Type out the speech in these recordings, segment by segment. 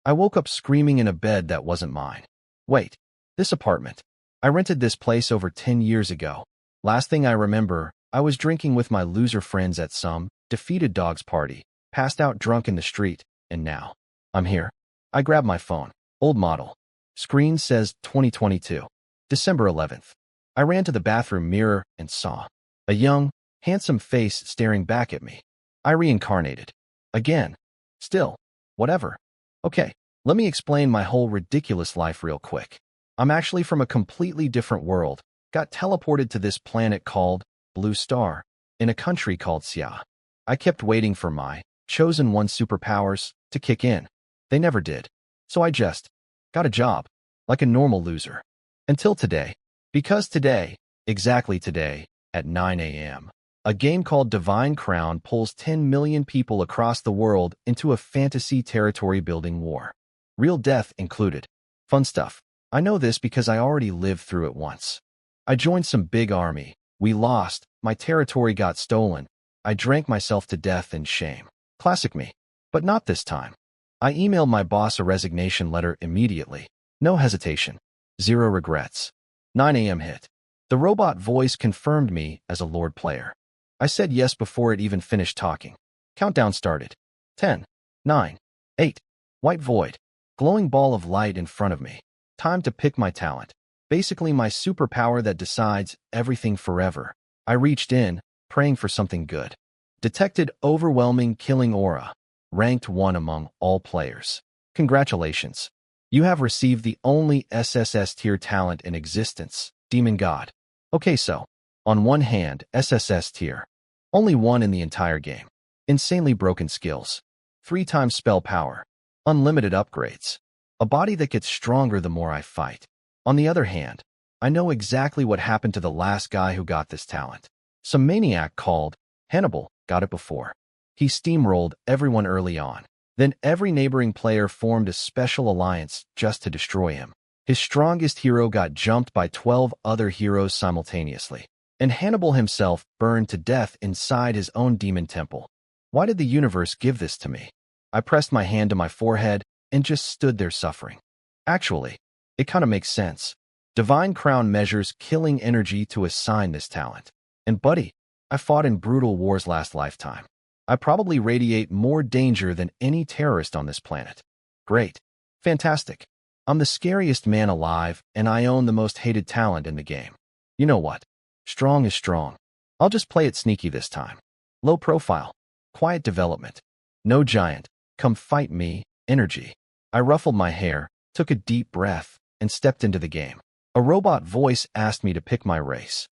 I woke up screaming in a bed that wasn't mine. Wait, this apartment. I rented this place over 10 years ago. Last thing I remember, I was drinking with my loser friends at some defeated dog's party, passed out drunk in the street, and now I'm here. I grab my phone. Old model. Screen says 2022. December 11th. I ran to the bathroom mirror and saw a young, handsome face staring back at me. I reincarnated. Again. Still. Whatever. Okay, let me explain my whole ridiculous life real quick. I'm actually from a completely different world. Got teleported to this planet called Blue Star, in a country called Xia. I kept waiting for my chosen one superpowers to kick in. They never did. So I just got a job, like a normal loser. Until today. Because today, exactly today, at 9 a.m., a game called Divine Crown pulls 10 million people across the world into a fantasy territory-building war. Real death included. Fun stuff. I know this because I already lived through it once. I joined some big army. We lost. My territory got stolen. I drank myself to death in shame. Classic me. But not this time. I emailed my boss a resignation letter immediately. No hesitation. Zero regrets. 9 a.m. hit. The robot voice confirmed me as a Lord player. I said yes before it even finished talking. Countdown started. 10, 9, 8. White void. Glowing ball of light in front of me. Time to pick my talent. Basically my superpower that decides everything forever. I reached in, praying for something good. Detected overwhelming killing aura. Ranked 1 among all players. Congratulations. You have received the only SSS tier talent in existence, Demon God. Okay, so, on one hand, SSS tier. Only one in the entire game. Insanely broken skills. 3 times spell power. Unlimited upgrades. A body that gets stronger the more I fight. On the other hand, I know exactly what happened to the last guy who got this talent. Some maniac called Hannibal got it before. He steamrolled everyone early on. Then every neighboring player formed a special alliance just to destroy him. His strongest hero got jumped by 12 other heroes simultaneously. And Hannibal himself burned to death inside his own demon temple. Why did the universe give this to me? I pressed my hand to my forehead and just stood there suffering. Actually, it kind of makes sense. Divine Crown measures killing energy to assign this talent. And buddy, I fought in brutal wars last lifetime. I probably radiate more danger than any terrorist on this planet. Great. Fantastic. I'm the scariest man alive, and I own the most hated talent in the game. You know what? Strong is strong. I'll just play it sneaky this time. Low profile. Quiet development. No giant. Come fight me. Energy. I ruffled my hair, took a deep breath, and stepped into the game. A robot voice asked me to pick my race.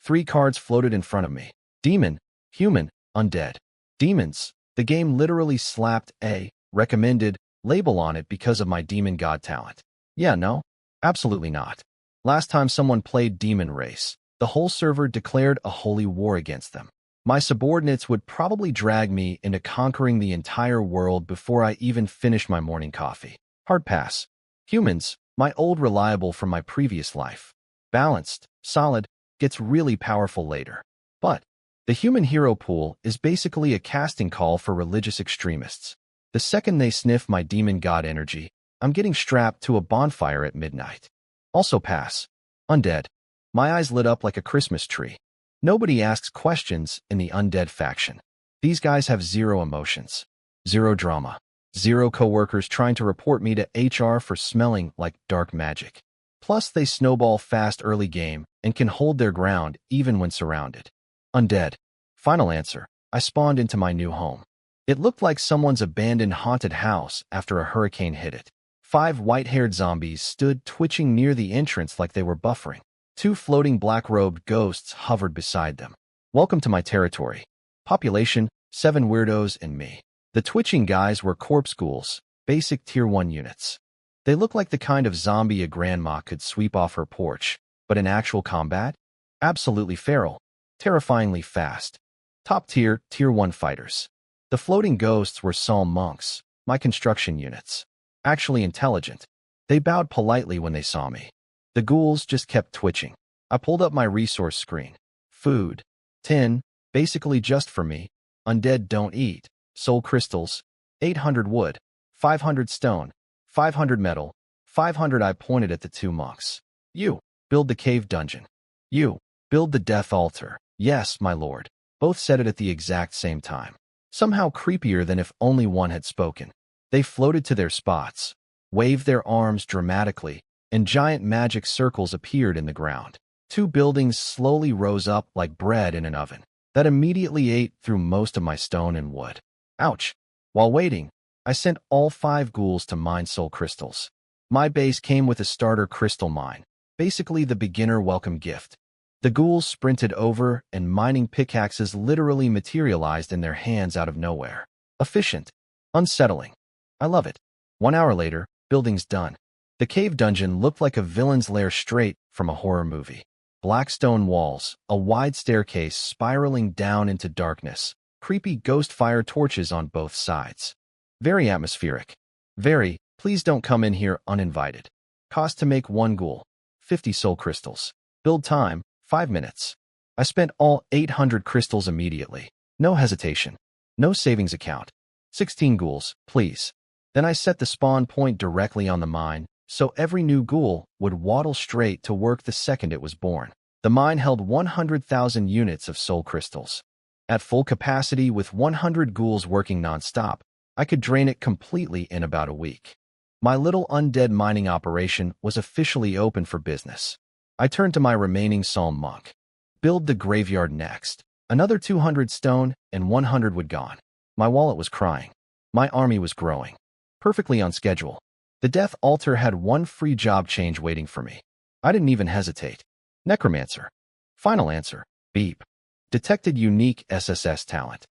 3 cards floated in front of me. Demon, human, undead. Demons. The game literally slapped a recommended label on it because of my demon god talent. Yeah, no? Absolutely not. Last time someone played demon race, the whole server declared a holy war against them. My subordinates would probably drag me into conquering the entire world before I even finished my morning coffee. Hard pass. Humans, my old reliable from my previous life. Balanced, solid, gets really powerful later. But the human hero pool is basically a casting call for religious extremists. The second they sniff my demon god energy, I'm getting strapped to a bonfire at midnight. Also pass. Undead. My eyes lit up like a Christmas tree. Nobody asks questions in the undead faction. These guys have 0 emotions. 0 drama. 0 coworkers trying to report me to HR for smelling like dark magic. Plus they snowball fast early game and can hold their ground even when surrounded. Undead. Final answer. I spawned into my new home. It looked like someone's abandoned haunted house after a hurricane hit it. 5 white-haired zombies stood twitching near the entrance like they were buffering. 2 floating black-robed ghosts hovered beside them. Welcome to my territory. Population, 7 weirdos and me. The twitching guys were corpse ghouls, basic tier 1 units. They look like the kind of zombie a grandma could sweep off her porch, but in actual combat? Absolutely feral. Terrifyingly fast. Top tier, tier 1 fighters. The floating ghosts were psalm monks, my construction units. Actually intelligent. They bowed politely when they saw me. The ghouls just kept twitching. I pulled up my resource screen. Food. 10, basically just for me. Undead don't eat. Soul crystals. 800 wood. 500 stone. 500 metal. 500 I pointed at the two monks. You, build the cave dungeon. You, build the death altar. Yes, my lord. Both said it at the exact same time. Somehow creepier than if only one had spoken. They floated to their spots, waved their arms dramatically, and giant magic circles appeared in the ground. Two buildings slowly rose up like bread in an oven. That immediately ate through most of my stone and wood. Ouch. While waiting, I sent all 5 ghouls to mine soul crystals. My base came with a starter crystal mine, basically the beginner welcome gift. The ghouls sprinted over, and mining pickaxes literally materialized in their hands out of nowhere. Efficient. Unsettling. I love it. 1 hour later, building's done. The cave dungeon looked like a villain's lair straight from a horror movie. Black stone walls, a wide staircase spiraling down into darkness, creepy ghost fire torches on both sides. Very atmospheric. Very, please don't come in here uninvited. Cost to make 1 ghoul, 50 soul crystals. Build time, 5 minutes. I spent all 800 crystals immediately. No hesitation. No savings account. 16 ghouls, please. Then I set the spawn point directly on the mine, so every new ghoul would waddle straight to work the second it was born. The mine held 100,000 units of soul crystals. At full capacity with 100 ghouls working non-stop, I could drain it completely in about a week. My little undead mining operation was officially open for business. I turned to my remaining psalm monk. Build the graveyard next. Another 200 stone and 100 wood gone. My wallet was crying. My army was growing. Perfectly on schedule. The death altar had 1 free job change waiting for me. I didn't even hesitate. Necromancer. Final answer. Beep. Detected unique SSS talent.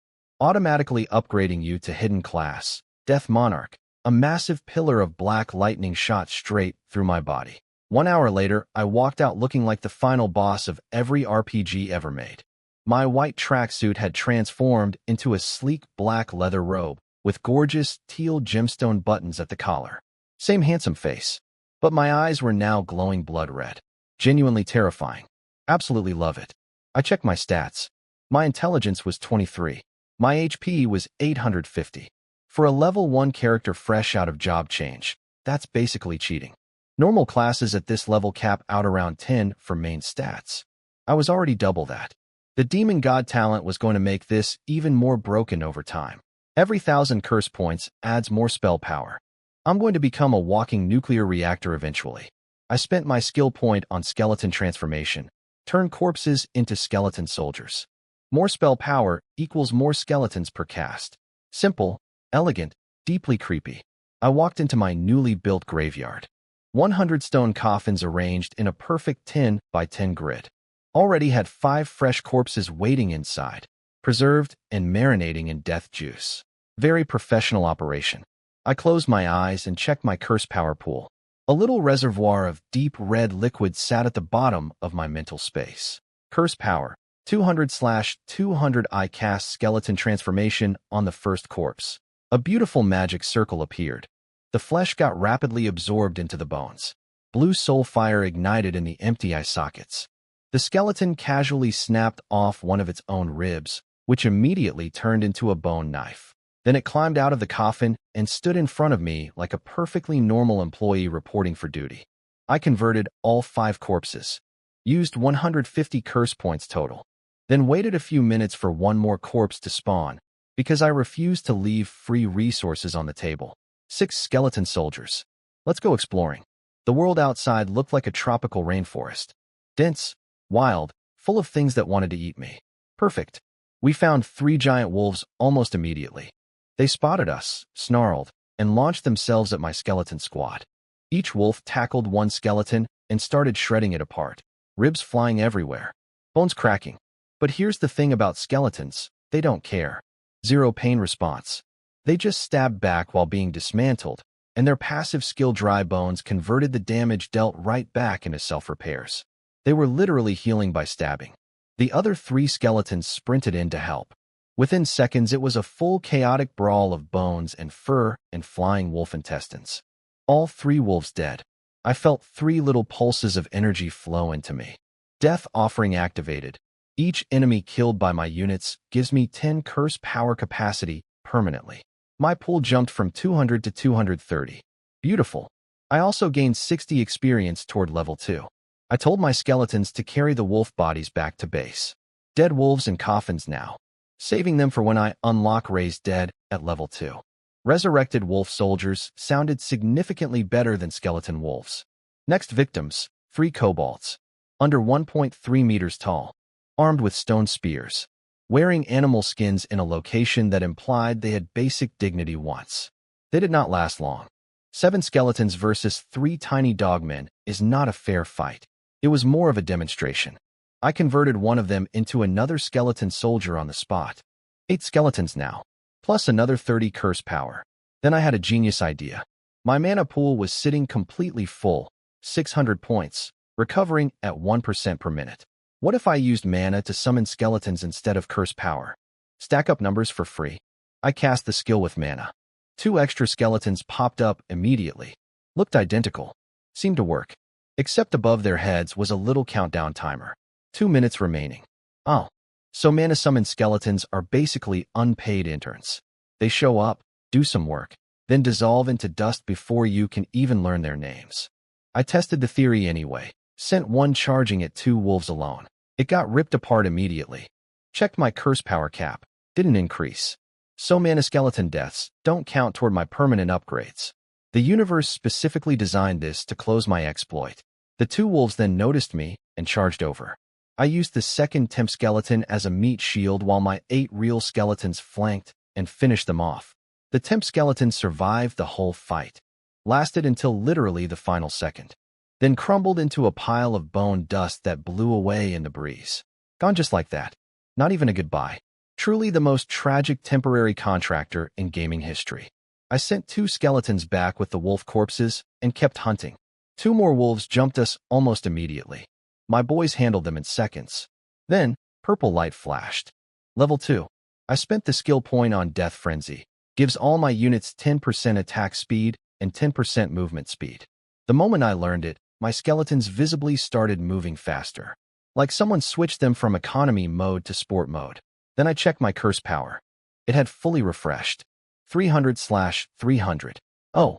Automatically upgrading you to hidden class. Death Monarch. A massive pillar of black lightning shot straight through my body. 1 hour later, I walked out looking like the final boss of every RPG ever made. My white tracksuit had transformed into a sleek black leather robe with gorgeous teal gemstone buttons at the collar. Same handsome face, but my eyes were now glowing blood red. Genuinely terrifying. Absolutely love it. I checked my stats. My intelligence was 23. My HP was 850. For a level 1 character fresh out of job change, that's basically cheating. Normal classes at this level cap out around 10 for main stats. I was already double that. The demon god talent was going to make this even more broken over time. Every 1,000 curse points adds more spell power. I'm going to become a walking nuclear reactor eventually. I spent my skill point on skeleton transformation. Turn corpses into skeleton soldiers. More spell power equals more skeletons per cast. Simple, elegant, deeply creepy. I walked into my newly built graveyard. 100 stone coffins arranged in a perfect 10 by 10 grid. Already had 5 fresh corpses waiting inside, preserved and marinating in death juice. Very professional operation. I closed my eyes and checked my curse power pool. A little reservoir of deep red liquid sat at the bottom of my mental space. Curse power, 200/200. I cast skeleton transformation on the first corpse. A beautiful magic circle appeared. The flesh got rapidly absorbed into the bones. Blue soul fire ignited in the empty eye sockets. The skeleton casually snapped off one of its own ribs, which immediately turned into a bone knife. Then it climbed out of the coffin and stood in front of me like a perfectly normal employee reporting for duty. I converted all 5 corpses, used 150 curse points total, then waited a few minutes for 1 more corpse to spawn because I refused to leave free resources on the table. 6 skeleton soldiers. Let's go exploring. The world outside looked like a tropical rainforest. Dense, wild, full of things that wanted to eat me. Perfect. We found 3 giant wolves almost immediately. They spotted us, snarled, and launched themselves at my skeleton squad. Each wolf tackled one skeleton and started shredding it apart, ribs flying everywhere, bones cracking. But here's the thing about skeletons, they don't care. 0 pain response. They just stabbed back while being dismantled, and their passive skill dry bones converted the damage dealt right back into self-repairs. They were literally healing by stabbing. The other 3 skeletons sprinted in to help. Within seconds, it was a full chaotic brawl of bones and fur and flying wolf intestines. All 3 wolves dead. I felt 3 little pulses of energy flow into me. Death offering activated. Each enemy killed by my units gives me 10 curse power capacity permanently. My pool jumped from 200 to 230. Beautiful. I also gained 60 experience toward level 2. I told my skeletons to carry the wolf bodies back to base. Dead wolves and coffins now, saving them for when I unlock raised dead at level 2. Resurrected wolf soldiers sounded significantly better than skeleton wolves. Next victims, 3 cobalts, under 1.3 meters tall, armed with stone spears, wearing animal skins in a location that implied they had basic dignity once. They did not last long. 7 skeletons versus 3 tiny dogmen is not a fair fight. It was more of a demonstration. I converted one of them into another skeleton soldier on the spot. 8 skeletons now, plus another 30 curse power. Then I had a genius idea. My mana pool was sitting completely full, 600 points, recovering at 1% per minute. What if I used mana to summon skeletons instead of curse power? Stack up numbers for free. I cast the skill with mana. 2 extra skeletons popped up immediately. Looked identical. Seemed to work. Except above their heads was a little countdown timer. 2 minutes remaining. Oh, so mana summon skeletons are basically unpaid interns. They show up, do some work, then dissolve into dust before you can even learn their names. I tested the theory anyway. Sent one charging at 2 wolves alone. It got ripped apart immediately. Checked my curse power cap. Didn't increase. So mana skeleton deaths don't count toward my permanent upgrades. The universe specifically designed this to close my exploit. The 2 wolves then noticed me and charged over. I used the second temp skeleton as a meat shield while my 8 real skeletons flanked and finished them off. The temp skeleton survived the whole fight. Lasted until literally the final second. Then crumbled into a pile of bone dust that blew away in the breeze. Gone just like that. Not even a goodbye. Truly the most tragic temporary contractor in gaming history. I sent 2 skeletons back with the wolf corpses and kept hunting. 2 more wolves jumped us almost immediately. My boys handled them in seconds. Then, purple light flashed. Level 2. I spent the skill point on Death Frenzy. Gives all my units 10% attack speed and 10% movement speed. The moment I learned it, my skeletons visibly started moving faster. Like someone switched them from economy mode to sport mode. Then I checked my curse power. It had fully refreshed. 300/300. Oh.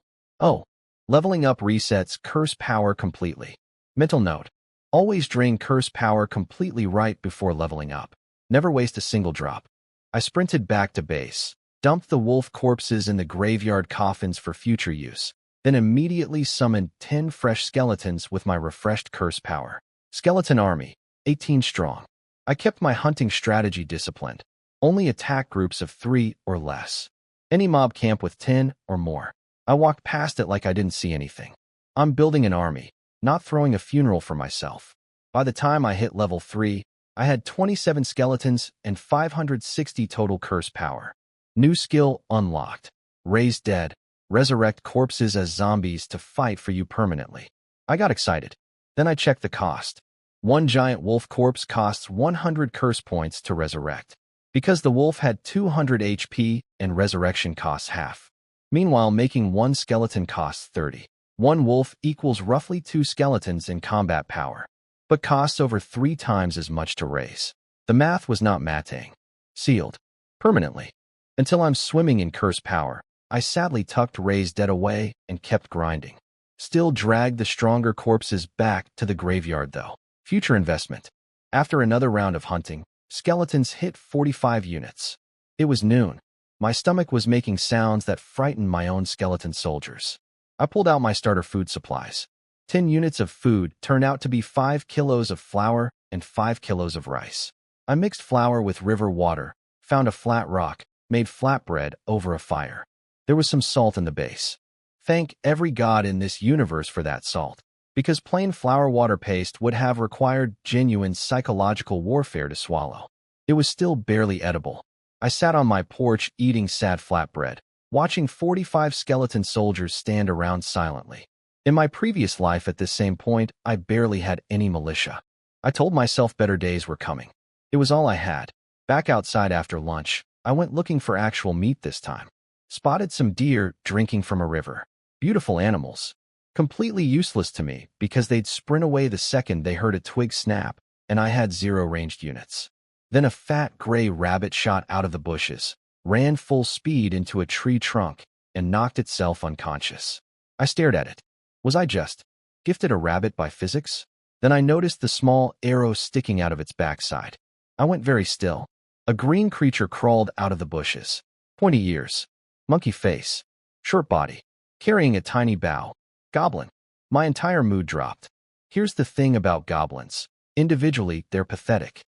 Leveling up resets curse power completely. Mental note. Always drain curse power completely right before leveling up. Never waste a single drop. I sprinted back to base, dumped the wolf corpses in the graveyard coffins for future use, then immediately summoned 10 fresh skeletons with my refreshed curse power. Skeleton army, 18 strong. I kept my hunting strategy disciplined. Only attack groups of 3 or less. Any mob camp with 10 or more. I walked past it like I didn't see anything. I'm building an army, not throwing a funeral for myself. By the time I hit level 3, I had 27 skeletons and 560 total curse power. New skill unlocked. Raise dead. Resurrect corpses as zombies to fight for you permanently. I got excited. Then I checked the cost. 1 giant wolf corpse costs 100 curse points to resurrect. Because the wolf had 200 HP and resurrection costs half. Meanwhile, making 1 skeleton costs 30. 1 wolf equals roughly 2 skeletons in combat power, but costs over 3 times as much to raise. The math was not mathing. Sealed. Permanently. Until I'm swimming in curse power, I sadly tucked raised dead away and kept grinding. Still dragged the stronger corpses back to the graveyard though. Future investment. After another round of hunting, skeletons hit 45 units. It was noon. My stomach was making sounds that frightened my own skeleton soldiers. I pulled out my starter food supplies. 10 units of food turned out to be 5 kilos of flour and 5 kilos of rice. I mixed flour with river water, found a flat rock, made flatbread over a fire. There was some salt in the base. Thank every god in this universe for that salt, because plain flour water paste would have required genuine psychological warfare to swallow. It was still barely edible. I sat on my porch eating sad flatbread, watching 45 skeleton soldiers stand around silently. In my previous life at this same point, I barely had any militia. I told myself better days were coming. It was all I had. Back outside after lunch, I went looking for actual meat this time. Spotted some deer drinking from a river. Beautiful animals. Completely useless to me because they'd sprint away the second they heard a twig snap, and I had 0 ranged units. Then a fat gray rabbit shot out of the bushes, ran full speed into a tree trunk, and knocked itself unconscious. I stared at it. Was I just gifted a rabbit by physics? Then I noticed the small arrow sticking out of its backside. I went very still. A green creature crawled out of the bushes. Pointy ears. Monkey face. Short body. Carrying a tiny bow. Goblin. My entire mood dropped. Here's the thing about goblins. Individually, they're pathetic.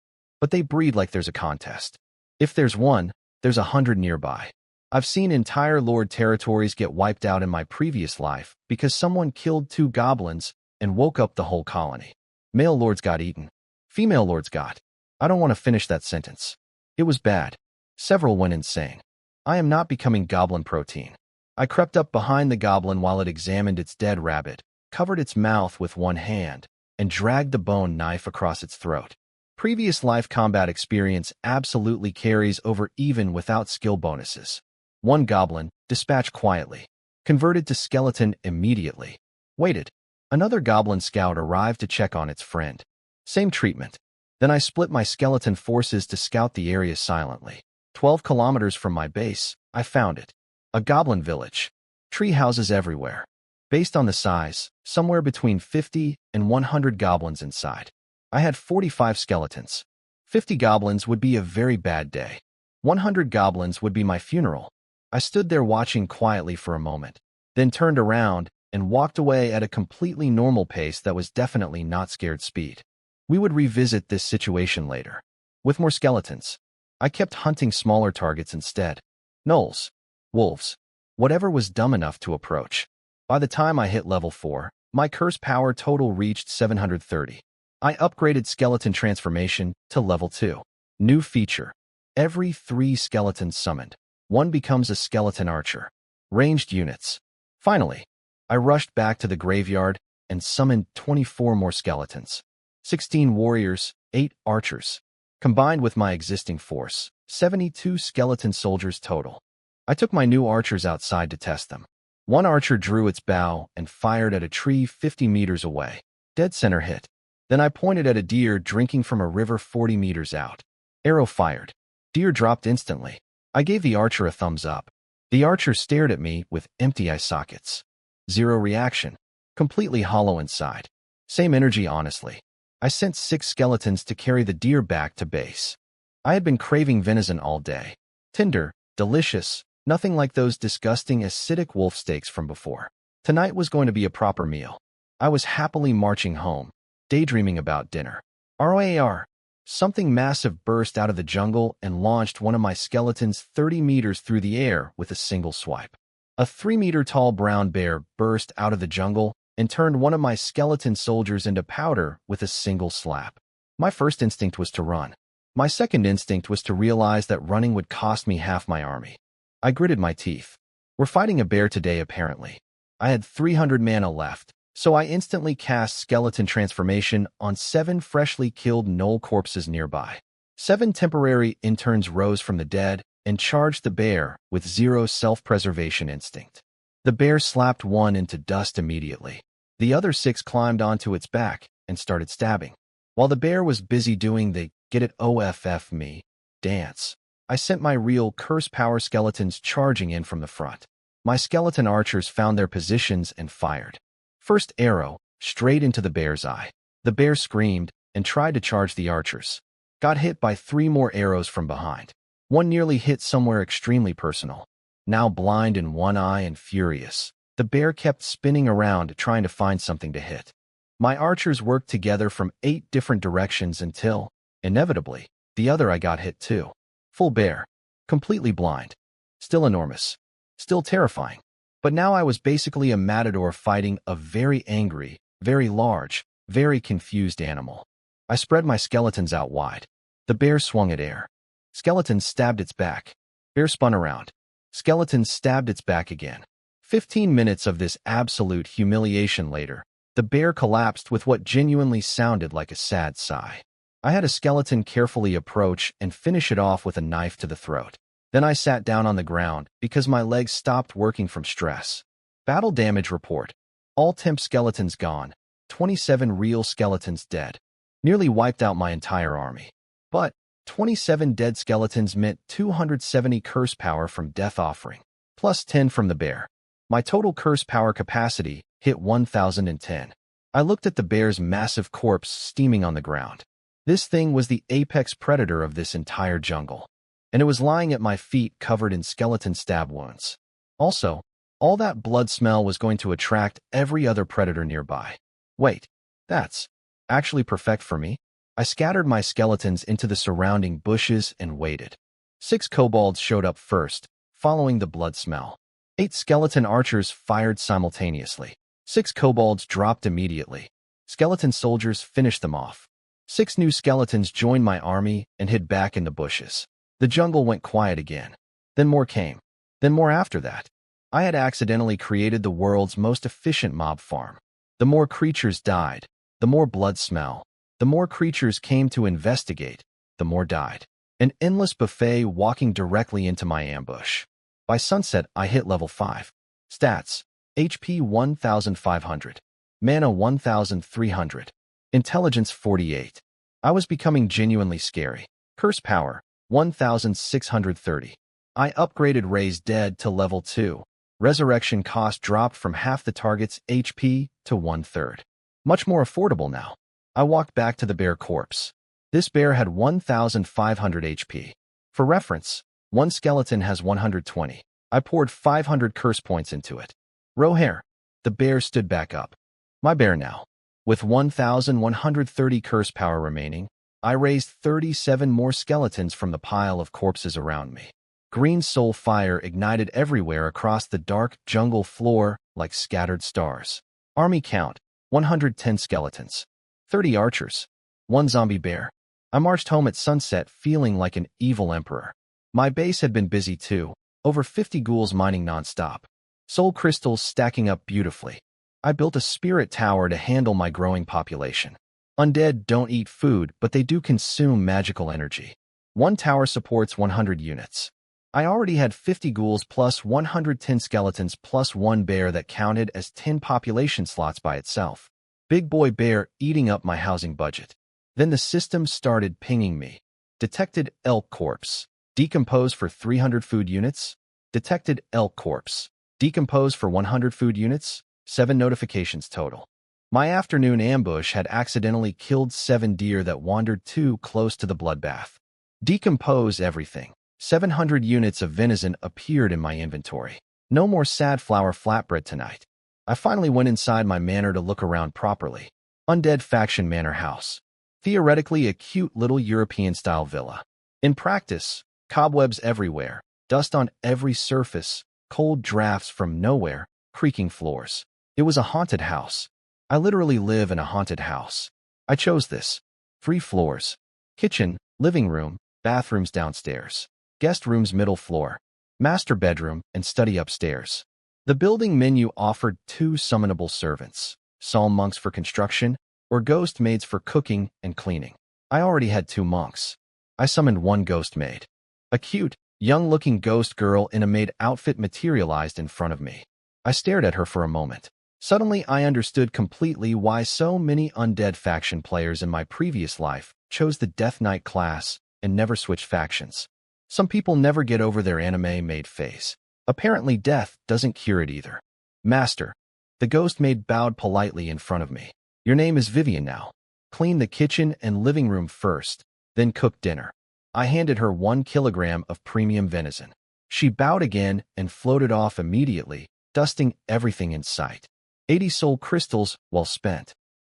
But they breed like there's a contest. If there's one, there's 100 nearby. I've seen entire lord territories get wiped out in my previous life because someone killed 2 goblins and woke up the whole colony. Male lords got eaten. Female lords got. I don't want to finish that sentence. It was bad. Several went insane. I am not becoming goblin protein. I crept up behind the goblin while it examined its dead rabbit, covered its mouth with one hand, and dragged the bone knife across its throat. Previous life combat experience absolutely carries over even without skill bonuses. One goblin, dispatched quietly. Converted to skeleton immediately. Waited. Another goblin scout arrived to check on its friend. Same treatment. Then I split my skeleton forces to scout the area silently. 12 kilometers from my base, I found it. A goblin village. Tree houses everywhere. Based on the size, somewhere between 50 and 100 goblins inside. I had 45 skeletons. 50 goblins would be a very bad day. 100 goblins would be my funeral. I stood there watching quietly for a moment, then turned around and walked away at a completely normal pace that was definitely not scared speed. We would revisit this situation later. With more skeletons. I kept hunting smaller targets instead. Gnolls. Wolves. Whatever was dumb enough to approach. By the time I hit level 4, my curse power total reached 730. I upgraded skeleton transformation to level 2. New feature. Every 3 skeletons summoned, 1 becomes a skeleton archer. Ranged units. Finally, I rushed back to the graveyard and summoned 24 more skeletons. 16 warriors, 8 archers. Combined with my existing force, 72 skeleton soldiers total. I took my new archers outside to test them. One archer drew its bow and fired at a tree 50 meters away. Dead center hit. Then I pointed at a deer drinking from a river 40 meters out. Arrow fired. Deer dropped instantly. I gave the archer a thumbs up. The archer stared at me with empty eye sockets. Zero reaction. Completely hollow inside. Same energy, honestly. I sent 6 skeletons to carry the deer back to base. I had been craving venison all day. Tender, delicious, nothing like those disgusting acidic wolf steaks from before. Tonight was going to be a proper meal. I was happily marching home, daydreaming about dinner. ROAR. Something massive burst out of the jungle and launched one of my skeletons 30 meters through the air with a single swipe. A 3-meter-tall brown bear burst out of the jungle and turned one of my skeleton soldiers into powder with a single slap. My first instinct was to run. My second instinct was to realize that running would cost me half my army. I gritted my teeth. We're fighting a bear today, apparently. I had 300 mana left, so I instantly cast skeleton transformation on 7 freshly killed gnoll corpses nearby. 7 temporary interns rose from the dead and charged the bear with 0 self-preservation instinct. The bear slapped one into dust immediately. The other 6 climbed onto its back and started stabbing. While the bear was busy doing the get it OFF me dance, I sent my real curse power skeletons charging in from the front. My skeleton archers found their positions and fired. First arrow, straight into the bear's eye. The bear screamed and tried to charge the archers. Got hit by 3 more arrows from behind. One nearly hit somewhere extremely personal. Now blind in one eye and furious, the bear kept spinning around trying to find something to hit. My archers worked together from 8 different directions until, inevitably, the other eye got hit too. Full bear. Completely blind. Still enormous. Still terrifying. But now I was basically a matador fighting a very angry, very large, very confused animal. I spread my skeletons out wide. The bear swung at air. Skeletons stabbed its back. Bear spun around. Skeletons stabbed its back again. 15 minutes of this absolute humiliation later, the bear collapsed with what genuinely sounded like a sad sigh. I had a skeleton carefully approach and finish it off with a knife to the throat. Then I sat down on the ground because my legs stopped working from stress. Battle damage report. All temp skeletons gone. 27 real skeletons dead. Nearly wiped out my entire army. But 27 dead skeletons meant 270 curse power from death offering, plus 10 from the bear. My total curse power capacity hit 1010. I looked at the bear's massive corpse steaming on the ground. This thing was the apex predator of this entire jungle, and it was lying at my feet covered in skeleton stab wounds. Also, all that blood smell was going to attract every other predator nearby. Wait, that's actually perfect for me. I scattered my skeletons into the surrounding bushes and waited. 6 kobolds showed up first, following the blood smell. 8 skeleton archers fired simultaneously. 6 kobolds dropped immediately. Skeleton soldiers finished them off. 6 new skeletons joined my army and hid back in the bushes. The jungle went quiet again. Then more came. Then more after that. I had accidentally created the world's most efficient mob farm. The more creatures died, the more blood smell. The more creatures came to investigate, the more died. An endless buffet walking directly into my ambush. By sunset, I hit level 5. Stats: HP 1500. Mana 1300. Intelligence 48. I was becoming genuinely scary. Curse power 1630. I upgraded Raise Dead to level 2. Resurrection cost dropped from half the target's HP to 1/3. Much more affordable now. I walked back to the bear corpse. This bear had 1500 HP. For reference, one skeleton has 120. I poured 500 curse points into it. Rohair. The bear stood back up. My bear now. With 1130 curse power remaining, I raised 37 more skeletons from the pile of corpses around me. Green soul fire ignited everywhere across the dark jungle floor like scattered stars. Army count: 110 skeletons. 30 archers. 1 zombie bear. I marched home at sunset feeling like an evil emperor. My base had been busy too. Over 50 ghouls mining non-stop. Soul crystals stacking up beautifully. I built a spirit tower to handle my growing population. Undead don't eat food, but they do consume magical energy. One tower supports 100 units. I already had 50 ghouls plus 110 skeletons plus 1 bear that counted as 10 population slots by itself. Big boy bear eating up my housing budget. Then the system started pinging me. Detected elk corpse. Decompose for 300 food units. Detected elk corpse. Decompose for 100 food units. 7 notifications total. My afternoon ambush had accidentally killed 7 deer that wandered too close to the bloodbath. Decompose everything. 700 units of venison appeared in my inventory. No more sad flour flatbread tonight. I finally went inside my manor to look around properly. Undead faction manor house. Theoretically a cute little European-style villa. In practice, cobwebs everywhere, dust on every surface, cold drafts from nowhere, creaking floors. It was a haunted house. I literally live in a haunted house. I chose this. 3 floors. Kitchen, living room, bathrooms downstairs. Guest rooms middle floor. Master bedroom and study upstairs. The building menu offered 2 summonable servants. Psalm monks for construction, or ghost maids for cooking and cleaning. I already had 2 monks. I summoned 1 ghost maid. A cute, young-looking ghost girl in a maid outfit materialized in front of me. I stared at her for a moment. Suddenly, I understood completely why so many undead faction players in my previous life chose the Death Knight class and never switched factions. Some people never get over their anime maid phase. Apparently, death doesn't cure it either. Master. The ghost maid bowed politely in front of me. Your name is Vivian now. Clean the kitchen and living room first, then cook dinner. I handed her 1 kilogram of premium venison. She bowed again and floated off immediately, dusting everything in sight. 80 soul crystals well spent.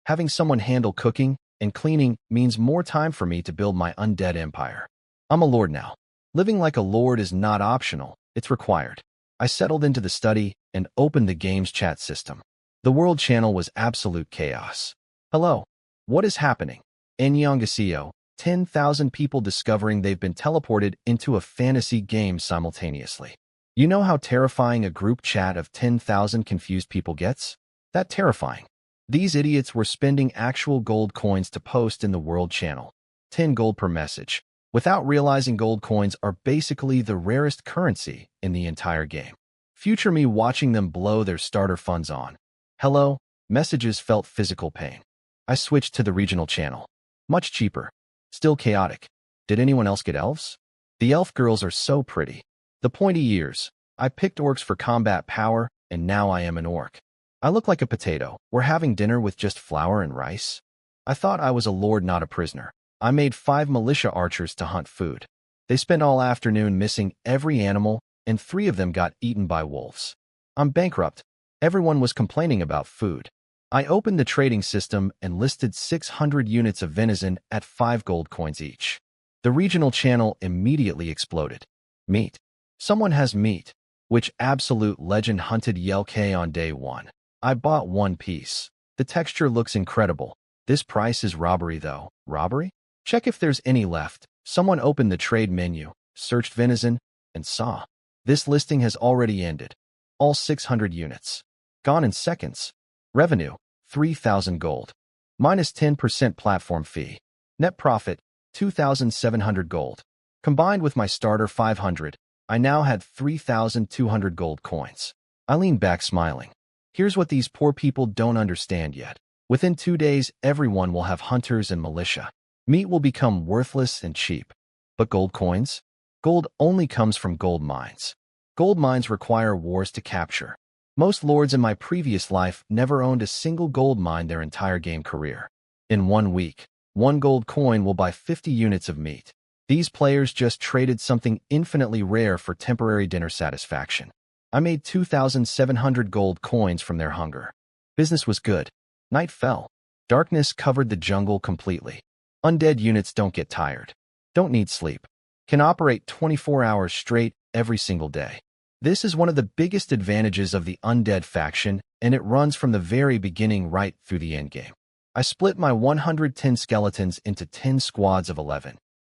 Having someone handle cooking and cleaning means more time for me to build my undead empire. I'm a lord now. Living like a lord is not optional, it's required. I settled into the study and opened the game's chat system. The world channel was absolute chaos. Hello. What is happening? Enyangasio, 10,000 people discovering they've been teleported into a fantasy game simultaneously. You know how terrifying a group chat of 10,000 confused people gets? That terrifying. These idiots were spending actual gold coins to post in the world channel. 10 gold per message. Without realizing gold coins are basically the rarest currency in the entire game. Future me watching them blow their starter funds on. Hello, messages felt physical pain. I switched to the regional channel. Much cheaper. Still chaotic. Did anyone else get elves? The elf girls are so pretty. The pointy ears. I picked orcs for combat power, and now I am an orc. I look like a potato. We're having dinner with just flour and rice. I thought I was a lord, not a prisoner. I made 5 militia archers to hunt food. They spent all afternoon missing every animal, and 3 of them got eaten by wolves. I'm bankrupt. Everyone was complaining about food. I opened the trading system and listed 600 units of venison at 5 gold coins each. The regional channel immediately exploded. Meat. Someone has meat. Which absolute legend hunted Yelk on day 1? I bought 1 piece. The texture looks incredible. This price is robbery though. Robbery? Check if there's any left. Someone opened the trade menu, searched venison, and saw. This listing has already ended. All 600 units. Gone in seconds. Revenue, 3,000 gold. Minus 10% platform fee. Net profit, 2,700 gold. Combined with my starter 500, I now had 3,200 gold coins. I leaned back smiling. Here's what these poor people don't understand yet. Within 2 days, everyone will have hunters and militia. Meat will become worthless and cheap. But gold coins? Gold only comes from gold mines. Gold mines require wars to capture. Most lords in my previous life never owned a single gold mine their entire game career. In 1 week, 1 gold coin will buy 50 units of meat. These players just traded something infinitely rare for temporary dinner satisfaction. I made 2,700 gold coins from their hunger. Business was good. Night fell. Darkness covered the jungle completely. Undead units don't get tired. Don't need sleep. Can operate 24 hours straight every single day. This is one of the biggest advantages of the undead faction, and it runs from the very beginning right through the endgame. I split my 110 skeletons into 10 squads of 11.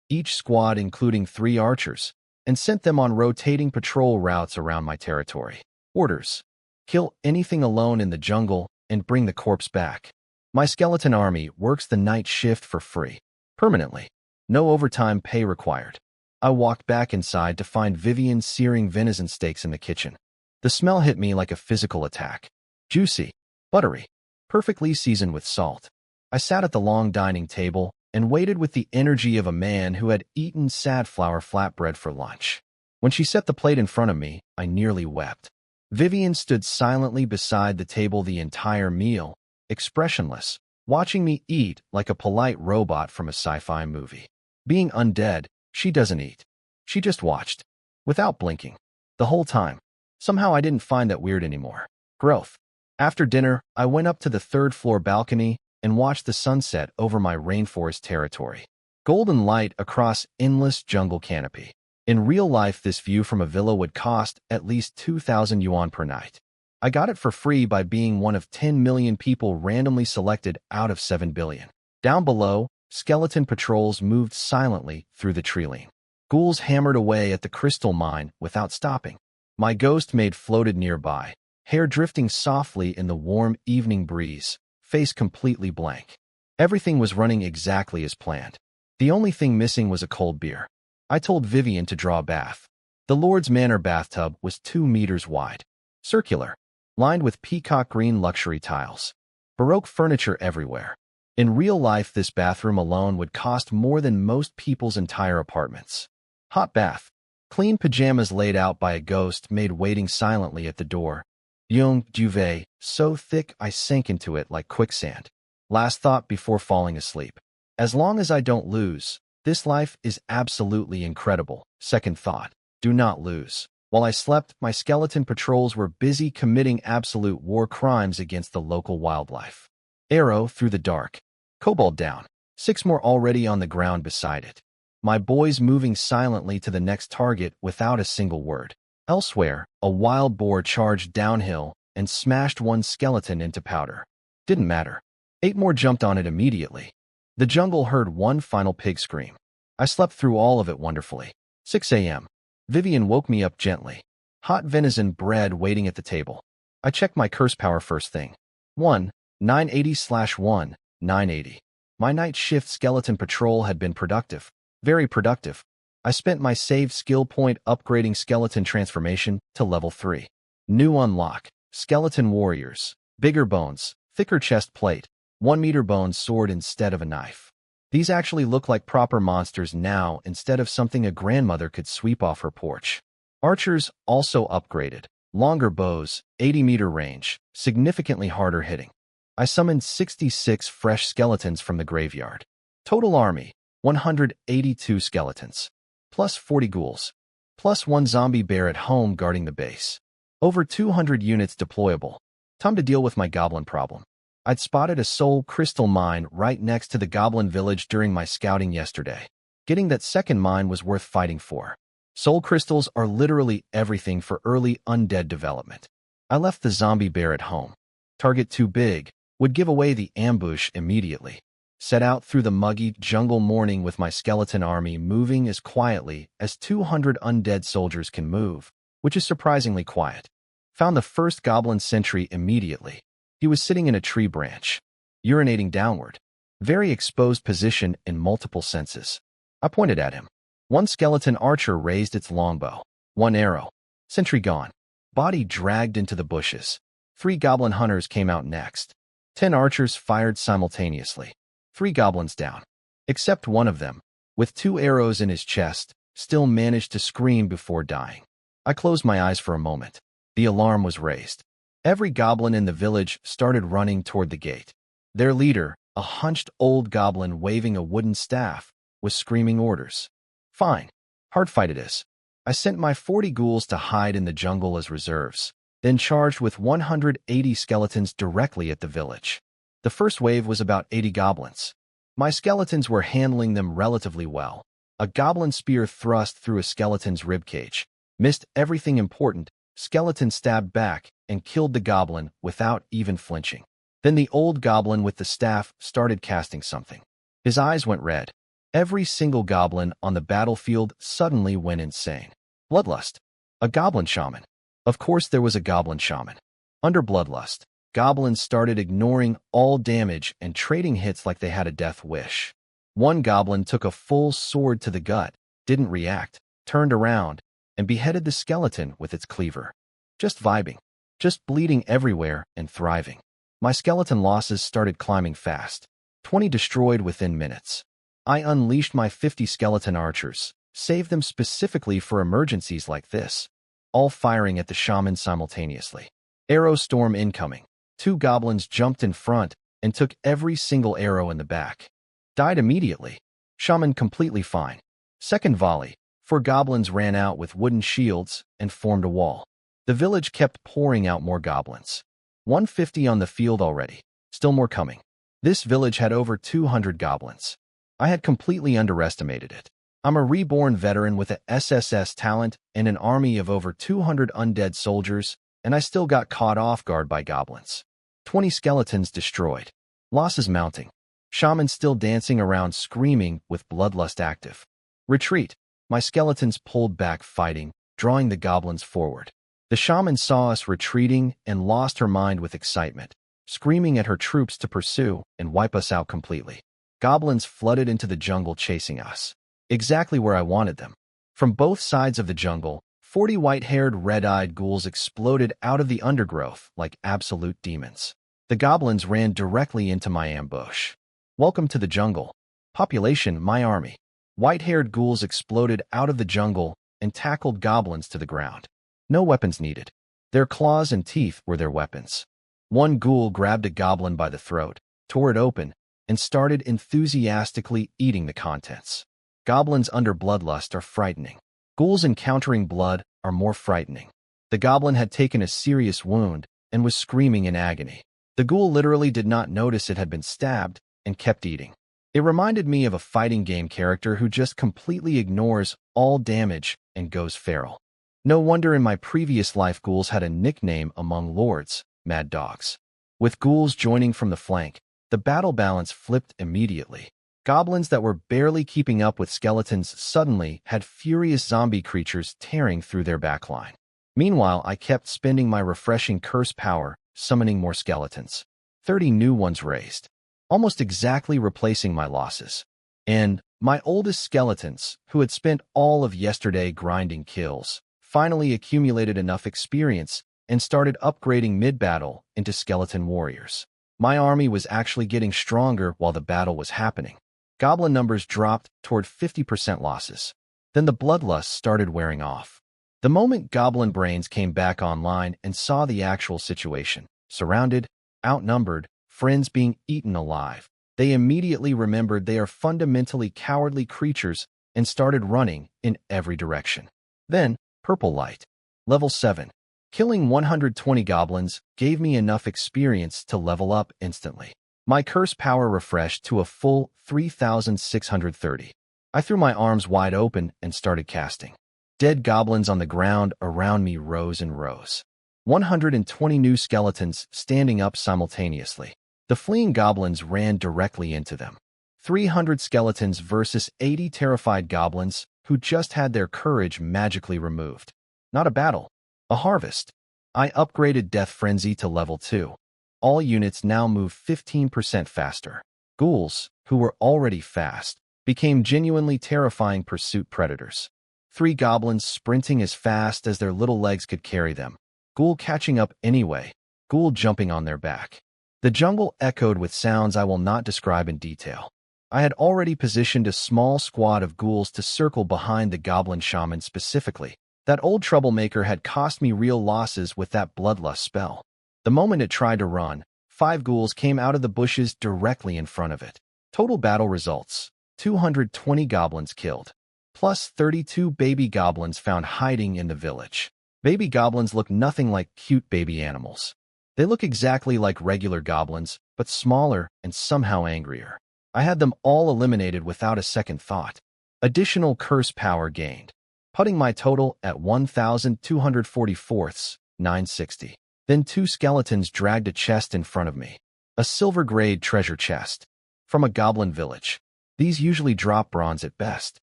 Each squad including 3 archers, and sent them on rotating patrol routes around my territory. Orders: kill anything alone in the jungle and bring the corpse back. My skeleton army works the night shift for free. Permanently. No overtime pay required. I walked back inside to find Vivian searing venison steaks in the kitchen. The smell hit me like a physical attack. Juicy, buttery, perfectly seasoned with salt. I sat at the long dining table and waited with the energy of a man who had eaten safflower flatbread for lunch. When she set the plate in front of me, I nearly wept. Vivian stood silently beside the table the entire meal, expressionless, watching me eat like a polite robot from a sci-fi movie. Being undead, she doesn't eat. She just watched, without blinking, the whole time. Somehow I didn't find that weird anymore. Growth. After dinner, I went up to the 3rd floor balcony and watched the sunset over my rainforest territory. Golden light across endless jungle canopy. In real life, this view from a villa would cost at least 2,000 yuan per night. I got it for free by being one of 10 million people randomly selected out of 7 billion. Down below, skeleton patrols moved silently through the treeline. Ghouls hammered away at the crystal mine without stopping. My ghost maid floated nearby, hair drifting softly in the warm evening breeze, face completely blank. Everything was running exactly as planned. The only thing missing was a cold beer. I told Vivian to draw a bath. The Lord's Manor bathtub was 2 meters wide, circular, lined with peacock green luxury tiles. Baroque furniture everywhere. In real life, this bathroom alone would cost more than most people's entire apartments. Hot bath. Clean pajamas laid out by a ghost maid waiting silently at the door. Young duvet, so thick I sank into it like quicksand. Last thought before falling asleep. As long as I don't lose, this life is absolutely incredible. Second thought. Do not lose. While I slept, my skeleton patrols were busy committing absolute war crimes against the local wildlife. Arrow through the dark. Cobalt down. 6 more already on the ground beside it. My boys moving silently to the next target without a single word. Elsewhere, a wild boar charged downhill and smashed 1 skeleton into powder. Didn't matter. 8 more jumped on it immediately. The jungle heard 1 final pig scream. I slept through all of it wonderfully. 6 a.m. Vivian woke me up gently. Hot venison bread waiting at the table. I checked my curse power first thing. 1, 980/1, 980. My night shift skeleton patrol had been productive. Very productive. I spent my saved skill point upgrading skeleton transformation to level 3. New unlock. Skeleton warriors. Bigger bones. Thicker chest plate. 1 meter bone sword instead of a knife. These actually look like proper monsters now instead of something a grandmother could sweep off her porch. Archers also upgraded. longer bows, 80-meter range, significantly harder hitting. I summoned 66 fresh skeletons from the graveyard. Total army, 182 skeletons. Plus 40 ghouls. Plus 1 zombie bear at home guarding the base. Over 200 units deployable. Time to deal with my goblin problem. I'd spotted a soul crystal mine right next to the goblin village during my scouting yesterday. Getting that second mine was worth fighting for. Soul crystals are literally everything for early undead development. I left the zombie bear at home. Target too big would give away the ambush immediately. Set out through the muggy jungle morning with my skeleton army moving as quietly as 200 undead soldiers can move, which is surprisingly quiet. Found the first goblin sentry immediately. He was sitting in a tree branch, urinating downward. Very exposed position in multiple senses. I pointed at him. One skeleton archer raised its longbow. 1 arrow. Sentry gone. Body dragged into the bushes. 3 goblin hunters came out next. 10 archers fired simultaneously. 3 goblins down. Except one of them, with 2 arrows in his chest, still managed to scream before dying. I closed my eyes for a moment. The alarm was raised. Every goblin in the village started running toward the gate. Their leader, a hunched old goblin waving a wooden staff, was screaming orders. Fine. Hard fight it is. I sent my 40 ghouls to hide in the jungle as reserves, then charged with 180 skeletons directly at the village. The first wave was about 80 goblins. My skeletons were handling them relatively well. A goblin spear thrust through a skeleton's ribcage. Missed everything important. Skeleton stabbed back and killed the goblin without even flinching. Then the old goblin with the staff started casting something. His eyes went red. Every single goblin on the battlefield suddenly went insane. Bloodlust. A goblin shaman. Of course there was a goblin shaman. Under bloodlust, goblins started ignoring all damage and trading hits like they had a death wish. One goblin took a full sword to the gut, didn't react, turned around, and beheaded the skeleton with its cleaver. Just vibing. Just bleeding everywhere and thriving. My skeleton losses started climbing fast. 20 destroyed within minutes. I unleashed my 50 skeleton archers, saved them specifically for emergencies like this, all firing at the shaman simultaneously. Arrow storm incoming. 2 goblins jumped in front and took every single arrow in the back. Died immediately. Shaman completely fine. Second volley. 4 goblins ran out with wooden shields and formed a wall. The village kept pouring out more goblins. 150 on the field already. Still more coming. This village had over 200 goblins. I had completely underestimated it. I'm a reborn veteran with a SSS talent and an army of over 200 undead soldiers, and I still got caught off guard by goblins. 20 skeletons destroyed. Losses mounting. Shaman still dancing around screaming with bloodlust active. Retreat. My skeletons pulled back fighting, drawing the goblins forward. The shaman saw us retreating and lost her mind with excitement, screaming at her troops to pursue and wipe us out completely. Goblins flooded into the jungle chasing us. Exactly where I wanted them. From both sides of the jungle, 40 white-haired, red-eyed ghouls exploded out of the undergrowth like absolute demons. The goblins ran directly into my ambush. Welcome to the jungle. Population, my army. White-haired ghouls exploded out of the jungle and tackled goblins to the ground. No weapons needed. Their claws and teeth were their weapons. One ghoul grabbed a goblin by the throat, tore it open, and started enthusiastically eating the contents. Goblins under bloodlust are frightening. Ghouls encountering blood are more frightening. The goblin had taken a serious wound and was screaming in agony. The ghoul literally did not notice it had been stabbed and kept eating. It reminded me of a fighting game character who just completely ignores all damage and goes feral. No wonder in my previous life ghouls had a nickname among lords, mad dogs. With ghouls joining from the flank, the battle balance flipped immediately. Goblins that were barely keeping up with skeletons suddenly had furious zombie creatures tearing through their backline. Meanwhile, I kept spending my refreshing curse power, summoning more skeletons. 30 new ones raised, almost exactly replacing my losses. And my oldest skeletons, who had spent all of yesterday grinding kills, finally accumulated enough experience and started upgrading mid-battle into skeleton warriors. My army was actually getting stronger while the battle was happening. Goblin numbers dropped toward 50% losses. Then the bloodlust started wearing off. The moment goblin brains came back online and saw the actual situation, surrounded, outnumbered, friends being eaten alive, they immediately remembered they are fundamentally cowardly creatures and started running in every direction. Then, purple light. Level 7. Killing 120 goblins gave me enough experience to level up instantly. My curse power refreshed to a full 3,630. I threw my arms wide open and started casting. Dead goblins on the ground around me rose and rose. 120 new skeletons standing up simultaneously. The fleeing goblins ran directly into them. 300 skeletons versus 80 terrified goblins who just had their courage magically removed. Not a battle, a harvest. I upgraded Death Frenzy to level 2. All units now move 15% faster. Ghouls, who were already fast, became genuinely terrifying pursuit predators. 3 goblins sprinting as fast as their little legs could carry them. Ghoul catching up anyway, ghoul jumping on their back. The jungle echoed with sounds I will not describe in detail. I had already positioned a small squad of ghouls to circle behind the goblin shaman specifically. That old troublemaker had cost me real losses with that bloodlust spell. The moment it tried to run, 5 ghouls came out of the bushes directly in front of it. Total battle results: 220 goblins killed, plus 32 baby goblins found hiding in the village. Baby goblins look nothing like cute baby animals. They look exactly like regular goblins, but smaller and somehow angrier. I had them all eliminated without a second thought. Additional curse power gained, putting my total at 1,244, 960. Then 2 skeletons dragged a chest in front of me. A silver-grade treasure chest. From a goblin village. These usually drop bronze at best.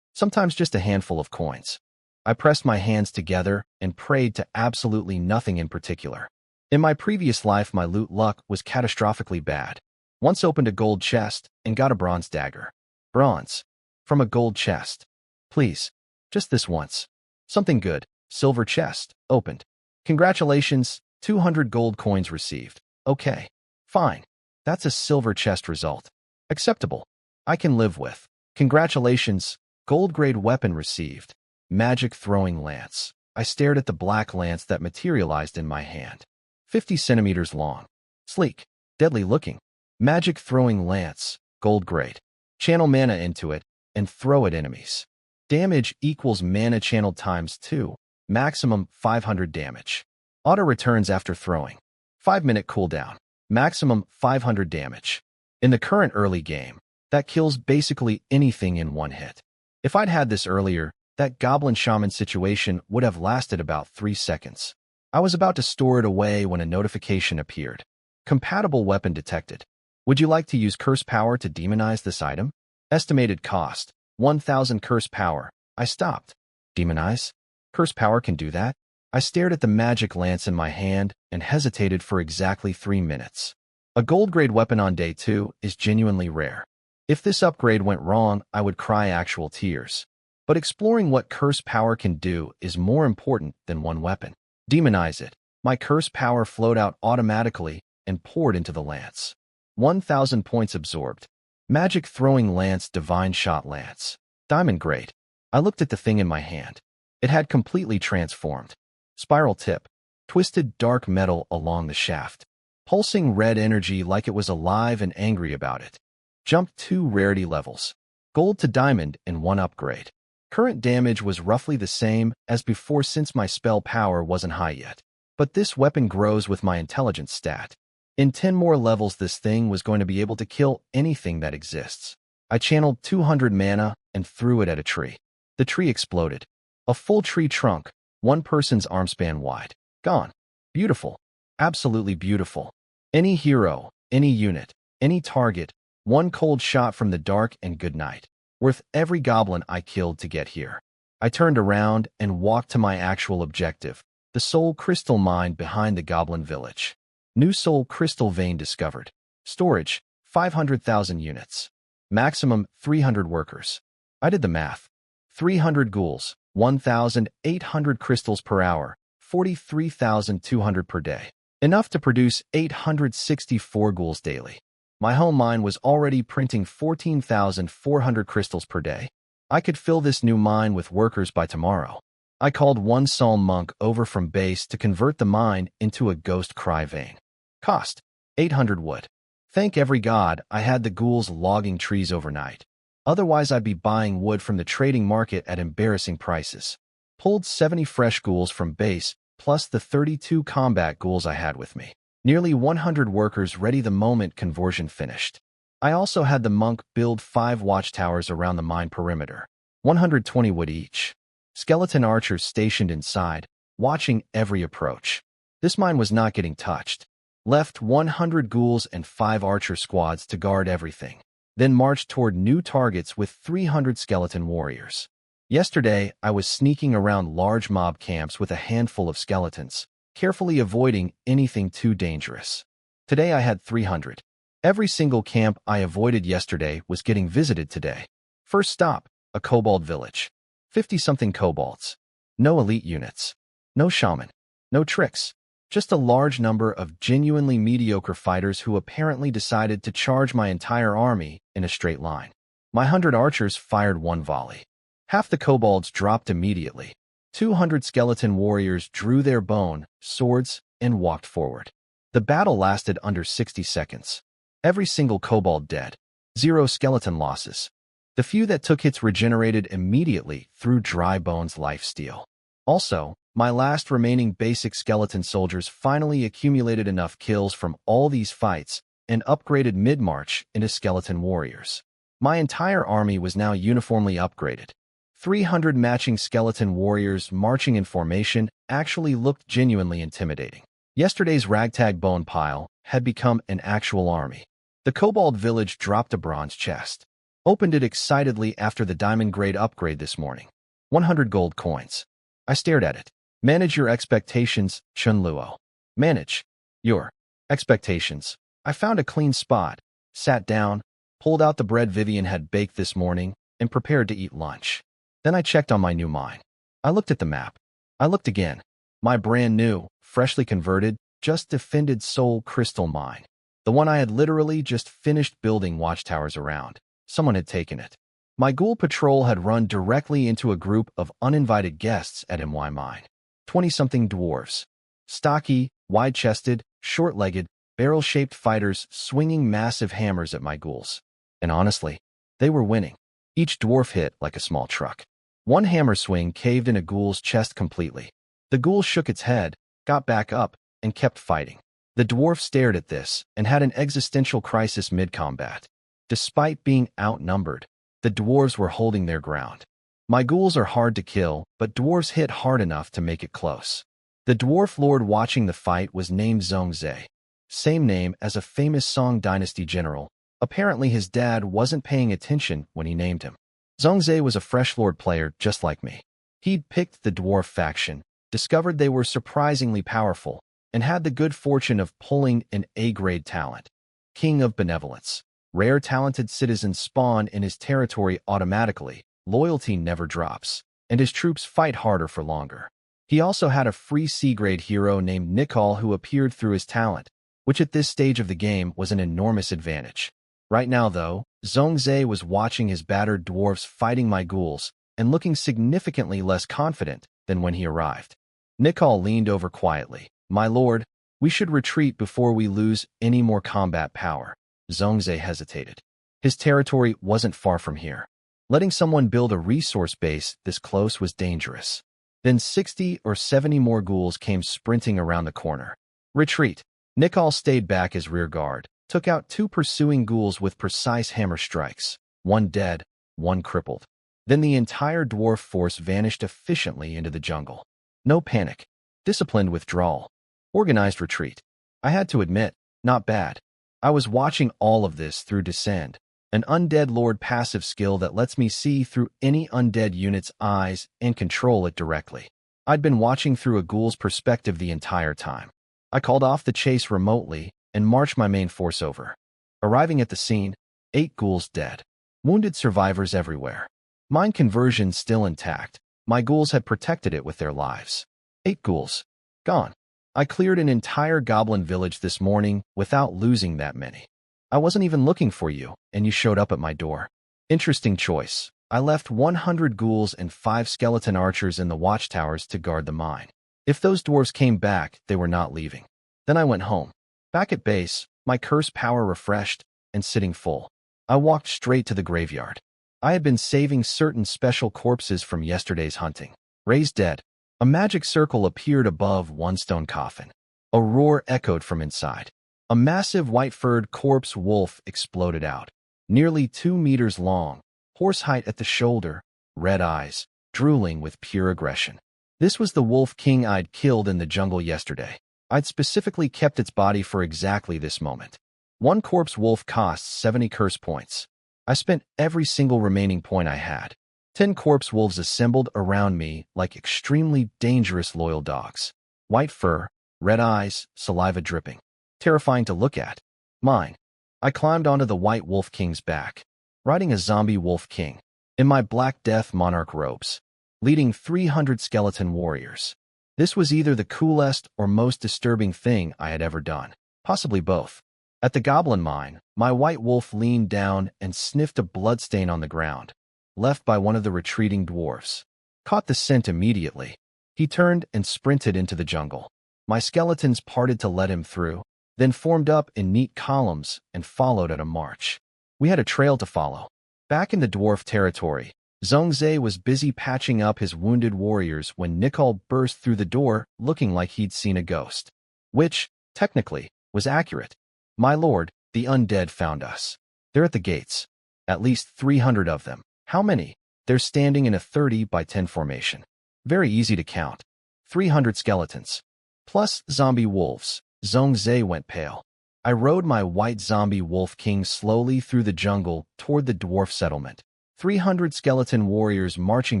Sometimes just a handful of coins. I pressed my hands together and prayed to absolutely nothing in particular. In my previous life, my loot luck was catastrophically bad. Once opened a gold chest and got a bronze dagger. Bronze. From a gold chest. Please. Just this once. Something good. Silver chest. Opened. Congratulations. 200 gold coins received. Okay. Fine. That's a silver chest result. Acceptable. I can live with. Congratulations. Gold-grade weapon received. Magic throwing lance. I stared at the black lance that materialized in my hand. 50 centimeters long. Sleek. Deadly looking. Magic throwing lance. Gold grade. Channel mana into it and throw at enemies. Damage equals mana channeled times 2. Maximum 500 damage. Auto returns after throwing. 5-minute cooldown. Maximum 500 damage. In the current early game, that kills basically anything in one hit. If I'd had this earlier, that goblin shaman situation would have lasted about 3 seconds. I was about to store it away when a notification appeared. Compatible weapon detected. Would you like to use curse power to demonize this item? Estimated cost: 1,000 curse power. I stopped. Demonize? Curse power can do that? I stared at the magic lance in my hand and hesitated for exactly 3 minutes. A gold-grade weapon on day 2 is genuinely rare. If this upgrade went wrong, I would cry actual tears. But exploring what curse power can do is more important than one weapon. Demonize it. My curse power flowed out automatically and poured into the lance. 1,000 points absorbed. Magic throwing lance, divine shot lance. Diamond grade. I looked at the thing in my hand. It had completely transformed. Spiral tip. Twisted dark metal along the shaft. Pulsing red energy like it was alive and angry about it. Jumped 2 rarity levels. Gold to diamond in 1 upgrade. Current damage was roughly the same as before since my spell power wasn't high yet. But this weapon grows with my intelligence stat. In 10 more levels, this thing was going to be able to kill anything that exists. I channeled 200 mana and threw it at a tree. The tree exploded. A full tree trunk, 1 person's arm span wide. Gone. Beautiful. Absolutely beautiful. Any hero, any unit, any target, 1 cold shot from the dark and good night. Worth every goblin I killed to get here. I turned around and walked to my actual objective, the soul crystal mine behind the goblin village. New soul crystal vein discovered. Storage, 500,000 units. Maximum 300 workers. I did the math. 300 ghouls, 1,800 crystals per hour, 43,200 per day. Enough to produce 864 ghouls daily. My home mine was already printing 14,400 crystals per day. I could fill this new mine with workers by tomorrow. I called one psalm monk over from base to convert the mine into a ghost cry vein. Cost 800 wood. Thank every god I had the ghouls logging trees overnight. Otherwise I'd be buying wood from the trading market at embarrassing prices. Pulled 70 fresh ghouls from base, plus the 32 combat ghouls I had with me. Nearly 100 workers ready the moment conversion finished. I also had the monk build 5 watchtowers around the mine perimeter. 120 wood each. Skeleton archers stationed inside, watching every approach. This mine was not getting touched. Left 100 ghouls and 5 archer squads to guard everything. Then marched toward new targets with 300 skeleton warriors. Yesterday, I was sneaking around large mob camps with a handful of skeletons, carefully avoiding anything too dangerous. Today I had 300. Every single camp I avoided yesterday was getting visited today. First stop, a cobalt village. 50-something cobalts. No elite units. No shaman. No tricks. Just a large number of genuinely mediocre fighters who apparently decided to charge my entire army in a straight line. My 100 archers fired one volley. Half the kobolds dropped immediately. 200 skeleton warriors drew their bone, swords, and walked forward. The battle lasted under 60 seconds. Every single kobold dead. 0 skeleton losses. The few that took hits regenerated immediately through dry bones lifesteal. Also, my last remaining basic skeleton soldiers finally accumulated enough kills from all these fights and upgraded mid-march into skeleton warriors. My entire army was now uniformly upgraded. 300 matching skeleton warriors marching in formation actually looked genuinely intimidating. Yesterday's ragtag bone pile had become an actual army. The kobold village dropped a bronze chest. Opened it excitedly after the diamond grade upgrade this morning. 100 gold coins. I stared at it. Manage your expectations, Chun Luo. Manage your expectations. I found a clean spot, sat down, pulled out the bread Vivian had baked this morning, and prepared to eat lunch. Then I checked on my new mine. I looked at the map. I looked again. My brand new, freshly converted, just defended soul crystal mine. The one I had literally just finished building watchtowers around. Someone had taken it. My ghoul patrol had run directly into a group of uninvited guests at MY Mine. 20-something dwarves. Stocky, wide-chested, short-legged, barrel-shaped fighters swinging massive hammers at my ghouls. And honestly, they were winning. Each dwarf hit like a small truck. One hammer swing caved in a ghoul's chest completely. The ghoul shook its head, got back up, and kept fighting. The dwarf stared at this and had an existential crisis mid-combat. Despite being outnumbered, the dwarves were holding their ground. My ghouls are hard to kill, but dwarves hit hard enough to make it close. The dwarf lord watching the fight was named Zhongzhe. Same name as a famous Song Dynasty general. Apparently his dad wasn't paying attention when he named him. Zhongzhe was a fresh lord player just like me. He'd picked the dwarf faction, discovered they were surprisingly powerful, and had the good fortune of pulling an A-grade talent. King of Benevolence. Rare talented citizens spawn in his territory automatically, loyalty never drops, and his troops fight harder for longer. He also had a free C-grade hero named Nikol who appeared through his talent, which at this stage of the game was an enormous advantage. Right now, though, Zhongzhe was watching his battered dwarves fighting my ghouls and looking significantly less confident than when he arrived. Nikol leaned over quietly. My lord, we should retreat before we lose any more combat power. Zhongzhe hesitated. His territory wasn't far from here. Letting someone build a resource base this close was dangerous. Then 60 or 70 more ghouls came sprinting around the corner. Retreat. Nikol stayed back as rear guard, took out 2 pursuing ghouls with precise hammer strikes. 1 dead, 1 crippled. Then the entire dwarf force vanished efficiently into the jungle. No panic. Disciplined withdrawal. Organized retreat. I had to admit, not bad. I was watching all of this through Descend, an undead lord passive skill that lets me see through any undead unit's eyes and control it directly. I'd been watching through a ghoul's perspective the entire time. I called off the chase remotely and marched my main force over. Arriving at the scene, 8 ghouls dead. Wounded survivors everywhere. Mind conversion still intact. My ghouls had protected it with their lives. 8 ghouls. Gone. I cleared an entire goblin village this morning without losing that many. I wasn't even looking for you, and you showed up at my door. Interesting choice. I left 100 ghouls and 5 skeleton archers in the watchtowers to guard the mine. If those dwarves came back, they were not leaving. Then I went home. Back at base, my curse power refreshed and sitting full. I walked straight to the graveyard. I had been saving certain special corpses from yesterday's hunting. Raised dead. A magic circle appeared above one stone coffin. A roar echoed from inside. A massive white-furred corpse wolf exploded out. Nearly 2 meters long, horse height at the shoulder, red eyes, drooling with pure aggression. This was the wolf king I'd killed in the jungle yesterday. I'd specifically kept its body for exactly this moment. One corpse wolf costs 70 curse points. I spent every single remaining point I had. 10 corpse wolves assembled around me like extremely dangerous loyal dogs. White fur, red eyes, saliva dripping. Terrifying to look at. Mine. I climbed onto the white wolf king's back, riding a zombie wolf king, in my Black Death monarch robes, leading 300 skeleton warriors. This was either the coolest or most disturbing thing I had ever done, possibly both. At the goblin mine, my white wolf leaned down and sniffed a bloodstain on the ground, left by one of the retreating dwarfs. Caught the scent immediately. He turned and sprinted into the jungle. My skeletons parted to let him through, then formed up in neat columns and followed at a march. We had a trail to follow. Back in the dwarf territory, Zhongzhe was busy patching up his wounded warriors when Nicole burst through the door looking like he'd seen a ghost. Which, technically, was accurate. My lord, the undead found us. They're at the gates. At least 300 of them. How many? They're standing in a 30 by 10 formation. Very easy to count. 300 skeletons. Plus zombie wolves. Zhongzhe went pale. I rode my white zombie wolf king slowly through the jungle toward the dwarf settlement. 300 skeleton warriors marching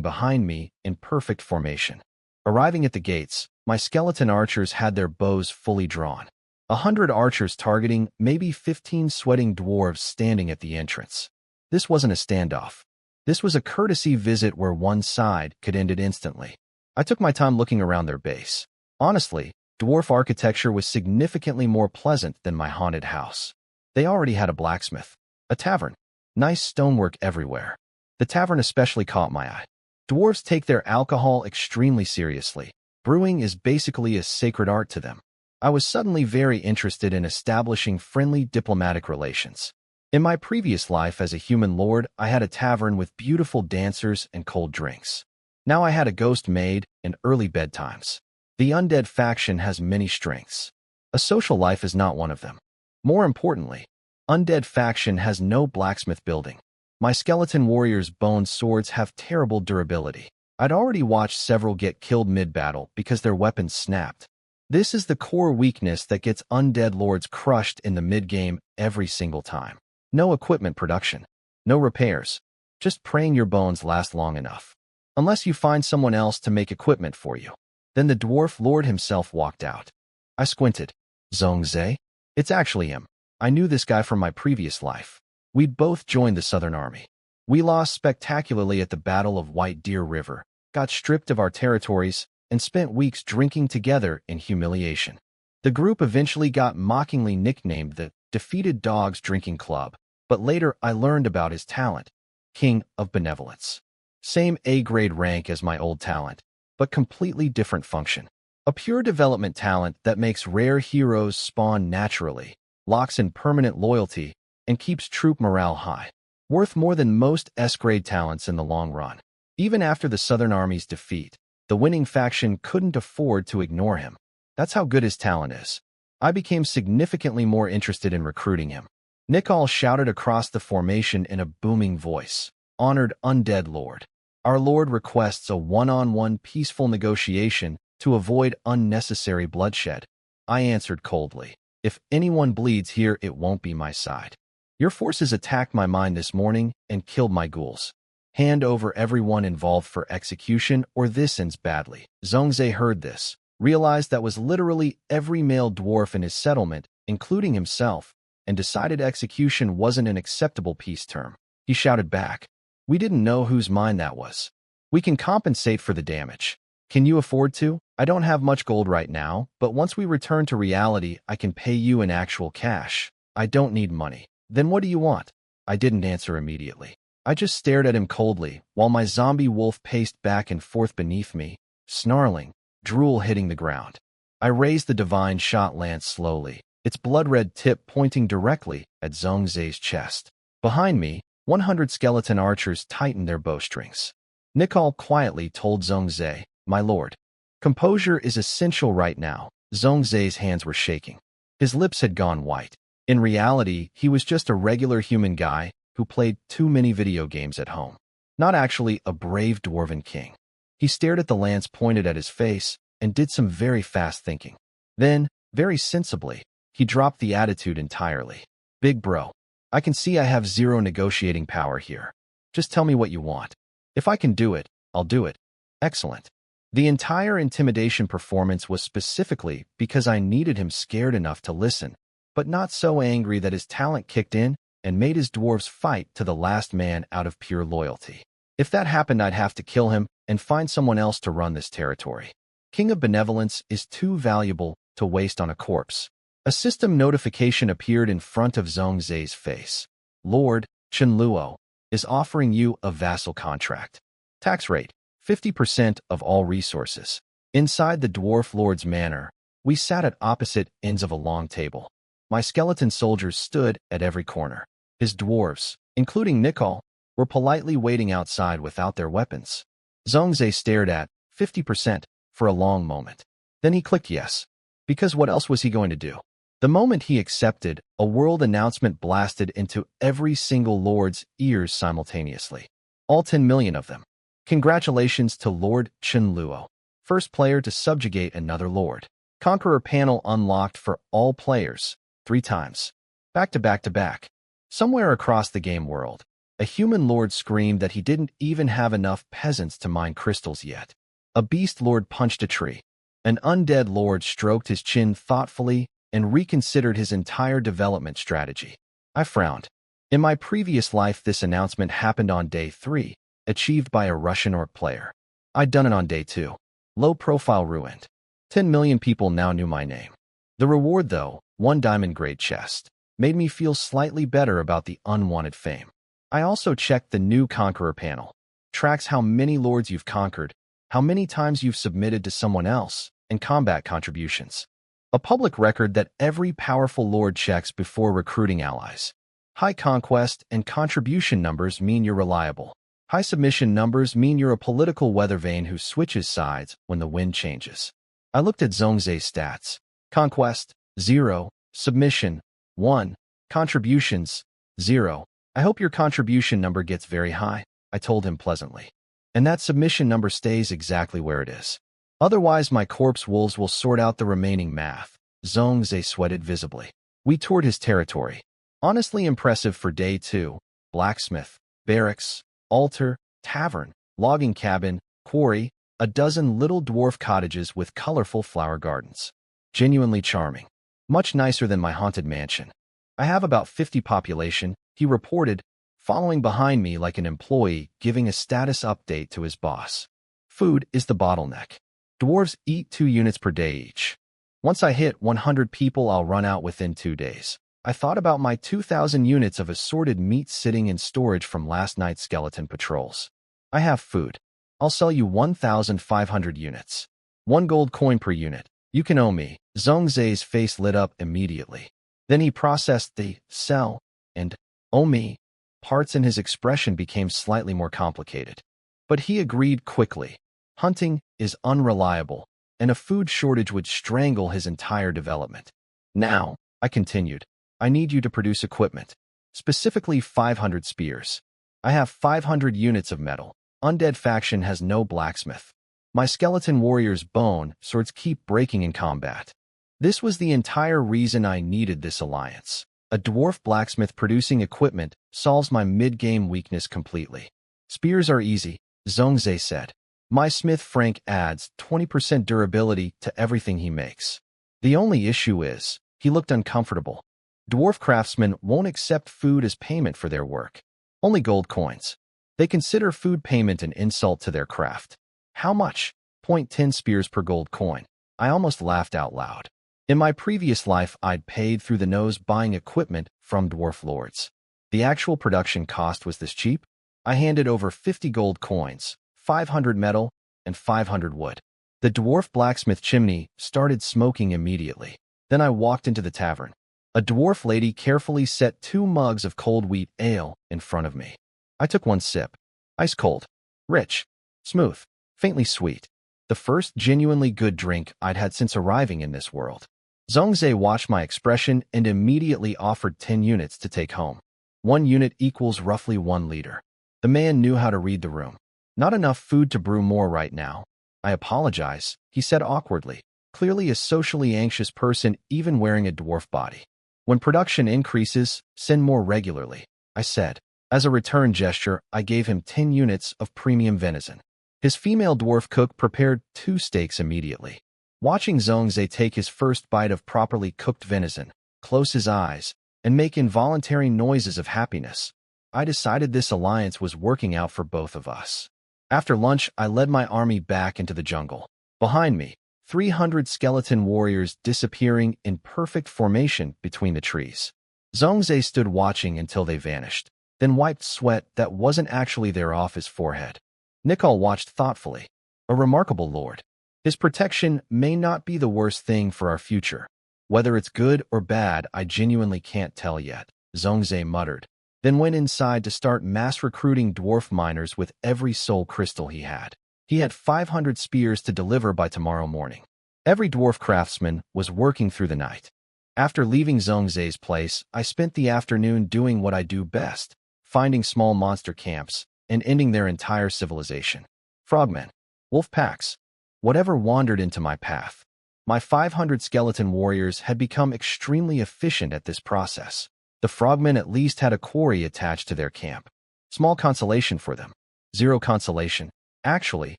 behind me in perfect formation. Arriving at the gates, my skeleton archers had their bows fully drawn. 100 archers targeting maybe 15 sweating dwarves standing at the entrance. This wasn't a standoff. This was a courtesy visit where one side could end it instantly. I took my time looking around their base. Honestly, dwarf architecture was significantly more pleasant than my haunted house. They already had a blacksmith, a tavern, nice stonework everywhere. The tavern especially caught my eye. Dwarves take their alcohol extremely seriously. Brewing is basically a sacred art to them. I was suddenly very interested in establishing friendly diplomatic relations. In my previous life as a human lord, I had a tavern with beautiful dancers and cold drinks. Now I had a ghost maid and early bedtimes. The undead faction has many strengths. A social life is not one of them. More importantly, undead faction has no blacksmith building. My skeleton warriors' bone swords have terrible durability. I'd already watched several get killed mid-battle because their weapons snapped. This is the core weakness that gets undead lords crushed in the mid-game every single time. No equipment production. No repairs. Just praying your bones last long enough. Unless you find someone else to make equipment for you. Then the dwarf lord himself walked out. I squinted. Zhongzhe? It's actually him. I knew this guy from my previous life. We'd both joined the Southern Army. We lost spectacularly at the Battle of White Deer River, got stripped of our territories, and spent weeks drinking together in humiliation. The group eventually got mockingly nicknamed the Defeated Dogs Drinking Club, but later I learned about his talent, King of Benevolence. Same A-grade rank as my old talent, but completely different function. A pure development talent that makes rare heroes spawn naturally, locks in permanent loyalty, and keeps troop morale high. Worth more than most S-grade talents in the long run. Even after the Southern Army's defeat, the winning faction couldn't afford to ignore him. That's how good his talent is. I became significantly more interested in recruiting him. Nicole shouted across the formation in a booming voice. Honored undead lord. Our lord requests a one-on-one peaceful negotiation to avoid unnecessary bloodshed. I answered coldly. If anyone bleeds here, it won't be my side. Your forces attacked my mine this morning and killed my ghouls. Hand over everyone involved for execution or this ends badly. Zhongzhe heard this, realized that was literally every male dwarf in his settlement, including himself, and decided execution wasn't an acceptable peace term. He shouted back. We didn't know whose mine that was. We can compensate for the damage. Can you afford to? I don't have much gold right now, but once we return to reality, I can pay you in actual cash. I don't need money. Then what do you want? I didn't answer immediately. I just stared at him coldly, while my zombie wolf paced back and forth beneath me, snarling, drool hitting the ground. I raised the divine shot lance slowly, its blood-red tip pointing directly at Zhongzai's chest. Behind me, 100 skeleton archers tightened their bowstrings. Nicole quietly told Zhongzai, "My lord, composure is essential right now." Zhongzai's hands were shaking. His lips had gone white. In reality, he was just a regular human guy who played too many video games at home. Not actually a brave dwarven king. He stared at the lance pointed at his face and did some very fast thinking. Then, very sensibly, he dropped the attitude entirely. "Big bro, I can see I have zero negotiating power here. Just tell me what you want. If I can do it, I'll do it." Excellent. The entire intimidation performance was specifically because I needed him scared enough to listen, but not so angry that his talent kicked in and made his dwarves fight to the last man out of pure loyalty. If that happened, I'd have to kill him and find someone else to run this territory. King of Benevolence is too valuable to waste on a corpse. A system notification appeared in front of Zhongzai's face. "Lord Chenluo is offering you a vassal contract. Tax rate, 50% of all resources." Inside the dwarf lord's manor, we sat at opposite ends of a long table. My skeleton soldiers stood at every corner. His dwarves, including Nicole, were politely waiting outside without their weapons. Zhongzai stared at 50% for a long moment. Then he clicked yes, because what else was he going to do? The moment he accepted, a world announcement blasted into every single lord's ears simultaneously. All 10 million of them. "Congratulations to Lord Chenluo, first player to subjugate another lord. Conqueror panel unlocked for all players, 3 times. Back to back to back." Somewhere across the game world, a human lord screamed that he didn't even have enough peasants to mine crystals yet. A beast lord punched a tree. An undead lord stroked his chin thoughtfully and reconsidered his entire development strategy. I frowned. In my previous life, this announcement happened on day 3, achieved by a Russian orc player. I'd done it on day 2. Low profile ruined. 10 million people now knew my name. The reward, though, 1 diamond-grade chest, made me feel slightly better about the unwanted fame. I also checked the new Conqueror panel. Tracks how many lords you've conquered, how many times you've submitted to someone else, and combat contributions. A public record that every powerful lord checks before recruiting allies. High conquest and contribution numbers mean you're reliable. High submission numbers mean you're a political weather vane who switches sides when the wind changes. I looked at Zhongzai's stats. Conquest, 0. Submission, 1. Contributions, 0. "I hope your contribution number gets very high," I told him pleasantly. "And that submission number stays exactly where it is. Otherwise, my corpse wolves will sort out the remaining math." Zhongzai sweated visibly. We toured his territory. Honestly impressive for day 2. Blacksmith, barracks, altar, tavern, logging cabin, quarry, a dozen little dwarf cottages with colorful flower gardens. Genuinely charming. Much nicer than my haunted mansion. "I have about 50 population," he reported, following behind me like an employee giving a status update to his boss. "Food is the bottleneck. Dwarves eat 2 units per day each. Once I hit 100 people, I'll run out within 2 days." I thought about my 2,000 units of assorted meat sitting in storage from last night's skeleton patrols. "I have food. I'll sell you 1,500 units. 1 gold coin per unit. You can owe me." Zhongzai's face lit up immediately. Then he processed the "sell" and "owe me" parts, and his expression became slightly more complicated. But he agreed quickly. Hunting is unreliable, and a food shortage would strangle his entire development. "Now," I continued, "I need you to produce equipment, specifically 500 spears. I have 500 units of metal. Undead faction has no blacksmith. My skeleton warriors' bone swords keep breaking in combat." This was the entire reason I needed this alliance. A dwarf blacksmith producing equipment solves my mid-game weakness completely. "Spears are easy," Zhongzai said. "My smith Frank adds 20% durability to everything he makes. The only issue is," he looked uncomfortable, "dwarf craftsmen won't accept food as payment for their work. Only gold coins. They consider food payment an insult to their craft." "How much?" "0.10 spears per gold coin." I almost laughed out loud. In my previous life, I'd paid through the nose buying equipment from dwarf lords. The actual production cost was this cheap? I handed over 50 gold coins, 500 metal, and 500 wood. The dwarf blacksmith chimney started smoking immediately. Then I walked into the tavern. A dwarf lady carefully set 2 mugs of cold wheat ale in front of me. I took one sip. Ice cold. Rich. Smooth. Faintly sweet. The first genuinely good drink I'd had since arriving in this world. Zhongzhe watched my expression and immediately offered 10 units to take home. 1 unit equals roughly 1 liter. The man knew how to read the room. Not enough food to brew more right now. I apologize, he said awkwardly, clearly a socially anxious person even wearing a dwarf body. When production increases, send more regularly, I said. As a return gesture, I gave him 10 units of premium venison. His female dwarf cook prepared 2 steaks immediately. Watching Zhongzhe take his first bite of properly cooked venison, close his eyes, and make involuntary noises of happiness, I decided this alliance was working out for both of us. After lunch, I led my army back into the jungle. Behind me, 300 skeleton warriors disappearing in perfect formation between the trees. Zhongzhe stood watching until they vanished, then wiped sweat that wasn't actually there off his forehead. Nikol watched thoughtfully. A remarkable lord. His protection may not be the worst thing for our future. Whether it's good or bad, I genuinely can't tell yet, Zhongzhe muttered, then went inside to start mass recruiting dwarf miners with every soul crystal he had. He had 500 spears to deliver by tomorrow morning. Every dwarf craftsman was working through the night. After leaving Zhongzhe's place, I spent the afternoon doing what I do best, finding small monster camps and ending their entire civilization. Frogmen, wolf packs, whatever wandered into my path. My 500 skeleton warriors had become extremely efficient at this process. The frogmen at least had a quarry attached to their camp. Small consolation for them. 0 consolation, actually,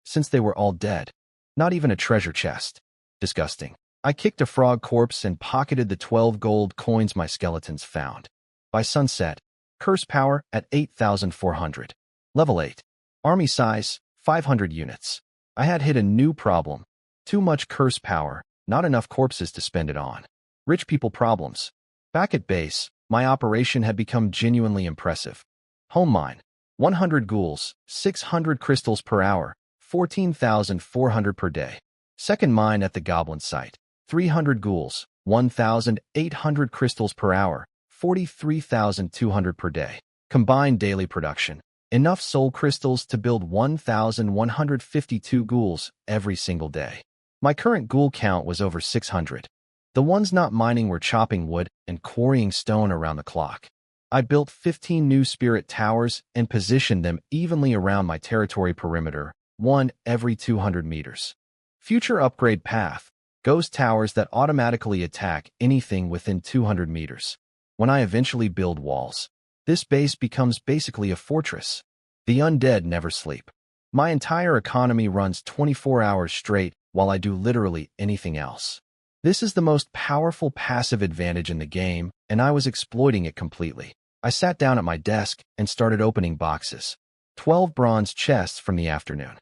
since they were all dead. Not even a treasure chest. Disgusting. I kicked a frog corpse and pocketed the 12 gold coins my skeletons found. By sunset, curse power at 8,400. Level 8. Army size, 500 units. I had hit a new problem. Too much curse power, not enough corpses to spend it on. Rich people problems. Back at base, my operation had become genuinely impressive. Home mine, 100 ghouls, 600 crystals per hour, 14,400 per day. Second mine at the goblin site, 300 ghouls, 1,800 crystals per hour, 43,200 per day. Combined daily production, enough soul crystals to build 1,152 ghouls every single day. My current ghoul count was over 600. The ones not mining were chopping wood and quarrying stone around the clock. I built 15 new spirit towers and positioned them evenly around my territory perimeter, 1 every 200 meters. Future upgrade path, ghost towers that automatically attack anything within 200 meters. When I eventually build walls, this base becomes basically a fortress. The undead never sleep. My entire economy runs 24 hours straight while I do literally anything else. This is the most powerful passive advantage in the game, and I was exploiting it completely. I sat down at my desk and started opening boxes. 12 bronze chests from the afternoon.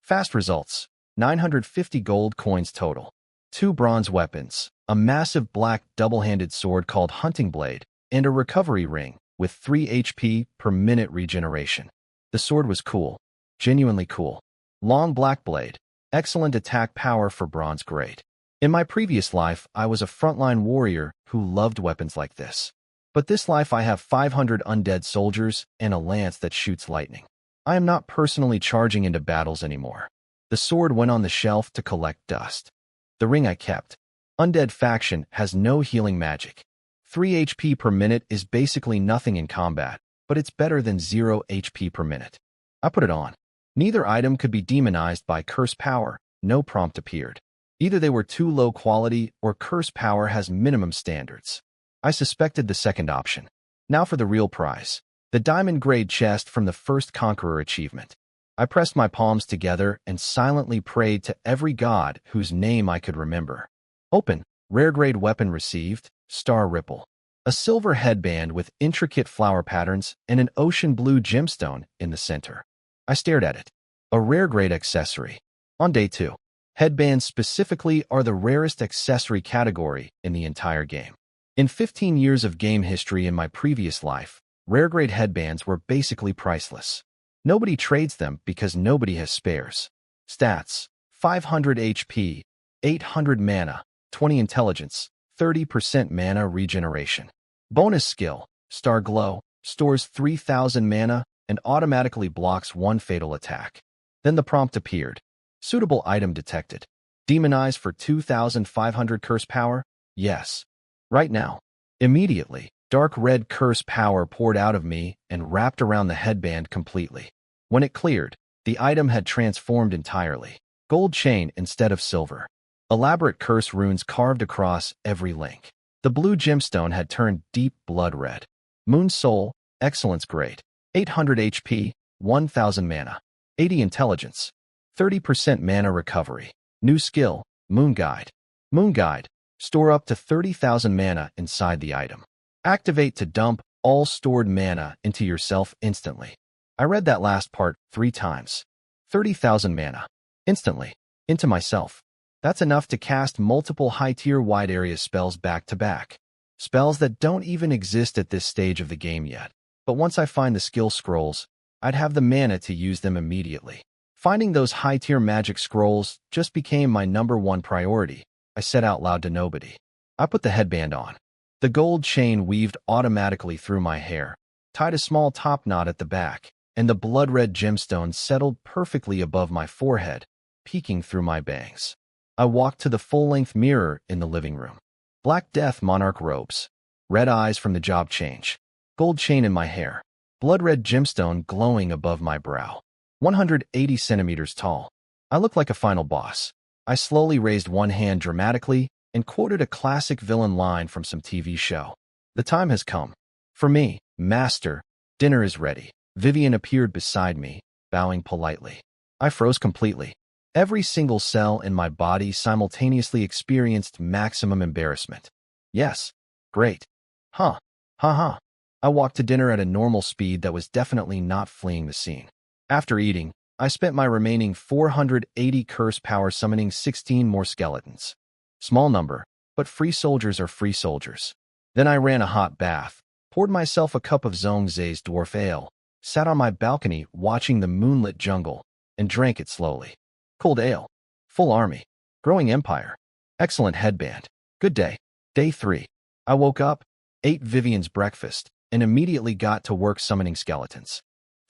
Fast results, 950 gold coins total. 2 bronze weapons, a massive black double-handed sword called Hunting Blade, and a recovery ring with 3 HP per minute regeneration. The sword was cool, genuinely cool. Long black blade, excellent attack power for bronze grade. In my previous life, I was a frontline warrior who loved weapons like this. But this life I have 500 undead soldiers and a lance that shoots lightning. I am not personally charging into battles anymore. The sword went on the shelf to collect dust. The ring I kept. Undead faction has no healing magic. 3 HP per minute is basically nothing in combat, but it's better than 0 HP per minute. I put it on. Neither item could be demonized by curse power, no prompt appeared. Either they were too low quality or curse power has minimum standards. I suspected the second option. Now for the real prize. The diamond grade chest from the first conqueror achievement. I pressed my palms together and silently prayed to every god whose name I could remember. Open. Rare grade weapon received. Star Ripple. A silver headband with intricate flower patterns and an ocean blue gemstone in the center. I stared at it. A rare grade accessory. On day 2. Headbands specifically are the rarest accessory category in the entire game. In 15 years of game history in my previous life, rare grade headbands were basically priceless. Nobody trades them because nobody has spares. Stats: 500 HP, 800 mana, 20 intelligence, 30% mana regeneration. Bonus skill: Star Glow, stores 3000 mana and automatically blocks one fatal attack. Then the prompt appeared. Suitable item detected. Demonize for 2500 curse power? Yes. Right now. Immediately, dark red curse power poured out of me and wrapped around the headband completely. When it cleared, the item had transformed entirely. Gold chain instead of silver. Elaborate curse runes carved across every link. The blue gemstone had turned deep blood red. Moon Soul, Excellence Grade. 800 HP, 1000 mana. 80 intelligence. 30% mana recovery. New skill, Moon Guide. Moon Guide. Store up to 30,000 mana inside the item. Activate to dump all stored mana into yourself instantly. I read that last part 3 times. 30,000 mana. Instantly. Into myself. That's enough to cast multiple high-tier wide area spells back-to-back. Spells that don't even exist at this stage of the game yet. But once I find the skill scrolls, I'd have the mana to use them immediately. Finding those high-tier magic scrolls just became my #1 priority. I said out loud to nobody. I put the headband on. The gold chain weaved automatically through my hair, tied a small top knot at the back, and the blood-red gemstone settled perfectly above my forehead, peeking through my bangs. I walked to the full-length mirror in the living room. Black Death monarch robes. Red eyes from the job change. Gold chain in my hair. Blood-red gemstone glowing above my brow. 180 centimeters tall. I looked like a final boss. I slowly raised one hand dramatically and quoted a classic villain line from some TV show. The time has come. For me, Master, dinner is ready. Vivian appeared beside me, bowing politely. I froze completely. Every single cell in my body simultaneously experienced maximum embarrassment. Yes. Great. Huh. Ha. I walked to dinner at a normal speed that was definitely not fleeing the scene. After eating, I spent my remaining 480 curse power summoning 16 more skeletons. Small number, but free soldiers are free soldiers. Then I ran a hot bath, poured myself a cup of Zhongzai's dwarf ale, sat on my balcony watching the moonlit jungle, and drank it slowly. Cold ale. Full army. Growing empire. Excellent headband. Good day. Day 3. I woke up, ate Vivian's breakfast, and immediately got to work summoning skeletons.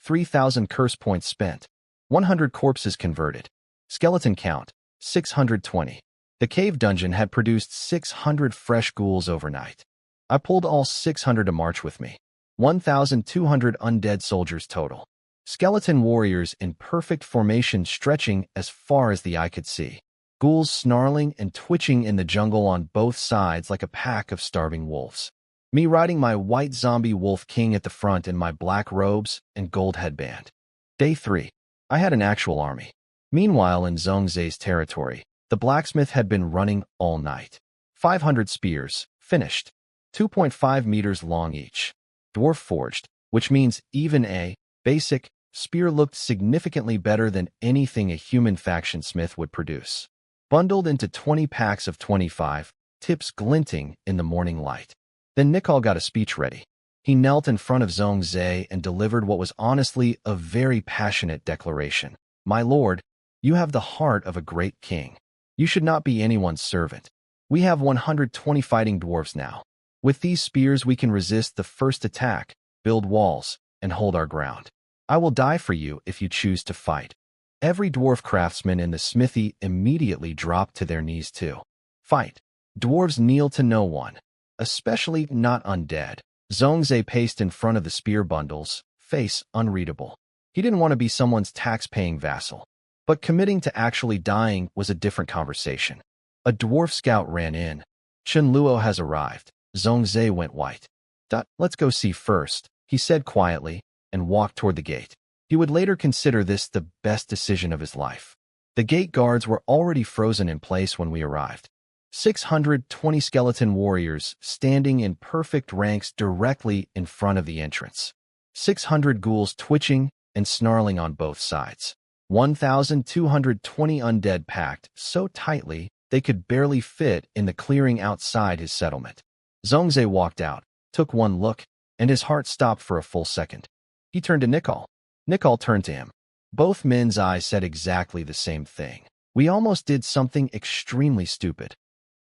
3,000 curse points spent. 100 corpses converted. Skeleton count, 620. The cave dungeon had produced 600 fresh ghouls overnight. I pulled all 600 to march with me. 1,200 undead soldiers total. Skeleton warriors in perfect formation stretching as far as the eye could see. Ghouls snarling and twitching in the jungle on both sides like a pack of starving wolves. Me riding my white zombie wolf king at the front in my black robes and gold headband. Day 3. I had an actual army. Meanwhile, in Zhongzai's territory, the blacksmith had been running all night. 500 spears, finished. 2.5 meters long each. Dwarf forged, which means even a basic spear looked significantly better than anything a human faction smith would produce. Bundled into 20 packs of 25, tips glinting in the morning light. Then Nicol got a speech ready. He knelt in front of Zhongzai and delivered what was honestly a very passionate declaration. My lord, you have the heart of a great king. You should not be anyone's servant. We have 120 fighting dwarves now. With these spears we can resist the first attack, build walls, and hold our ground. I will die for you if you choose to fight. Every dwarf craftsman in the smithy immediately dropped to their knees too. Fight. Dwarves kneel to no one, especially not undead. Zhongzai paced in front of the spear bundles, face unreadable. He didn't want to be someone's tax-paying vassal. But committing to actually dying was a different conversation. A dwarf scout ran in. Chen Luo has arrived. Zhongzai went white. Let's go see first, he said quietly, and walked toward the gate. He would later consider this the best decision of his life. The gate guards were already frozen in place when we arrived. 620 skeleton warriors standing in perfect ranks directly in front of the entrance. 600 ghouls twitching and snarling on both sides. 1,220 undead packed so tightly they could barely fit in the clearing outside his settlement. Zhongzai walked out, took one look, and his heart stopped for a full second. He turned to Nicol. Nicole turned to him. Both men's eyes said exactly the same thing. We almost did something extremely stupid.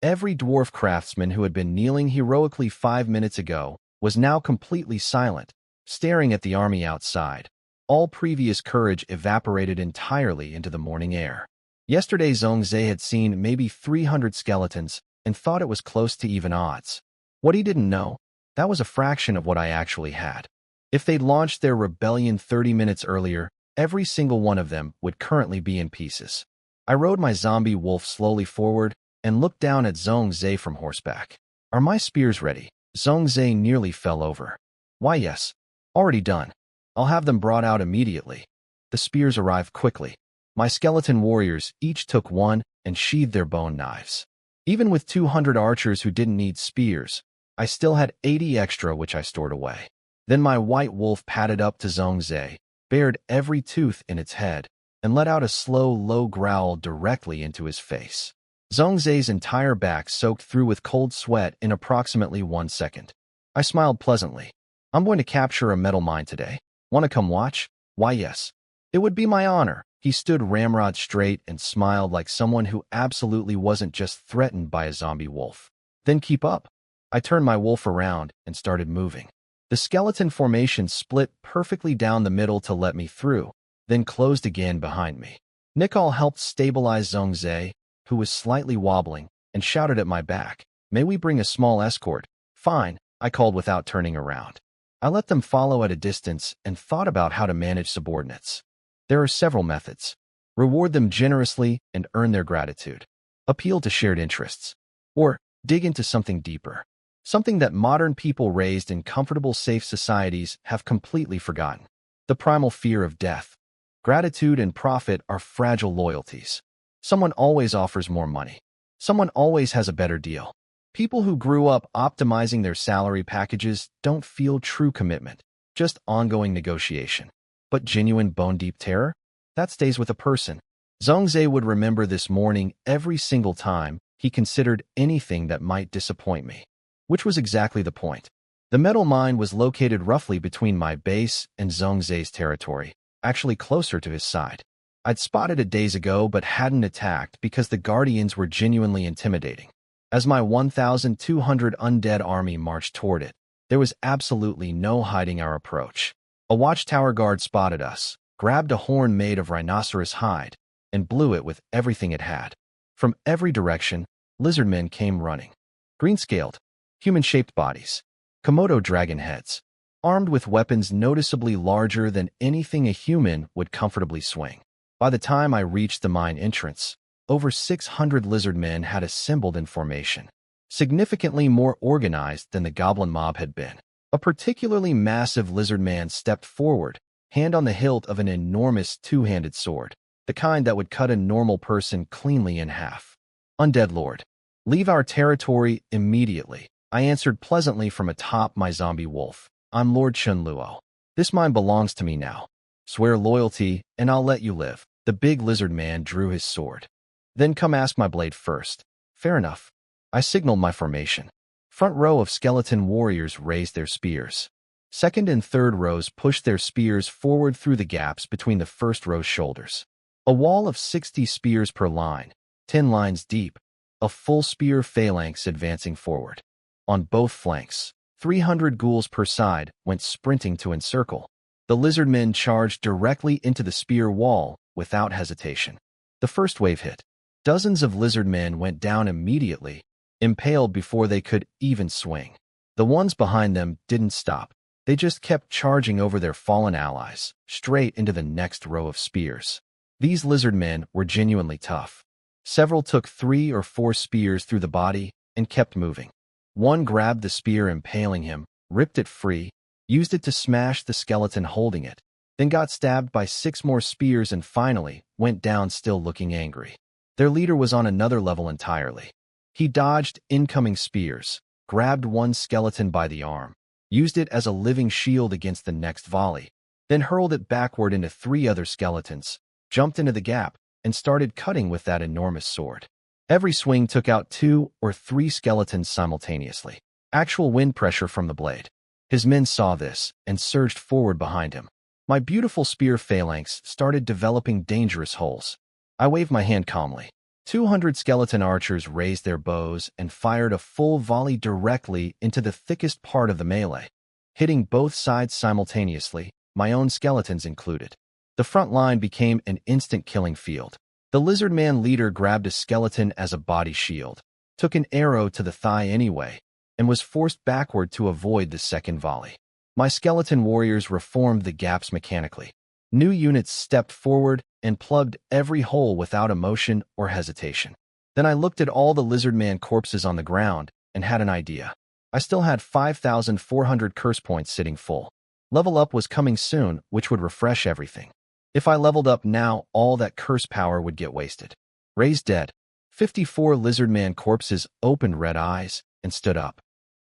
Every dwarf craftsman who had been kneeling heroically 5 minutes ago was now completely silent, staring at the army outside. All previous courage evaporated entirely into the morning air. Yesterday Zhongzhe had seen maybe 300 skeletons and thought it was close to even odds. What he didn't know, that was a fraction of what I actually had. If they'd launched their rebellion 30 minutes earlier, every single one of them would currently be in pieces. I rode my zombie wolf slowly forward and looked down at Zhongzhe from horseback. Are my spears ready? Zhongzhe nearly fell over. Why yes. Already done. I'll have them brought out immediately. The spears arrived quickly. My skeleton warriors each took one and sheathed their bone knives. Even with 200 archers who didn't need spears, I still had 80 extra which I stored away. Then my white wolf padded up to Zhongzhe, bared every tooth in its head, and let out a slow, low growl directly into his face. Zhongzhe's entire back soaked through with cold sweat in approximately 1 second. I smiled pleasantly. I'm going to capture a metal mine today. Want to come watch? Why yes. It would be my honor. He stood ramrod straight and smiled like someone who absolutely wasn't just threatened by a zombie wolf. Then keep up. I turned my wolf around and started moving. The skeleton formation split perfectly down the middle to let me through, then closed again behind me. Nicole helped stabilize Zhongzhe, who was slightly wobbling, and shouted at my back, "May we bring a small escort?" "Fine," I called without turning around. I let them follow at a distance and thought about how to manage subordinates. There are several methods. Reward them generously and earn their gratitude. Appeal to shared interests. Or dig into something deeper. Something that modern people raised in comfortable, safe societies have completely forgotten. The primal fear of death. Gratitude and profit are fragile loyalties. Someone always offers more money. Someone always has a better deal. People who grew up optimizing their salary packages don't feel true commitment, just ongoing negotiation. But genuine bone-deep terror? That stays with a person. Zhongzhe would remember this morning every single time he considered anything that might disappoint me. Which was exactly the point. The metal mine was located roughly between my base and Zhongzhe's territory, actually closer to his side. I'd spotted it days ago but hadn't attacked because the Guardians were genuinely intimidating. As my 1,200 undead army marched toward it, there was absolutely no hiding our approach. A watchtower guard spotted us, grabbed a horn made of rhinoceros hide, and blew it with everything it had. From every direction, lizardmen came running. Green-scaled, human-shaped bodies, Komodo dragon heads, armed with weapons noticeably larger than anything a human would comfortably swing. By the time I reached the mine entrance, over 600 lizardmen had assembled in formation, significantly more organized than the goblin mob had been. A particularly massive lizardman stepped forward, hand on the hilt of an enormous two-handed sword, the kind that would cut a normal person cleanly in half. "Undead Lord, leave our territory immediately," I answered pleasantly from atop my zombie wolf. "I'm Lord Chunluo. This mine belongs to me now. Swear loyalty, and I'll let you live." The big lizard man drew his sword. "Then come ask my blade first." "Fair enough." I signaled my formation. Front row of skeleton warriors raised their spears. Second and third rows pushed their spears forward through the gaps between the first row's shoulders. A wall of 60 spears per line, 10 lines deep, a full spear phalanx advancing forward. On both flanks, 300 ghouls per side went sprinting to encircle. The lizardmen charged directly into the spear wall without hesitation. The first wave hit. Dozens of lizardmen went down immediately, impaled before they could even swing. The ones behind them didn't stop. They just kept charging over their fallen allies, straight into the next row of spears. These lizardmen were genuinely tough. Several took 3 or 4 spears through the body and kept moving. One grabbed the spear impaling him, ripped it free, used it to smash the skeleton holding it, then got stabbed by 6 more spears and finally went down still looking angry. Their leader was on another level entirely. He dodged incoming spears, grabbed one skeleton by the arm, used it as a living shield against the next volley, then hurled it backward into 3 other skeletons, jumped into the gap, and started cutting with that enormous sword. Every swing took out 2 or 3 skeletons simultaneously. Actual wind pressure from the blade. His men saw this and surged forward behind him. My beautiful spear phalanx started developing dangerous holes. I waved my hand calmly. 200 skeleton archers raised their bows and fired a full volley directly into the thickest part of the melee, hitting both sides simultaneously, my own skeletons included. The front line became an instant killing field. The lizard man leader grabbed a skeleton as a body shield, took an arrow to the thigh anyway, and was forced backward to avoid the second volley. My skeleton warriors reformed the gaps mechanically. New units stepped forward and plugged every hole without emotion or hesitation. Then I looked at all the lizard man corpses on the ground and had an idea. I still had 5,400 curse points sitting full. Level up was coming soon, which would refresh everything. If I leveled up now, all that curse power would get wasted. Raised dead. 54 lizard man corpses opened red eyes and stood up.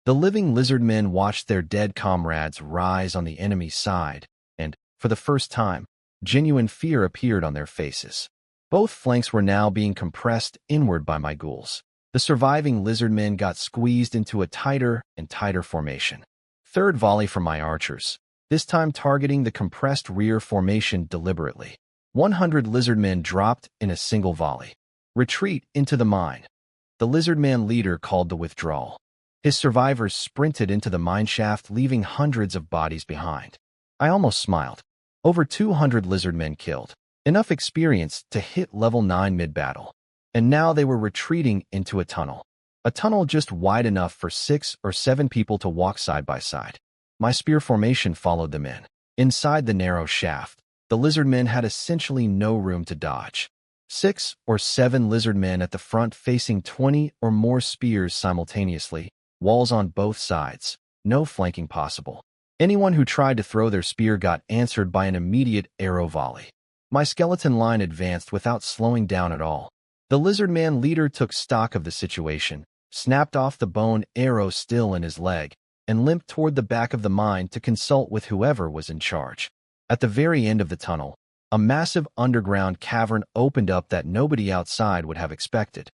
The living lizard men watched their dead comrades rise on the enemy's side, and, for the first time, genuine fear appeared on their faces. Both flanks were now being compressed inward by my ghouls. The surviving lizard men got squeezed into a tighter and tighter formation. Third volley from my archers, this time targeting the compressed rear formation deliberately. 100 lizard men dropped in a single volley. Retreat into the mine. The lizard man leader called the withdrawal. His survivors sprinted into the mine shaft, leaving hundreds of bodies behind. I almost smiled. Over 200 lizard men killed. Enough experience to hit level 9 mid-battle. And now they were retreating into a tunnel. A tunnel just wide enough for 6 or 7 people to walk side by side. My spear formation followed them in. Inside the narrow shaft, the lizard men had essentially no room to dodge. 6 or 7 lizard men at the front facing 20 or more spears simultaneously, walls on both sides, no flanking possible. Anyone who tried to throw their spear got answered by an immediate arrow volley. My skeleton line advanced without slowing down at all. The lizard man leader took stock of the situation, snapped off the bone arrow still in his leg, and limped toward the back of the mine to consult with whoever was in charge. At the very end of the tunnel, a massive underground cavern opened up that nobody outside would have expected.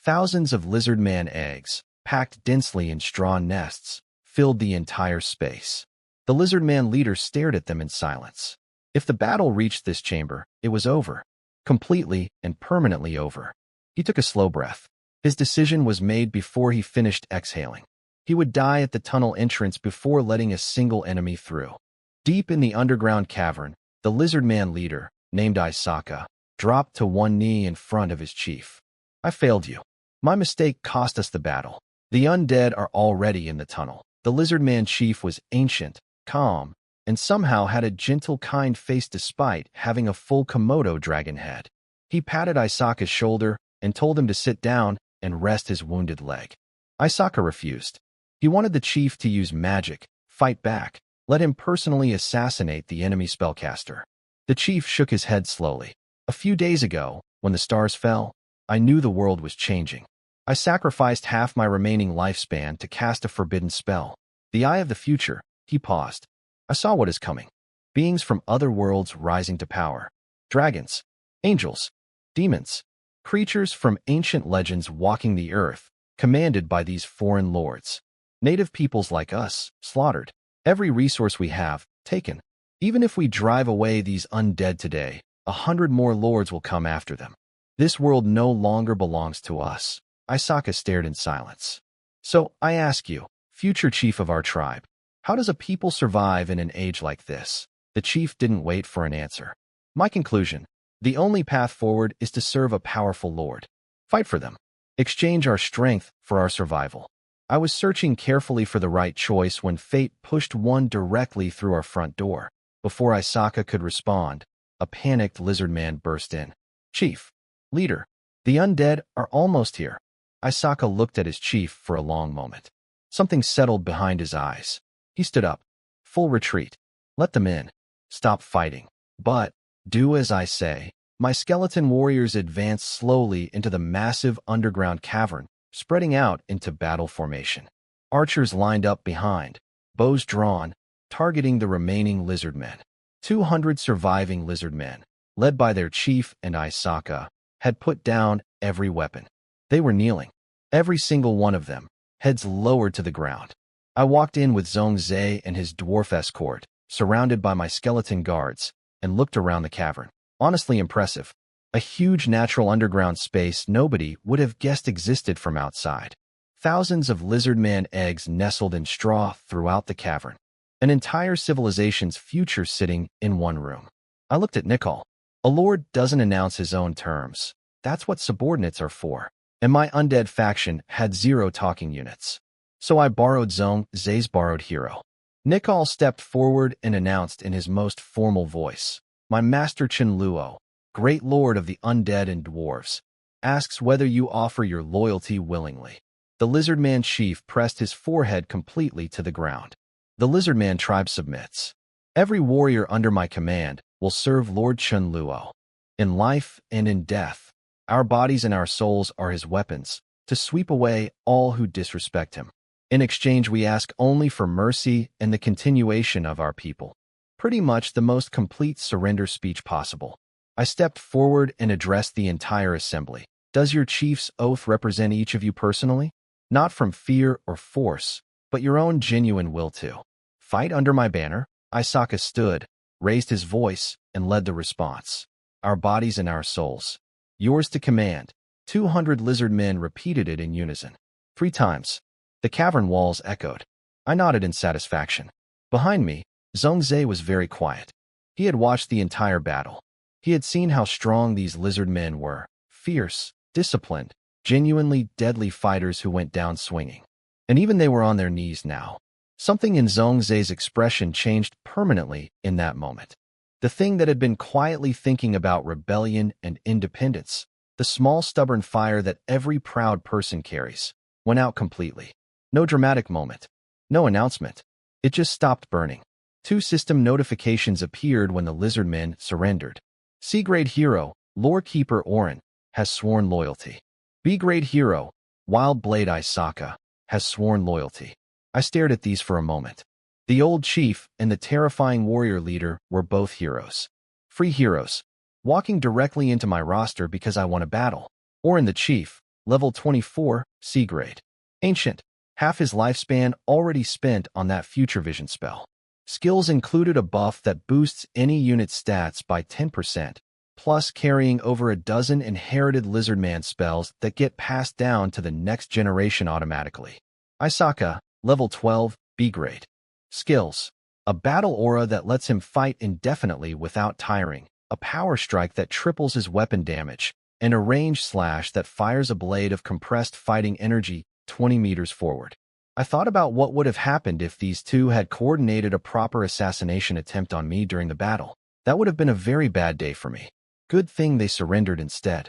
Thousands of lizard man eggs, packed densely in straw nests, filled the entire space. The lizard man leader stared at them in silence. If the battle reached this chamber, it was over. Completely and permanently over. He took a slow breath. His decision was made before he finished exhaling. He would die at the tunnel entrance before letting a single enemy through. Deep in the underground cavern, the lizard man leader, named Isaka, dropped to one knee in front of his chief. I failed you. My mistake cost us the battle. The undead are already in the tunnel. The lizard man chief was ancient, calm, and somehow had a gentle, kind face despite having a full Komodo dragon head. He patted Isaka's shoulder and told him to sit down and rest his wounded leg. Isaka refused. He wanted the chief to use magic, fight back, let him personally assassinate the enemy spellcaster. The chief shook his head slowly. A few days ago, when the stars fell, I knew the world was changing. I sacrificed half my remaining lifespan to cast a forbidden spell. The Eye of the Future. He paused. I saw what is coming. Beings from other worlds rising to power. Dragons, angels, demons, creatures from ancient legends walking the earth, commanded by these foreign lords. Native peoples like us, slaughtered. Every resource we have, taken. Even if we drive away these undead today, 100 more lords will come after them. This world no longer belongs to us. Isaka stared in silence. So, I ask you, future chief of our tribe, how does a people survive in an age like this? The chief didn't wait for an answer. My conclusion, the only path forward is to serve a powerful lord. Fight for them. Exchange our strength for our survival. I was searching carefully for the right choice when fate pushed one directly through our front door. Before Isaka could respond, a panicked lizard man burst in. Chief, leader, the undead are almost here. Isaka looked at his chief for a long moment. Something settled behind his eyes. He stood up. Full retreat. Let them in. Stop fighting. But, do as I say. My skeleton warriors advanced slowly into the massive underground cavern, spreading out into battle formation. Archers lined up behind, bows drawn, targeting the remaining lizard men. 200 surviving lizard men, led by their chief and Isaka, had put down every weapon. They were kneeling, every single one of them, heads lowered to the ground. I walked in with Zhongzhe and his dwarf escort, surrounded by my skeleton guards, and looked around the cavern. Honestly impressive. A huge natural underground space nobody would have guessed existed from outside. Thousands of lizard-man eggs nestled in straw throughout the cavern. An entire civilization's future sitting in one room. I looked at Nicol. A lord doesn't announce his own terms. That's what subordinates are for. And my undead faction had 0 talking units. So I borrowed Zhong Zai's borrowed hero. Nicol stepped forward and announced in his most formal voice, "My master Chen Luo, great lord of the undead and dwarves, asks whether you offer your loyalty willingly." The lizardman chief pressed his forehead completely to the ground. The lizardman tribe submits. Every warrior under my command will serve Lord Chen Luo. In life and in death, our bodies and our souls are his weapons, to sweep away all who disrespect him. In exchange, we ask only for mercy and the continuation of our people. Pretty much the most complete surrender speech possible. I stepped forward and addressed the entire assembly. Does your chief's oath represent each of you personally? Not from fear or force, but your own genuine will to fight under my banner? Isaka stood, raised his voice, and led the response. Our bodies and our souls. Yours to command. 200 lizard men repeated it in unison. 3 times. The cavern walls echoed. I nodded in satisfaction. Behind me, Zhong Zai was very quiet. He had watched the entire battle. He had seen how strong these lizard men were. Fierce, disciplined, genuinely deadly fighters who went down swinging. And even they were on their knees now. Something in Zhong Zai's expression changed permanently in that moment. The thing that had been quietly thinking about rebellion and independence, the small stubborn fire that every proud person carries, went out completely. No dramatic moment. No announcement. It just stopped burning. 2 system notifications appeared when the lizardmen surrendered. C-grade hero, Lore Keeper Orin, has sworn loyalty. B-grade hero, Wild Blade Isaka, has sworn loyalty. I stared at these for a moment. The old chief and the terrifying warrior leader were both heroes. Free heroes, walking directly into my roster because I won a battle. Orin the chief, level 24, C-grade. Ancient, half his lifespan already spent on that future vision spell. Skills included a buff that boosts any unit stats by 10%, plus carrying over a dozen inherited lizardman spells that get passed down to the next generation automatically. Isaka, level 12, B-grade. Skills. A battle aura that lets him fight indefinitely without tiring, a power strike that triples his weapon damage, and a range slash that fires a blade of compressed fighting energy 20 meters forward. I thought about what would have happened if these 2 had coordinated a proper assassination attempt on me during the battle. That would have been a very bad day for me. Good thing they surrendered instead.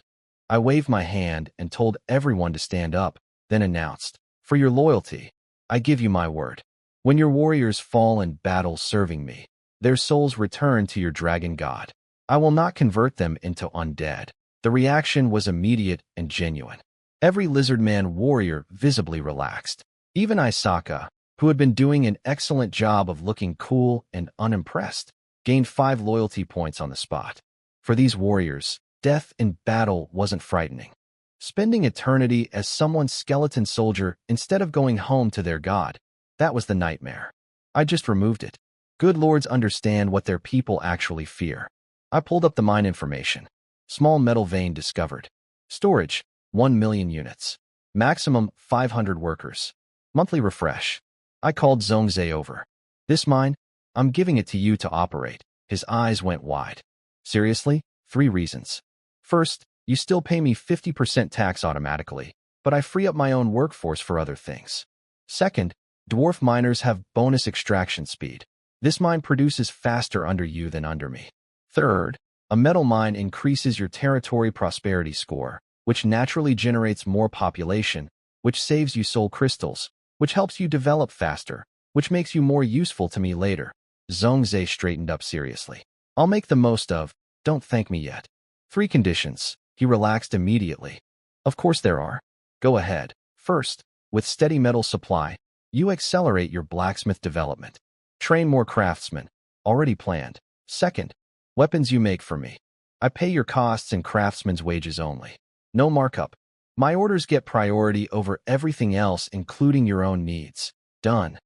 I waved my hand and told everyone to stand up, then announced, "For your loyalty, I give you my word. When your warriors fall in battle serving me, their souls return to your dragon god. I will not convert them into undead." The reaction was immediate and genuine. Every lizardman warrior visibly relaxed. Even Isaka, who had been doing an excellent job of looking cool and unimpressed, gained 5 loyalty points on the spot. For these warriors, death in battle wasn't frightening. Spending eternity as someone's skeleton soldier instead of going home to their god, that was the nightmare. I just removed it. Good lords understand what their people actually fear. I pulled up the mine information. Small metal vein discovered. Storage, 1 million units. Maximum 500 workers. Monthly refresh. I called Zhong Zai over. "This mine, I'm giving it to you to operate." His eyes went wide. "Seriously? 3 reasons. First, you still pay me 50% tax automatically, but I free up my own workforce for other things. Second, dwarf miners have bonus extraction speed. This mine produces faster under you than under me. Third, a metal mine increases your territory prosperity score, which naturally generates more population, which saves you soul crystals, which helps you develop faster, which makes you more useful to me later." Zhong Zai straightened up seriously. "I'll make the most of, don't thank me yet." 3 conditions. He relaxed immediately. "Of course there are. Go ahead. First, with steady metal supply, you accelerate your blacksmith development. Train more craftsmen. Already planned. Second, weapons you make for me. I pay your costs and craftsmen's wages only. No markup. My orders get priority over everything else, including your own needs. Done.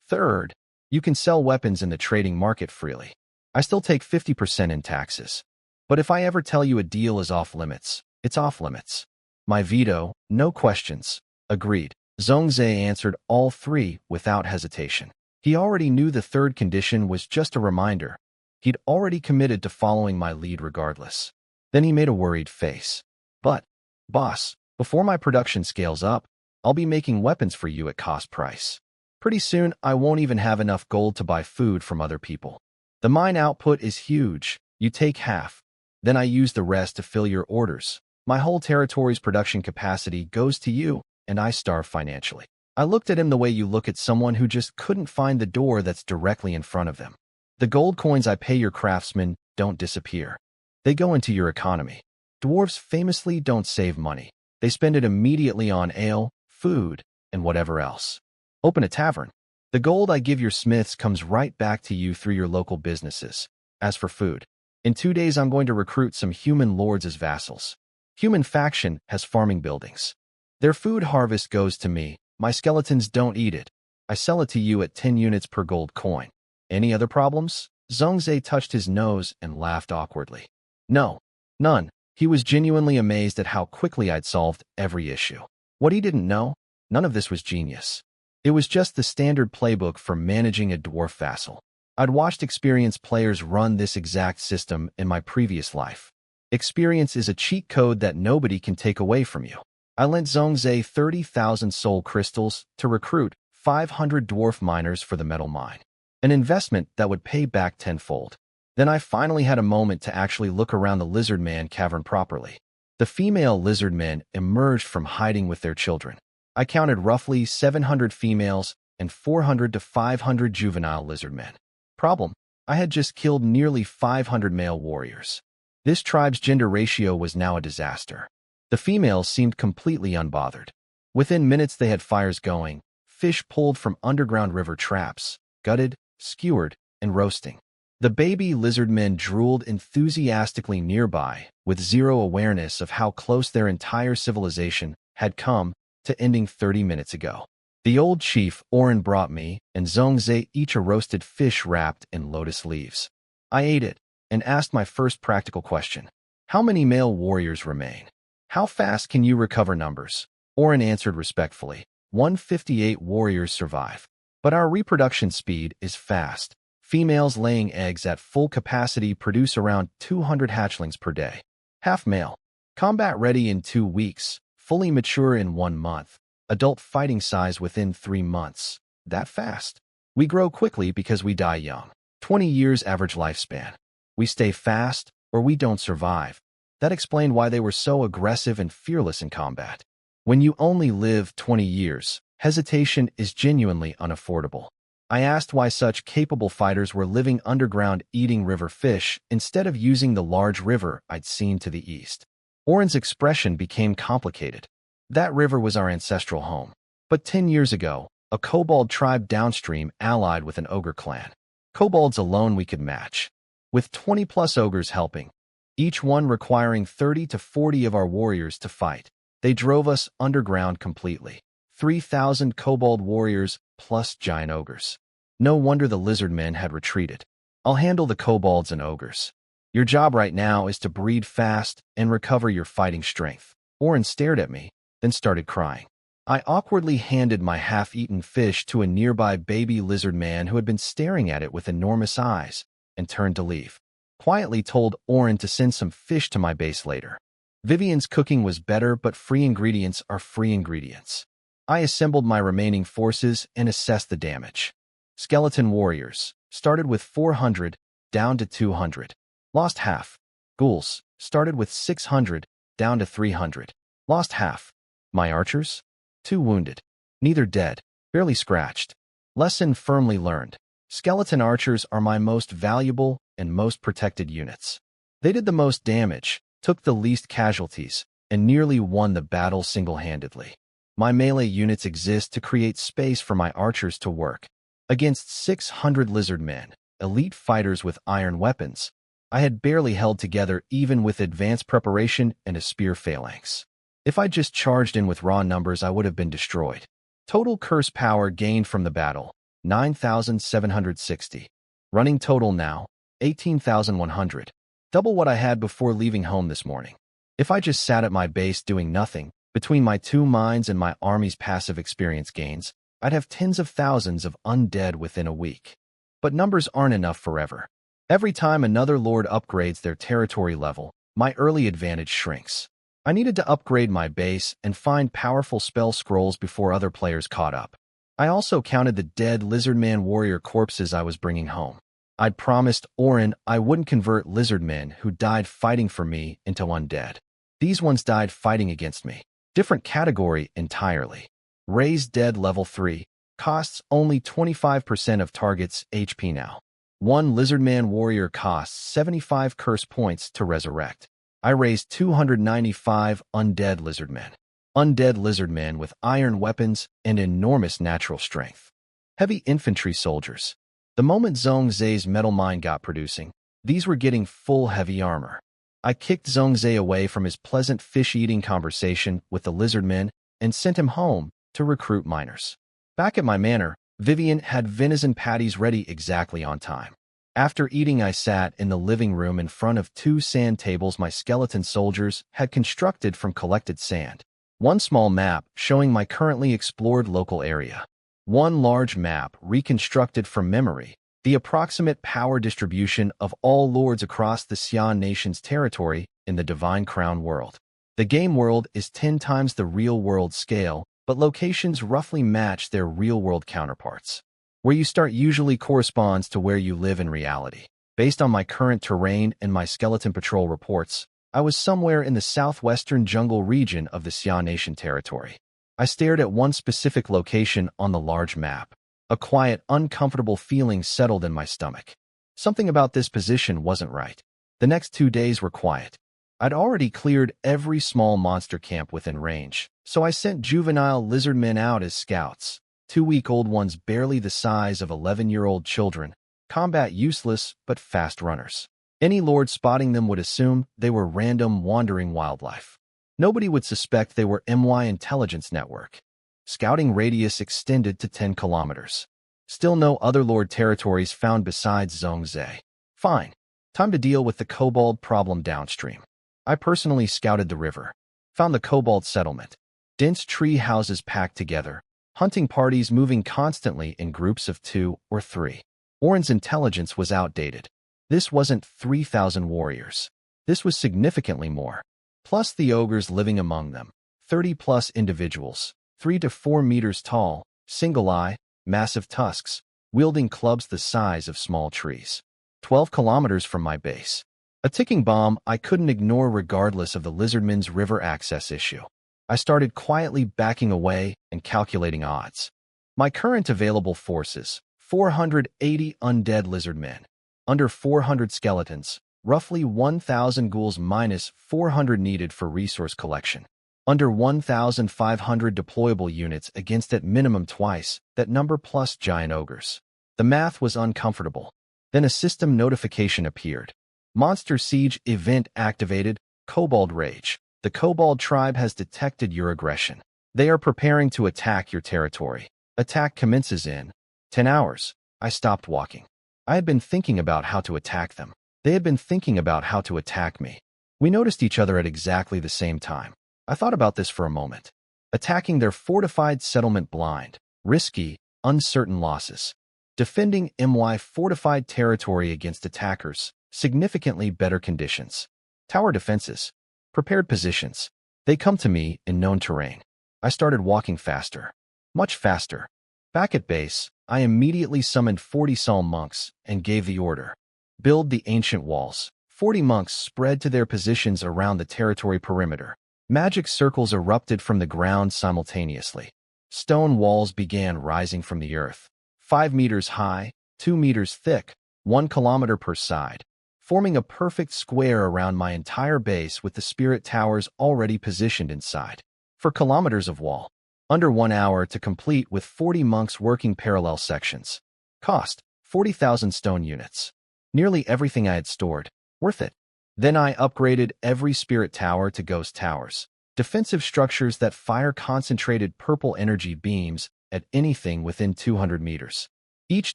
Third, You can sell weapons in the trading market freely. I still take 50% in taxes. But if I ever tell you a deal is off limits, it's off limits. My veto, no questions. Agreed. Zhongzhe answered all three without hesitation. He already knew the third condition was just a reminder. He'd already committed to following my lead regardless. Then he made a worried face. But, boss, before my production scales up, I'll be making weapons for you at cost price. Pretty soon, I won't even have enough gold to buy food from other people. The mine output is huge. You take half. Then I use the rest to fill your orders. My whole territory's production capacity goes to you, and I starve financially. I looked at him the way you look at someone who just couldn't find the door that's directly in front of them. The gold coins I pay your craftsmen don't disappear. They go into your economy. Dwarves famously don't save money. They spend it immediately on ale, food, and whatever else. Open a tavern. The gold I give your smiths comes right back to you through your local businesses. As for food, in 2 days I'm going to recruit some human lords as vassals. Human faction has farming buildings. Their food harvest goes to me. My skeletons don't eat it. I sell it to you at 10 units per gold coin. Any other problems? Zhongzhe touched his nose and laughed awkwardly. No, none. He was genuinely amazed at how quickly I'd solved every issue. What he didn't know? None of this was genius. It was just the standard playbook for managing a dwarf vassal. I'd watched experienced players run this exact system in my previous life. Experience is a cheat code that nobody can take away from you. I lent Zhongzhe 30,000 soul crystals to recruit 500 dwarf miners for the metal mine, an investment that would pay back tenfold. Then I finally had a moment to actually look around the lizard man cavern properly. The female lizard men emerged from hiding with their children. I counted roughly 700 females and 400 to 500 juvenile lizard men. Problem: I had just killed nearly 500 male warriors. This tribe's gender ratio was now a disaster. The females seemed completely unbothered. Within minutes they had fires going, fish pulled from underground river traps, gutted, skewered, and roasting. The baby lizard men drooled enthusiastically nearby, with zero awareness of how close their entire civilization had come to ending 30 minutes ago. The old chief, Oren, brought me and Zhongzhe each a roasted fish wrapped in lotus leaves. I ate it and asked my first practical question. How many male warriors remain? How fast can you recover numbers? Oren answered respectfully. 158 warriors survive. But our reproduction speed is fast. Females laying eggs at full capacity produce around 200 hatchlings per day. Half male. Combat ready in 2 weeks. Fully mature in 1 month. Adult fighting size within 3 months. That fast. We grow quickly because we die young. 20 years average lifespan. We stay fast or we don't survive. That explained why they were so aggressive and fearless in combat. When you only live 20 years, hesitation is genuinely unaffordable. I asked why such capable fighters were living underground eating river fish instead of using the large river I'd seen to the east. Oren's expression became complicated. That river was our ancestral home. But 10 years ago, a kobold tribe downstream allied with an ogre clan. Kobolds alone we could match. With 20+ ogres helping, each one requiring 30 to 40 of our warriors to fight. They drove us underground completely. 3,000 kobold warriors plus giant ogres. No wonder the lizard men had retreated. I'll handle the kobolds and ogres. Your job right now is to breed fast and recover your fighting strength. Oren stared at me, then started crying. I awkwardly handed my half-eaten fish to a nearby baby lizard man who had been staring at it with enormous eyes, and turned to leave. Quietly told Oren to send some fish to my base later. Vivian's cooking was better, but free ingredients are free ingredients. I assembled my remaining forces and assessed the damage. Skeleton warriors started with 400, down to 200. Lost half. Ghouls started with 600, down to 300. Lost half. My archers? 2 wounded. Neither dead, barely scratched. Lesson firmly learned. Skeleton archers are my most valuable and most protected units. They did the most damage, took the least casualties, and nearly won the battle single-handedly. My melee units exist to create space for my archers to work. Against 600 lizard men, elite fighters with iron weapons, I had barely held together even with advanced preparation and a spear phalanx. If I just charged in with raw numbers, I would have been destroyed. Total curse power gained from the battle, 9,760. Running total now, 18,100. Double what I had before leaving home this morning. If I just sat at my base doing nothing, between my 2 mines and my army's passive experience gains, I'd have tens of thousands of undead within a week. But numbers aren't enough forever. Every time another lord upgrades their territory level, my early advantage shrinks. I needed to upgrade my base and find powerful spell scrolls before other players caught up. I also counted the dead lizardman warrior corpses I was bringing home. I'd promised Orin I wouldn't convert lizardmen who died fighting for me into undead. These ones died fighting against me. Different category entirely. Raised dead level 3. Costs only 25% of target's HP now. One lizardman warrior costs 75 curse points to resurrect. I raised 295 undead lizardmen. Undead lizardmen with iron weapons and enormous natural strength. Heavy infantry soldiers. The moment Zhongzhe's metal mine got producing, these were getting full heavy armor. I kicked Zhongzhe away from his pleasant fish-eating conversation with the lizardmen and sent him home to recruit miners. Back at my manor, Vivian had venison patties ready exactly on time. After eating, I sat in the living room in front of 2 sand tables my skeleton soldiers had constructed from collected sand. One small map showing my currently explored local area. One large map reconstructed from memory, the approximate power distribution of all lords across the Xian nation's territory in the Divine Crown world. The game world is 10 times the real-world scale, but locations roughly match their real-world counterparts. Where you start usually corresponds to where you live in reality. Based on my current terrain and my skeleton patrol reports, I was somewhere in the southwestern jungle region of the Xian Nation territory. I stared at one specific location on the large map. A quiet, uncomfortable feeling settled in my stomach. Something about this position wasn't right. The next 2 days were quiet. I'd already cleared every small monster camp within range, so I sent juvenile lizardmen out as scouts. 2-week-old ones barely the size of 11-year-old children, combat useless but fast runners. Any lord spotting them would assume they were random wandering wildlife. Nobody would suspect they were MY intelligence network. Scouting radius extended to 10 kilometers. Still no other lord territories found besides Zhongzhe. Fine. Time to deal with the cobalt problem downstream. I personally scouted the river. Found the cobalt settlement. Dense tree houses packed together. Hunting parties moving constantly in groups of 2 or 3. Orin's intelligence was outdated. This wasn't 3,000 warriors. This was significantly more. Plus the ogres living among them. 30-plus individuals, 3 to 4 meters tall, single eye, massive tusks, wielding clubs the size of small trees. 12 kilometers from my base. A ticking bomb I couldn't ignore regardless of the lizardmen's river access issue. I started quietly backing away and calculating odds. My current available forces, 480 undead lizardmen, under 400 skeletons, roughly 1,000 ghouls minus 400 needed for resource collection, under 1,500 deployable units against at minimum twice that number plus giant ogres. The math was uncomfortable. Then a system notification appeared. Monster Siege event activated, Kobold Rage. The Kobold tribe has detected your aggression. They are preparing to attack your territory. Attack commences in 10 hours. I stopped walking. I had been thinking about how to attack them. They had been thinking about how to attack me. We noticed each other at exactly the same time. I thought about this for a moment. Attacking their fortified settlement blind. Risky, uncertain losses. Defending MY fortified territory against attackers. Significantly better conditions. Tower defenses. Prepared positions. They come to me in known terrain. I started walking faster. Much faster. Back at base, I immediately summoned 40 psalm monks and gave the order. Build the ancient walls. 40 monks spread to their positions around the territory perimeter. Magic circles erupted from the ground simultaneously. Stone walls began rising from the earth. 5 meters high, 2 meters thick, 1 kilometer per side, forming a perfect square around my entire base with the spirit towers already positioned inside. For kilometers of wall. Under 1 hour to complete with 40 monks working parallel sections. Cost, 40,000 stone units. Nearly everything I had stored. Worth it. Then I upgraded every spirit tower to ghost towers. Defensive structures that fire concentrated purple energy beams at anything within 200 meters. Each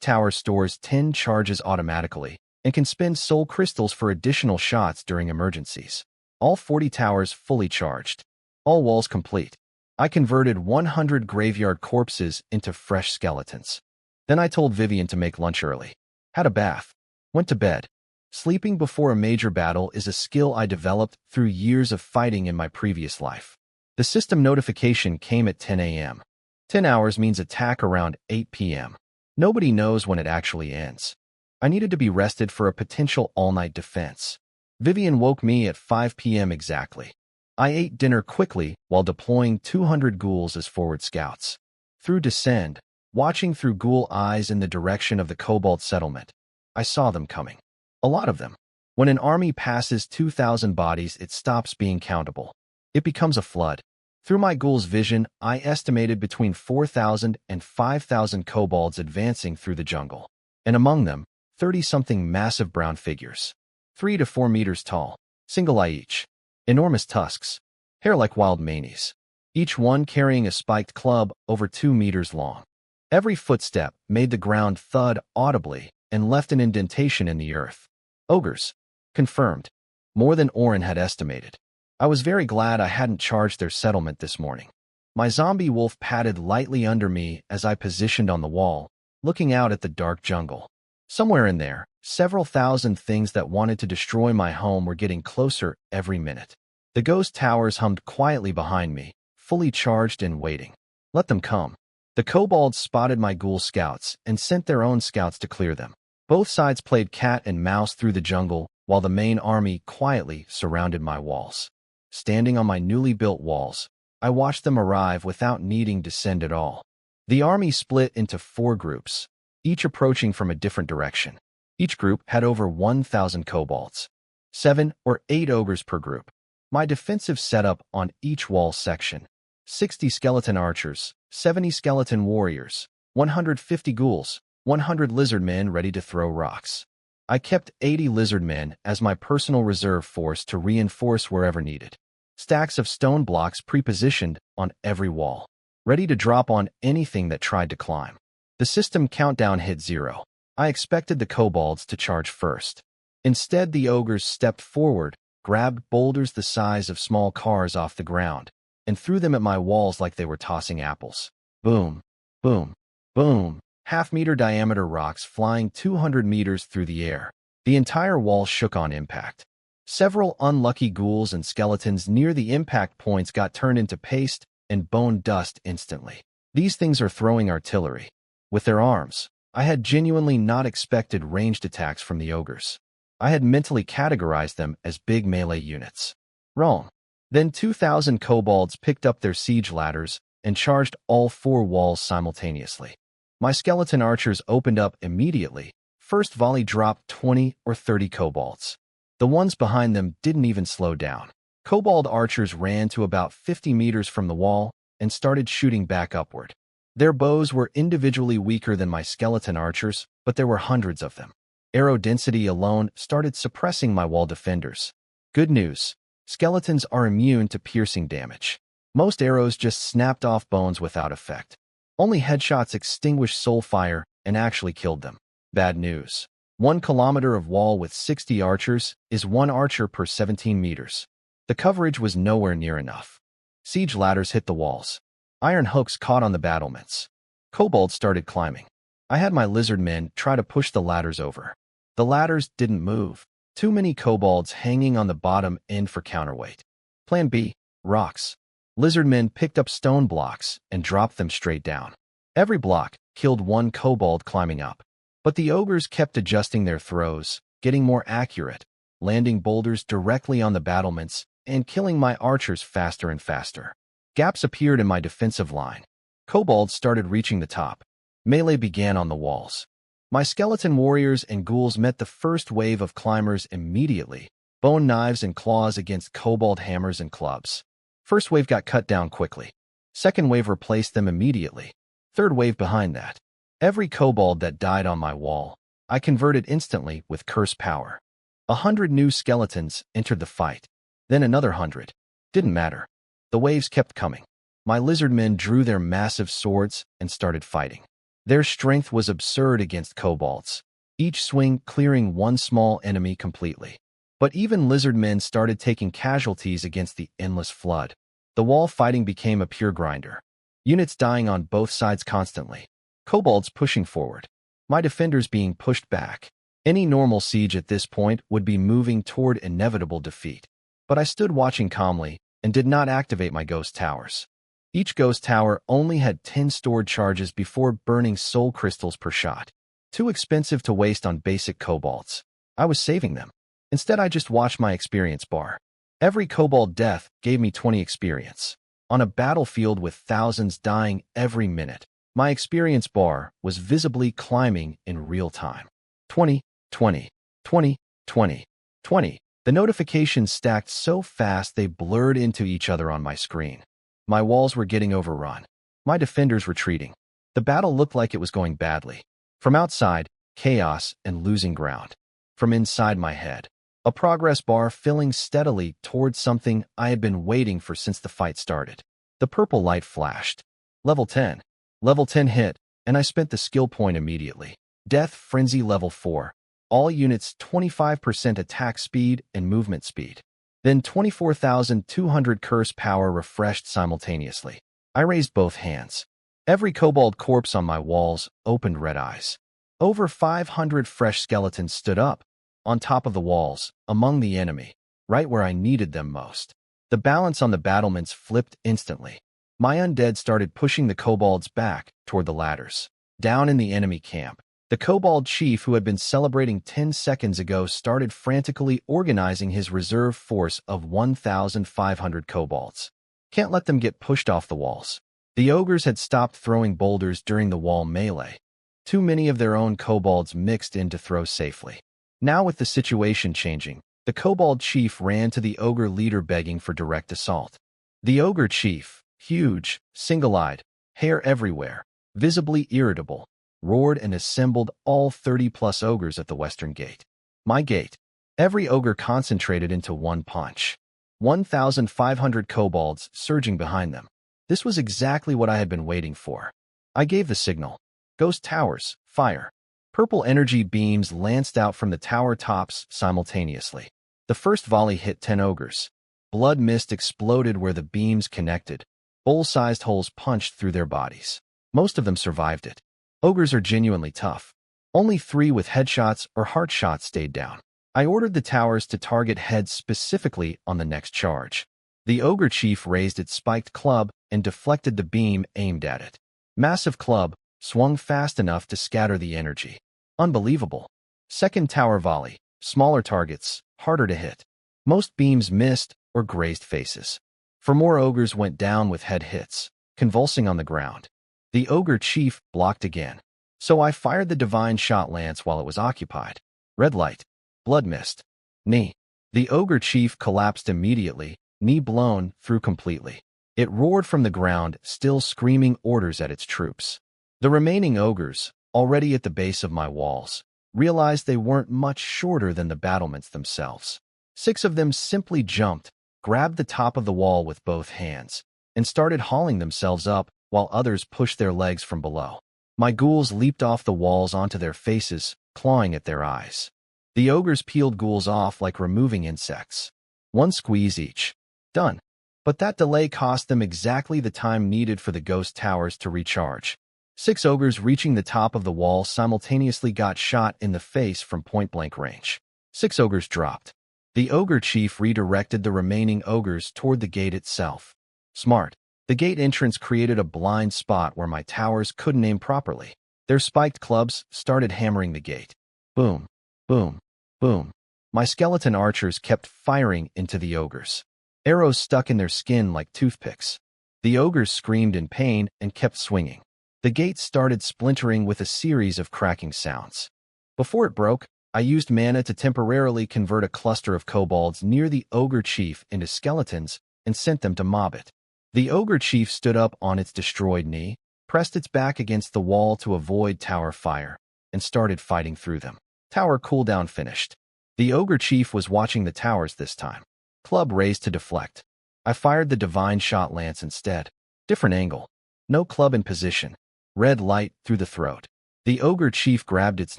tower stores 10 charges automatically and can spend soul crystals for additional shots during emergencies. All 40 towers fully charged. All walls complete. I converted 100 graveyard corpses into fresh skeletons. Then I told Vivian to make lunch early. Had a bath. Went to bed. Sleeping before a major battle is a skill I developed through years of fighting in my previous life. The system notification came at 10 a.m. 10 hours means attack around 8 p.m. Nobody knows when it actually ends. I needed to be rested for a potential all-night defense. Vivian woke me at 5 p.m. exactly. I ate dinner quickly while deploying 200 ghouls as forward scouts. Through Descend, watching through ghoul eyes in the direction of the cobalt settlement, I saw them coming. A lot of them. When an army passes 2,000 bodies, it stops being countable. It becomes a flood. Through my ghoul's vision, I estimated between 4,000 and 5,000 kobolds advancing through the jungle. And among them, 30-something massive brown figures. 3 to 4 meters tall, single eye each. Enormous tusks. Hair like wild manies. Each one carrying a spiked club over 2 meters long. Every footstep made the ground thud audibly and left an indentation in the earth. Ogres. Confirmed. More than Orin had estimated. I was very glad I hadn't charged their settlement this morning. My zombie wolf patted lightly under me as I positioned on the wall, looking out at the dark jungle. Somewhere in there, several thousand things that wanted to destroy my home were getting closer every minute. The ghost towers hummed quietly behind me, fully charged and waiting. Let them come. The kobolds spotted my ghoul scouts and sent their own scouts to clear them. Both sides played cat and mouse through the jungle, while the main army quietly surrounded my walls. Standing on my newly built walls, I watched them arrive without needing to send at all. The army split into 4 groups, each approaching from a different direction. Each group had over 1,000 kobolds. 7 or 8 ogres per group. My defensive setup on each wall section. 60 skeleton archers, 70 skeleton warriors, 150 ghouls, 100 lizard men ready to throw rocks. I kept 80 lizard men as my personal reserve force to reinforce wherever needed. Stacks of stone blocks pre-positioned on every wall, ready to drop on anything that tried to climb. The system countdown hit 0. I expected the kobolds to charge first. Instead, the ogres stepped forward, grabbed boulders the size of small cars off the ground, and threw them at my walls like they were tossing apples. Boom, boom, boom. Half-meter diameter rocks flying 200 meters through the air. The entire wall shook on impact. Several unlucky ghouls and skeletons near the impact points got turned into paste and bone dust instantly. These things are throwing artillery. With their arms, I had genuinely not expected ranged attacks from the ogres. I had mentally categorized them as big melee units. Wrong. Then 2,000 kobolds picked up their siege ladders and charged all 4 walls simultaneously. My skeleton archers opened up immediately. First volley dropped 20 or 30 kobolds. The ones behind them didn't even slow down. Kobold archers ran to about 50 meters from the wall and started shooting back upward. Their bows were individually weaker than my skeleton archers, but there were hundreds of them. Arrow density alone started suppressing my wall defenders. Good news. Skeletons are immune to piercing damage. Most arrows just snapped off bones without effect. Only headshots extinguished soul fire and actually killed them. Bad news. 1 kilometer of wall with 60 archers is 1 archer per 17 meters. The coverage was nowhere near enough. Siege ladders hit the walls. Iron hooks caught on the battlements. Kobolds started climbing. I had my lizard men try to push the ladders over. The ladders didn't move. Too many kobolds hanging on the bottom end for counterweight. Plan B. Rocks. Lizard men picked up stone blocks and dropped them straight down. Every block killed 1 kobold climbing up. But the ogres kept adjusting their throws, getting more accurate, landing boulders directly on the battlements and killing my archers faster and faster. Gaps appeared in my defensive line. Kobolds started reaching the top. Melee began on the walls. My skeleton warriors and ghouls met the first wave of climbers immediately, bone knives and claws against kobold hammers and clubs. First wave got cut down quickly. Second wave replaced them immediately. Third wave behind that. Every kobold that died on my wall, I converted instantly with curse power. 100 new skeletons entered the fight. Then another 100. Didn't matter. The waves kept coming. My lizard men drew their massive swords and started fighting. Their strength was absurd against cobalts, each swing clearing one small enemy completely. But even lizard men started taking casualties against the endless flood. The wall fighting became a pure grinder. Units dying on both sides constantly. Kobolds pushing forward. My defenders being pushed back. Any normal siege at this point would be moving toward inevitable defeat. But I stood watching calmly and did not activate my ghost towers. Each ghost tower only had 10 stored charges before burning soul crystals per shot. Too expensive to waste on basic kobolds. I was saving them. Instead, I just watched my experience bar. Every kobold death gave me 20 experience. On a battlefield with thousands dying every minute, my experience bar was visibly climbing in real time. 20, 20, 20, 20, 20. The notifications stacked so fast they blurred into each other on my screen. My walls were getting overrun. My defenders retreating. The battle looked like it was going badly. From outside, chaos and losing ground. From inside my head, a progress bar filling steadily towards something I had been waiting for since the fight started. The purple light flashed. Level 10. Level 10 hit, and I spent the skill point immediately. Death Frenzy Level 4. All units 25% attack speed and movement speed. Then 24,200 curse power refreshed simultaneously. I raised both hands. Every kobold corpse on my walls opened red eyes. Over 500 fresh skeletons stood up, on top of the walls, among the enemy, right where I needed them most. The balance on the battlements flipped instantly. My undead started pushing the kobolds back toward the ladders. Down in the enemy camp, the kobold chief who had been celebrating 10 seconds ago started frantically organizing his reserve force of 1,500 kobolds. Can't let them get pushed off the walls. The ogres had stopped throwing boulders during the wall melee. Too many of their own kobolds mixed in to throw safely. Now with the situation changing, the kobold chief ran to the ogre leader begging for direct assault. The ogre chief, huge, single-eyed, hair everywhere, visibly irritable, roared and assembled all 30-plus ogres at the western gate. My gate. Every ogre concentrated into one punch. 1,500 kobolds surging behind them. This was exactly what I had been waiting for. I gave the signal. Ghost towers, fire. Purple energy beams lanced out from the tower tops simultaneously. The first volley hit 10 ogres. Blood mist exploded where the beams connected. Bowl-sized holes punched through their bodies. Most of them survived it. Ogres are genuinely tough. Only 3 with headshots or heart shots stayed down. I ordered the towers to target heads specifically on the next charge. The ogre chief raised its spiked club and deflected the beam aimed at it. Massive club swung fast enough to scatter the energy. Unbelievable. Second tower volley. Smaller targets, harder to hit. Most beams missed or grazed faces. 4 more ogres went down with head hits, convulsing on the ground. The ogre chief blocked again. So I fired the divine shot lance while it was occupied. Red light. Blood mist. Knee. The ogre chief collapsed immediately, knee blown through completely. It roared from the ground, still screaming orders at its troops. The remaining ogres, already at the base of my walls, realized they weren't much shorter than the battlements themselves. 6 of them simply jumped, grabbed the top of the wall with both hands, and started hauling themselves up while others pushed their legs from below. My ghouls leaped off the walls onto their faces, clawing at their eyes. The ogres peeled ghouls off like removing insects. 1 squeeze each. Done. But that delay cost them exactly the time needed for the ghost towers to recharge. 6 ogres reaching the top of the wall simultaneously got shot in the face from point-blank range. 6 ogres dropped. The ogre chief redirected the remaining ogres toward the gate itself. Smart. The gate entrance created a blind spot where my towers couldn't aim properly. Their spiked clubs started hammering the gate. Boom, boom, boom. My skeleton archers kept firing into the ogres. Arrows stuck in their skin like toothpicks. The ogres screamed in pain and kept swinging. The gate started splintering with a series of cracking sounds. Before it broke, I used mana to temporarily convert a cluster of kobolds near the ogre chief into skeletons and sent them to mob it. The ogre chief stood up on its destroyed knee, pressed its back against the wall to avoid tower fire, and started fighting through them. Tower cooldown finished. The ogre chief was watching the towers this time. Club raised to deflect. I fired the divine shot lance instead. Different angle. No club in position. red light through the throat. The ogre chief grabbed its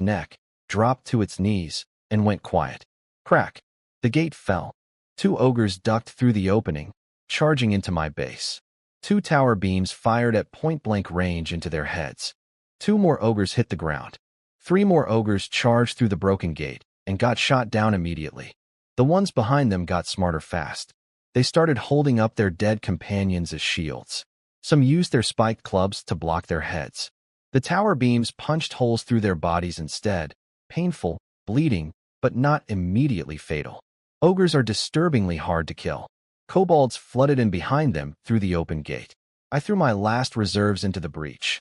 neck, dropped to its knees, and went quiet. Crack. The gate fell. 2 ogres ducked through the opening, charging into my base. 2 tower beams fired at point-blank range into their heads. 2 more ogres hit the ground. 3 more ogres charged through the broken gate and got shot down immediately. The ones behind them got smarter fast. They started holding up their dead companions as shields. Some used their spiked clubs to block their heads. The tower beams punched holes through their bodies instead, painful, bleeding, but not immediately fatal. Ogres are disturbingly hard to kill. Cobalts flooded in behind them through the open gate. I threw my last reserves into the breach.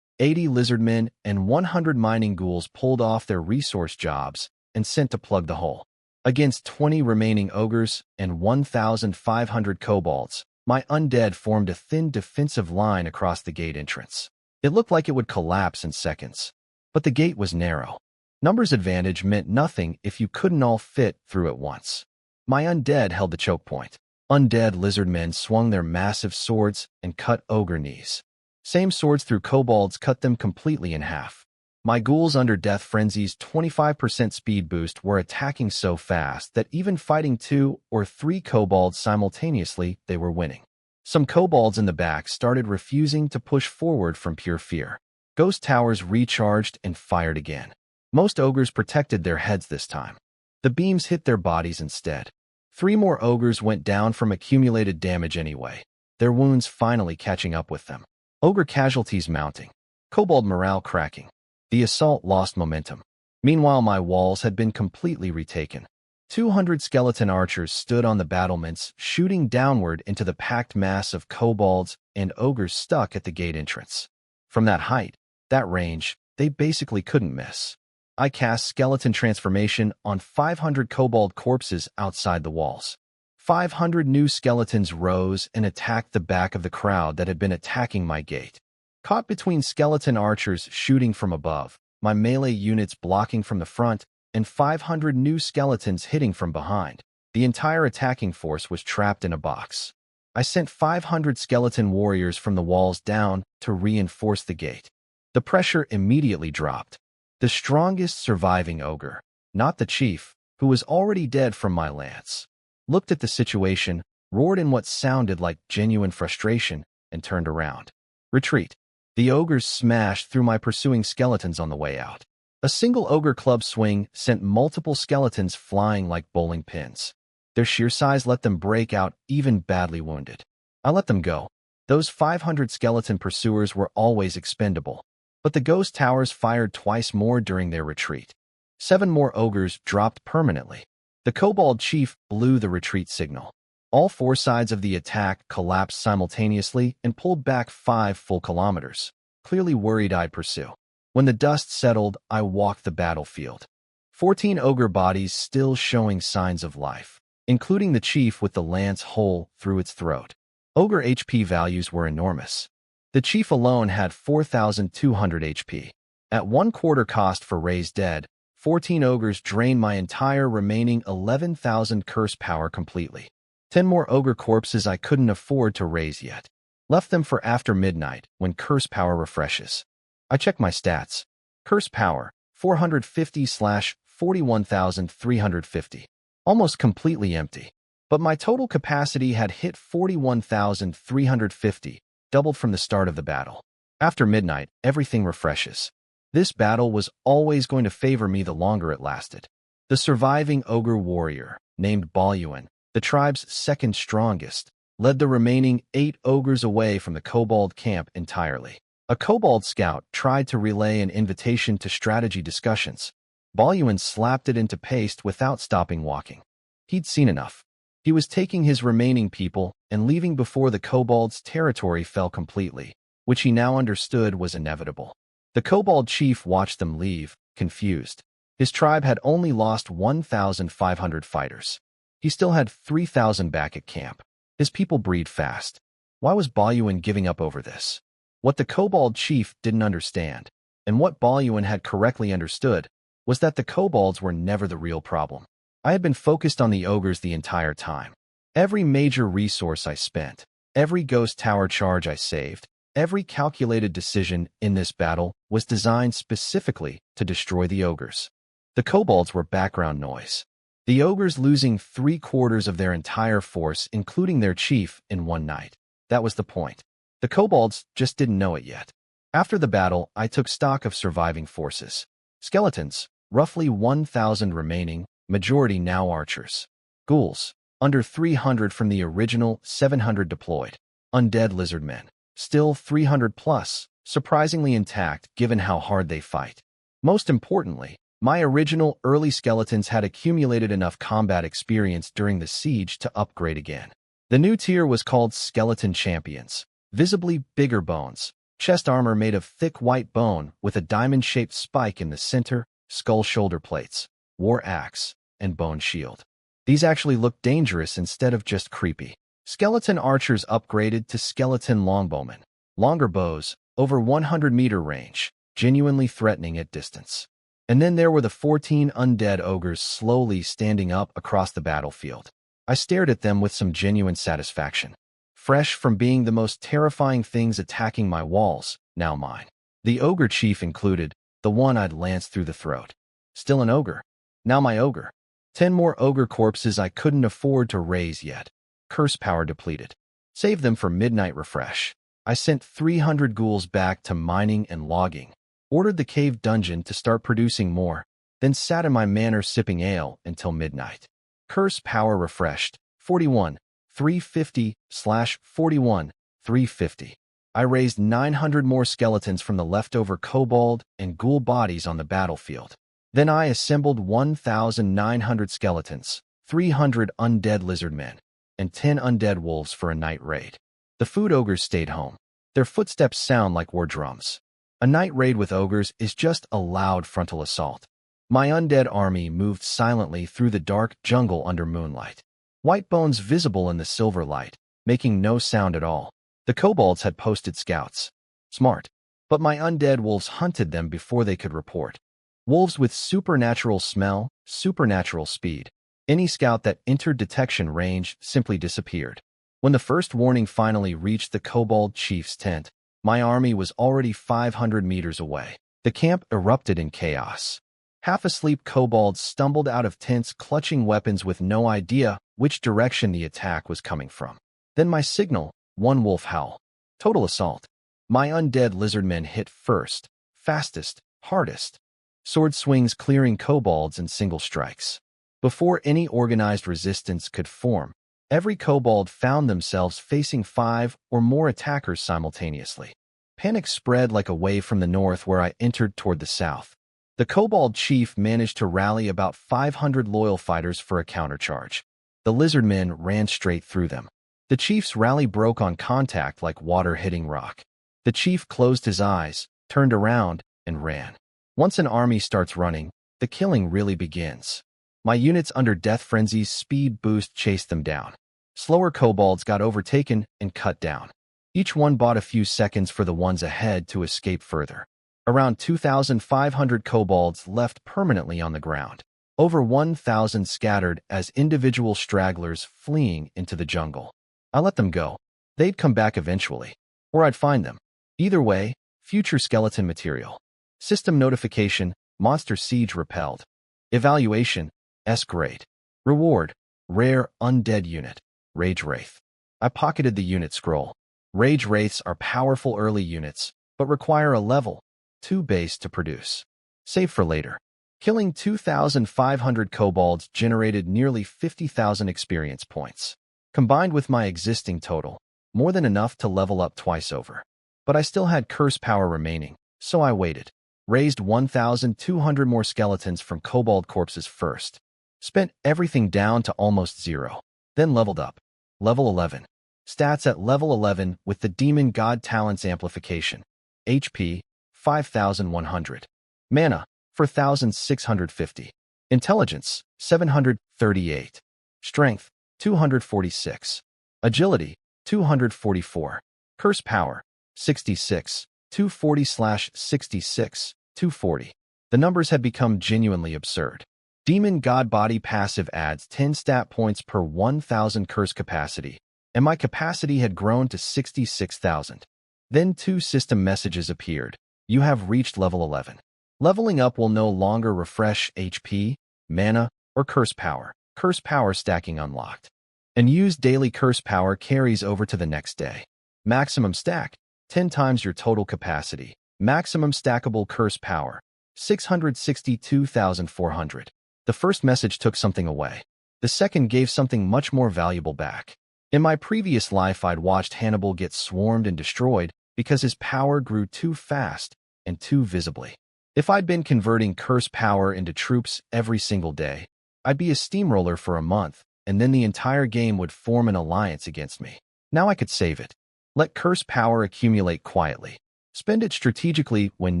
80 lizardmen and 100 mining ghouls pulled off their resource jobs and sent to plug the hole. Against 20 remaining ogres and 1,500 cobalts, my undead formed a thin defensive line across the gate entrance. It looked like it would collapse in seconds. But the gate was narrow. Numbers advantage meant nothing if you couldn't all fit through at once. My undead held the choke point. Undead lizardmen swung their massive swords and cut ogre knees. Same swords through kobolds cut them completely in half. My ghouls under Death Frenzy's 25% speed boost were attacking so fast that even fighting 2 or 3 kobolds simultaneously, they were winning. Some kobolds in the back started refusing to push forward from pure fear. Ghost towers recharged and fired again. Most ogres protected their heads this time. The beams hit their bodies instead. 3 more ogres went down from accumulated damage anyway, their wounds finally catching up with them. Ogre casualties mounting. Kobold morale cracking. The assault lost momentum. Meanwhile, my walls had been completely retaken. 200 skeleton archers stood on the battlements, shooting downward into the packed mass of kobolds and ogres stuck at the gate entrance. From that height, that range, they basically couldn't miss. I cast skeleton transformation on 500 kobold corpses outside the walls. 500 new skeletons rose and attacked the back of the crowd that had been attacking my gate. Caught between skeleton archers shooting from above, my melee units blocking from the front, and 500 new skeletons hitting from behind, the entire attacking force was trapped in a box. I sent 500 skeleton warriors from the walls down to reinforce the gate. The pressure immediately dropped. The strongest surviving ogre, not the chief, who was already dead from my lance, looked at the situation, roared in what sounded like genuine frustration, and turned around. Retreat. The ogres smashed through my pursuing skeletons on the way out. A single ogre club swing sent multiple skeletons flying like bowling pins. Their sheer size let them break out even badly wounded. I let them go. Those 500 skeleton pursuers were always expendable. But the ghost towers fired twice more during their retreat. 7 more ogres dropped permanently. The kobold chief blew the retreat signal. All 4 sides of the attack collapsed simultaneously and pulled back 5 full kilometers, clearly worried I'd pursue. When the dust settled, I walked the battlefield. 14 ogre bodies still showing signs of life, including the chief with the lance hole through its throat. Ogre HP values were enormous. The chief alone had 4,200 HP. At 1/4 cost for raised dead, 14 ogres drained my entire remaining 11,000 curse power completely. 10 more ogre corpses I couldn't afford to raise yet. Left them for after midnight, when curse power refreshes. I checked my stats. Curse power, 450/41,350. Almost completely empty. But my total capacity had hit 41,350, doubled from the start of the battle. After midnight, everything refreshes. This battle was always going to favor me the longer it lasted. The surviving ogre warrior, named Boluin, the tribe's second strongest, led the remaining 8 ogres away from the kobold camp entirely. A kobold scout tried to relay an invitation to strategy discussions. Boluin slapped it into paste without stopping walking. He'd seen enough. He was taking his remaining people and leaving before the kobold's territory fell completely, which he now understood was inevitable. The kobold chief watched them leave, confused. His tribe had only lost 1,500 fighters. He still had 3,000 back at camp. His people breed fast. Why was Boluin giving up over this? What the kobold chief didn't understand, and what Boluin had correctly understood, was that the kobolds were never the real problem. I had been focused on the ogres the entire time. Every major resource I spent, every ghost tower charge I saved, Every calculated decision in this battle was designed specifically to destroy the ogres. The kobolds were background noise. The ogres losing 3/4 of their entire force, including their chief, in one night. That was the point. The kobolds just didn't know it yet. After the battle, I took stock of surviving forces. Skeletons, roughly 1,000 remaining, majority now archers. Ghouls, under 300 from the original 700 deployed. Undead lizardmen, still 300 plus, surprisingly intact given how hard they fight. Most importantly, my original early skeletons had accumulated enough combat experience during the siege to upgrade again. The new tier was called Skeleton Champions. Visibly bigger bones, chest armor made of thick white bone with a diamond-shaped spike in the center, skull shoulder plates, war axe, and bone shield. These actually looked dangerous instead of just creepy. Skeleton archers upgraded to skeleton longbowmen. Longer bows, over 100-meter range, genuinely threatening at distance. And then there were the 14 undead ogres slowly standing up across the battlefield. I stared at them with some genuine satisfaction. Fresh from being the most terrifying things attacking my walls, now mine. The ogre chief included, the one I'd lanced through the throat. Still an ogre. Now my ogre. 10 more ogre corpses I couldn't afford to raise yet. Curse power depleted. Save them for midnight refresh. I sent 300 ghouls back to mining and logging. Ordered the cave dungeon to start producing more. Then sat in my manor sipping ale until midnight. Curse power refreshed. 41. 350/41. 350. I raised 900 more skeletons from the leftover kobold and ghoul bodies on the battlefield. Then I assembled 1,900 skeletons, 300 undead lizardmen, and 10 undead wolves for a night raid. The food ogres stayed home. Their footsteps sound like war drums. A night raid with ogres is just a loud frontal assault. My undead army moved silently through the dark jungle under moonlight. White bones visible in the silver light, making no sound at all. The kobolds had posted scouts. Smart. But my undead wolves hunted them before they could report. Wolves with supernatural smell, supernatural speed. Any scout that entered detection range simply disappeared. When the first warning finally reached the kobold chief's tent, my army was already 500 meters away. The camp erupted in chaos. Half-asleep kobolds stumbled out of tents clutching weapons with no idea which direction the attack was coming from. Then my signal, one wolf howl. Total assault. My undead lizardmen hit first, fastest, hardest. Sword swings clearing kobolds in single strikes. Before any organized resistance could form, every kobold found themselves facing 5 or more attackers simultaneously. Panic spread like a wave from the north where I entered toward the south. The kobold chief managed to rally about 500 loyal fighters for a countercharge. The lizardmen ran straight through them. The chief's rally broke on contact like water hitting rock. The chief closed his eyes, turned around, and ran. Once an army starts running, the killing really begins. My units under Death Frenzy's speed boost chased them down. Slower kobolds got overtaken and cut down. Each one bought a few seconds for the ones ahead to escape further. Around 2,500 kobolds left permanently on the ground. Over 1,000 scattered as individual stragglers fleeing into the jungle. I let them go. They'd come back eventually. Or I'd find them. Either way, future skeleton material. System notification, monster siege repelled. Evaluation, S grade. Reward, rare undead unit, Rage Wraith. I pocketed the unit scroll. Rage Wraiths are powerful early units, but require a level 2 base to produce. Save for later. Killing 2,500 kobolds generated nearly 50,000 experience points. Combined with my existing total, more than enough to level up twice over. But I still had curse power remaining, so I waited. Raised 1,200 more skeletons from kobold corpses first. Spent everything down to almost 0. Then leveled up. Level 11. Stats at level 11 with the Demon God Talents Amplification. HP, 5,100. Mana, 4,650. Intelligence, 738. Strength, 246. Agility, 244. Curse power, 66. 240/66, 240. The numbers had become genuinely absurd. Demon God Body passive adds 10 stat points per 1,000 curse capacity, and my capacity had grown to 66,000. Then 2 system messages appeared. You have reached level 11. Leveling up will no longer refresh HP, mana, or curse power. Curse power stacking unlocked. And use daily curse power carries over to the next day. Maximum stack, 10 times your total capacity. Maximum stackable curse power, 662,400. The first message took something away. The second gave something much more valuable back. In my previous life, I'd watched Hannibal get swarmed and destroyed because his power grew too fast and too visibly. If I'd been converting curse power into troops every single day, I'd be a steamroller for a month, and then the entire game would form an alliance against me. Now I could save it. Let curse power accumulate quietly. Spend it strategically when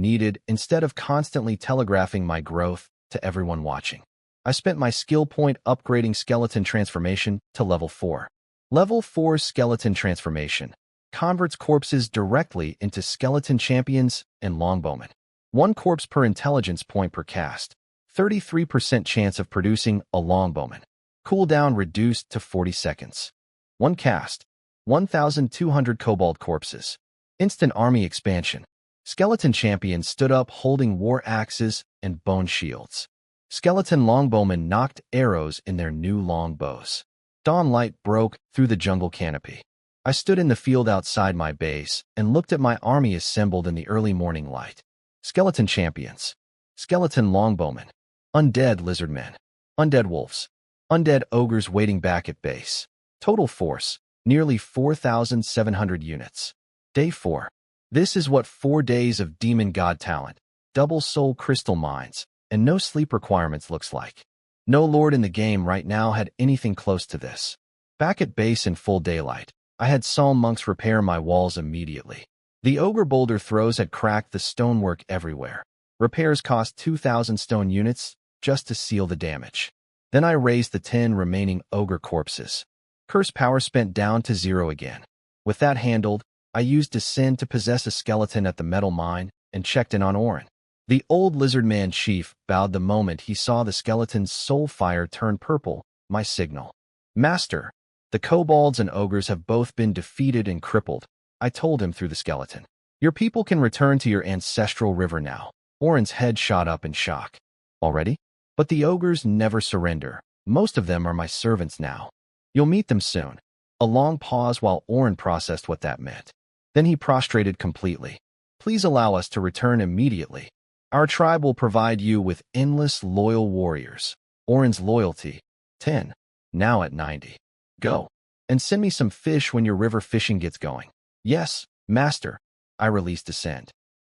needed instead of constantly telegraphing my growth to everyone watching. I spent my skill point upgrading skeleton transformation to level 4. Level 4 skeleton transformation converts corpses directly into skeleton champions and longbowmen. 1 corpse per intelligence point per cast. 33% chance of producing a longbowman. Cooldown reduced to 40 seconds. 1 cast. 1,200 cobalt corpses. Instant army expansion. Skeleton champions stood up holding war axes and bone shields. Skeleton longbowmen knocked arrows in their new longbows. Dawn light broke through the jungle canopy. I stood in the field outside my base and looked at my army assembled in the early morning light. Skeleton champions. Skeleton longbowmen. Undead lizardmen. Undead wolves. Undead ogres waiting back at base. Total force, nearly 4,700 units. Day 4. This is what 4 days of demon god talent, double soul crystal mines, and no sleep requirements looks like. No lord in the game right now had anything close to this. Back at base in full daylight, I had psalm monks repair my walls immediately. The ogre boulder throws had cracked the stonework everywhere. Repairs cost 2,000 stone units just to seal the damage. Then I raised the 10 remaining ogre corpses. Curse power spent down to 0 again. With that handled, I used Descend to possess a skeleton at the metal mine and checked in on Orin. The old lizardman chief bowed the moment he saw the skeleton's soul fire turn purple, my signal. Master, the kobolds and ogres have both been defeated and crippled, I told him through the skeleton. Your people can return to your ancestral river now. Orin's head shot up in shock. Already? But the ogres never surrender. Most of them are my servants now. You'll meet them soon. A long pause while Orin processed what that meant. Then he prostrated completely. Please allow us to return immediately. Our tribe will provide you with endless loyal warriors. Orin's loyalty, 10. Now at 90. Go. And send me some fish when your river fishing gets going. Yes, master. I released Descend.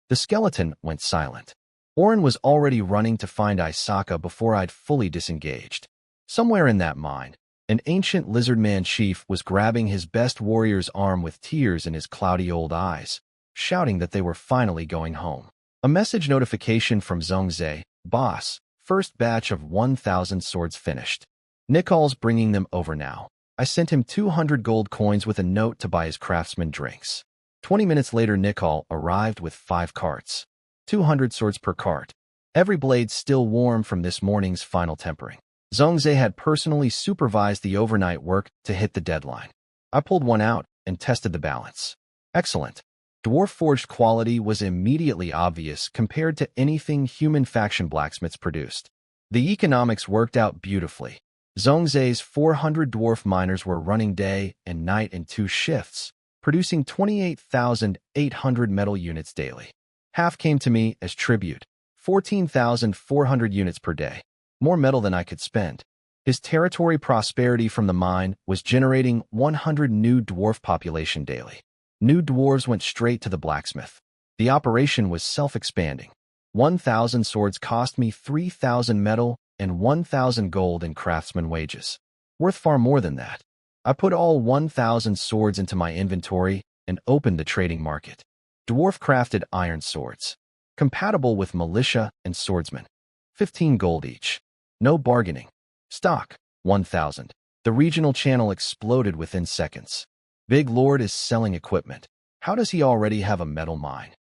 The skeleton went silent. Orin was already running to find Isaka before I'd fully disengaged. Somewhere in that mine, an ancient lizardman chief was grabbing his best warrior's arm with tears in his cloudy old eyes, shouting that they were finally going home. A message notification from Zhongzhe, boss, first batch of 1,000 swords finished. Nikol's bringing them over now. I sent him 200 gold coins with a note to buy his craftsman drinks. 20 minutes later, Nikol arrived with 5 carts. 200 swords per cart. Every blade still warm from this morning's final tempering. Zhongzhe had personally supervised the overnight work to hit the deadline. I pulled one out and tested the balance. Excellent. Dwarf forged quality was immediately obvious compared to anything human faction blacksmiths produced. The economics worked out beautifully. Zhongzhe's 400 dwarf miners were running day and night in 2 shifts, producing 28,800 metal units daily. Half came to me as tribute, 14,400 units per day. More metal than I could spend. His territory prosperity from the mine was generating 100 new dwarf population daily. New dwarves went straight to the blacksmith. The operation was self-expanding. 1,000 swords cost me 3,000 metal and 1,000 gold in craftsman wages. Worth far more than that. I put all 1,000 swords into my inventory and opened the trading market. Dwarf-crafted iron swords. Compatible with militia and swordsmen. 15 gold each. No bargaining. Stock, 1,000. The regional channel exploded within seconds. Big Lord is selling equipment. How does he already have a metal mine?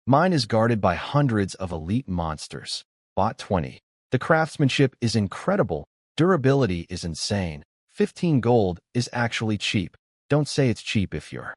Mine is guarded by hundreds of elite monsters. Bought 20. The craftsmanship is incredible. Durability is insane. 15 gold is actually cheap. Don't say it's cheap if you're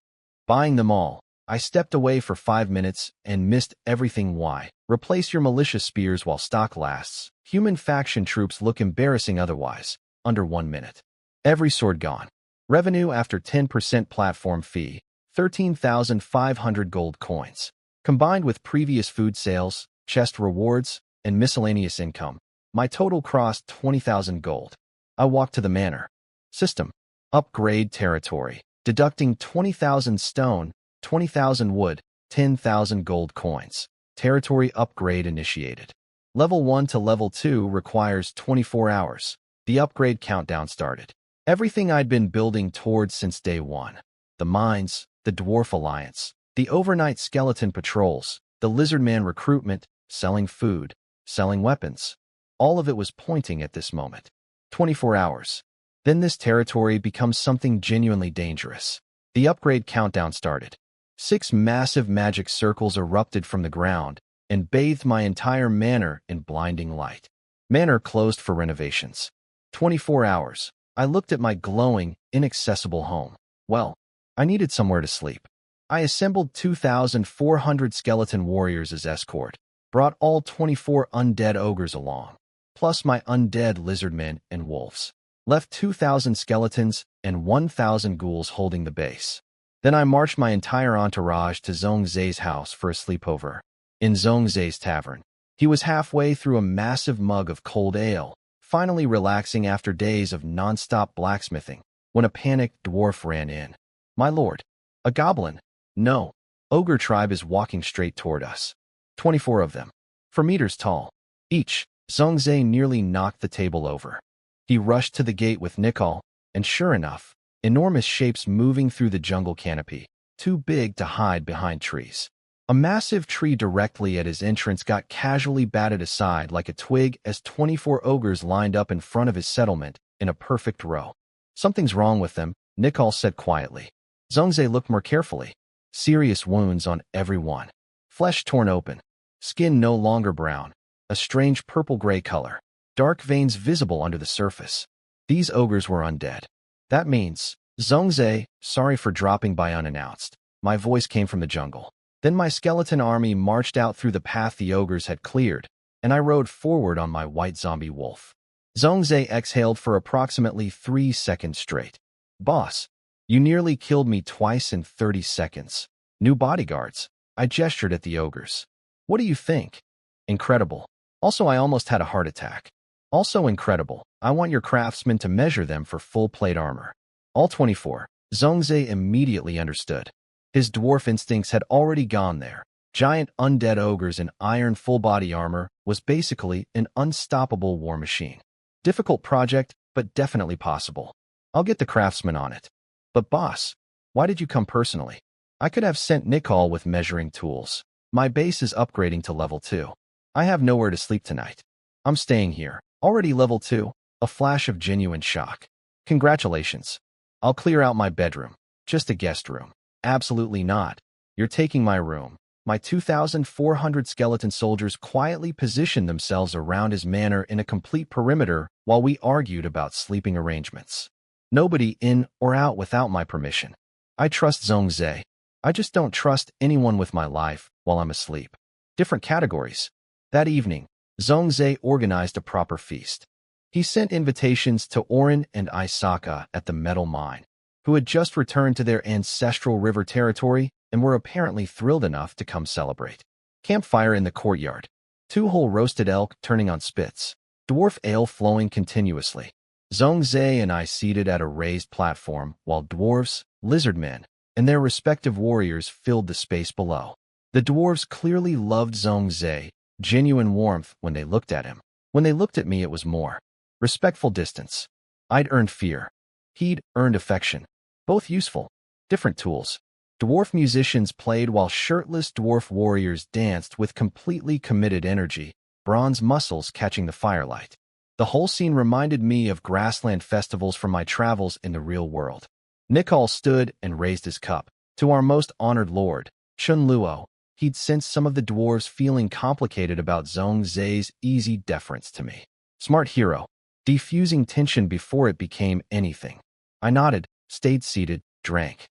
buying them all. I stepped away for 5 minutes and missed everything. Why? Replace your militia spears while stock lasts. Human faction troops look embarrassing otherwise. Under 1 minute. Every sword gone. Revenue after 10% platform fee, 13,500 gold coins. Combined with previous food sales, chest rewards, and miscellaneous income, my total crossed 20,000 gold. I walked to the manor. System. Upgrade territory. Deducting 20,000 stone, 20,000 wood, 10,000 gold coins. Territory upgrade initiated. Level 1 to level 2 requires 24 hours. The upgrade countdown started. Everything I'd been building towards since day one. The mines, the dwarf alliance, the overnight skeleton patrols, the lizardman recruitment, selling food, selling weapons. All of it was pointing at this moment. 24 hours. Then this territory becomes something genuinely dangerous. The upgrade countdown started. 6 massive magic circles erupted from the ground and bathed my entire manor in blinding light. Manor closed for renovations. 24 hours. I looked at my glowing, inaccessible home. Well, I needed somewhere to sleep. I assembled 2,400 skeleton warriors as escort, brought all 24 undead ogres along, plus my undead lizardmen and wolves. Left 2,000 skeletons and 1,000 ghouls holding the base. Then I marched my entire entourage to Zhongzhe's house for a sleepover. In Zhongzhe's tavern, he was halfway through a massive mug of cold ale, finally relaxing after days of non-stop blacksmithing, when a panicked dwarf ran in. My lord, a goblin. No, ogre tribe is walking straight toward us. 24 of them, 4 meters tall. Each. Zhongzhe nearly knocked the table over. He rushed to the gate with Nicole, and sure enough, enormous shapes moving through the jungle canopy, too big to hide behind trees. A massive tree directly at his entrance got casually batted aside like a twig as 24 ogres lined up in front of his settlement in a perfect row. Something's wrong with them, Nicole said quietly. Zhongzhe looked more carefully. Serious wounds on every one. Flesh torn open. Skin no longer brown. A strange purple-gray color. Dark veins visible under the surface. These ogres were undead. That means, Zhongzhe, sorry for dropping by unannounced. My voice came from the jungle. Then my skeleton army marched out through the path the ogres had cleared, and I rode forward on my white zombie wolf. Zhongzhe exhaled for approximately 3 seconds straight. Boss, you nearly killed me twice in 30 seconds. New bodyguards. I gestured at the ogres. What do you think? Incredible. Also, I almost had a heart attack. Also incredible. I want your craftsmen to measure them for full plate armor. All 24. Zhongzhe immediately understood. His dwarf instincts had already gone there. Giant undead ogres in iron full-body armor was basically an unstoppable war machine. Difficult project, but definitely possible. I'll get the craftsmen on it. But boss, why did you come personally? I could have sent Nicole with measuring tools. My base is upgrading to level 2. I have nowhere to sleep tonight. I'm staying here. Already level 2. A flash of genuine shock. Congratulations. I'll clear out my bedroom. Just a guest room. Absolutely not. You're taking my room. My 2,400 skeleton soldiers quietly positioned themselves around his manor in a complete perimeter while we argued about sleeping arrangements. Nobody in or out without my permission. I trust Zhongzhe. I just don't trust anyone with my life while I'm asleep. Different categories. That evening, Zhongzhe organized a proper feast. He sent invitations to Orin and Isaka at the metal mine, who had just returned to their ancestral river territory and were apparently thrilled enough to come celebrate. Campfire in the courtyard. 2 whole roasted elk turning on spits. Dwarf ale flowing continuously. Zhongzhe and I seated at a raised platform while dwarves, lizardmen, and their respective warriors filled the space below. The dwarves clearly loved Zhongzhe, genuine warmth when they looked at him. When they looked at me, it was more respectful distance. I'd earned fear. He'd earned affection. Both useful. Different tools. Dwarf musicians played while shirtless dwarf warriors danced with completely committed energy, bronze muscles catching the firelight. The whole scene reminded me of grassland festivals from my travels in the real world. Nicole stood and raised his cup. To our most honored lord, Chun Luo. He'd sensed some of the dwarves feeling complicated about Zhongzhe's easy deference to me. Smart hero. Defusing tension before it became anything. I nodded, stayed seated, drank.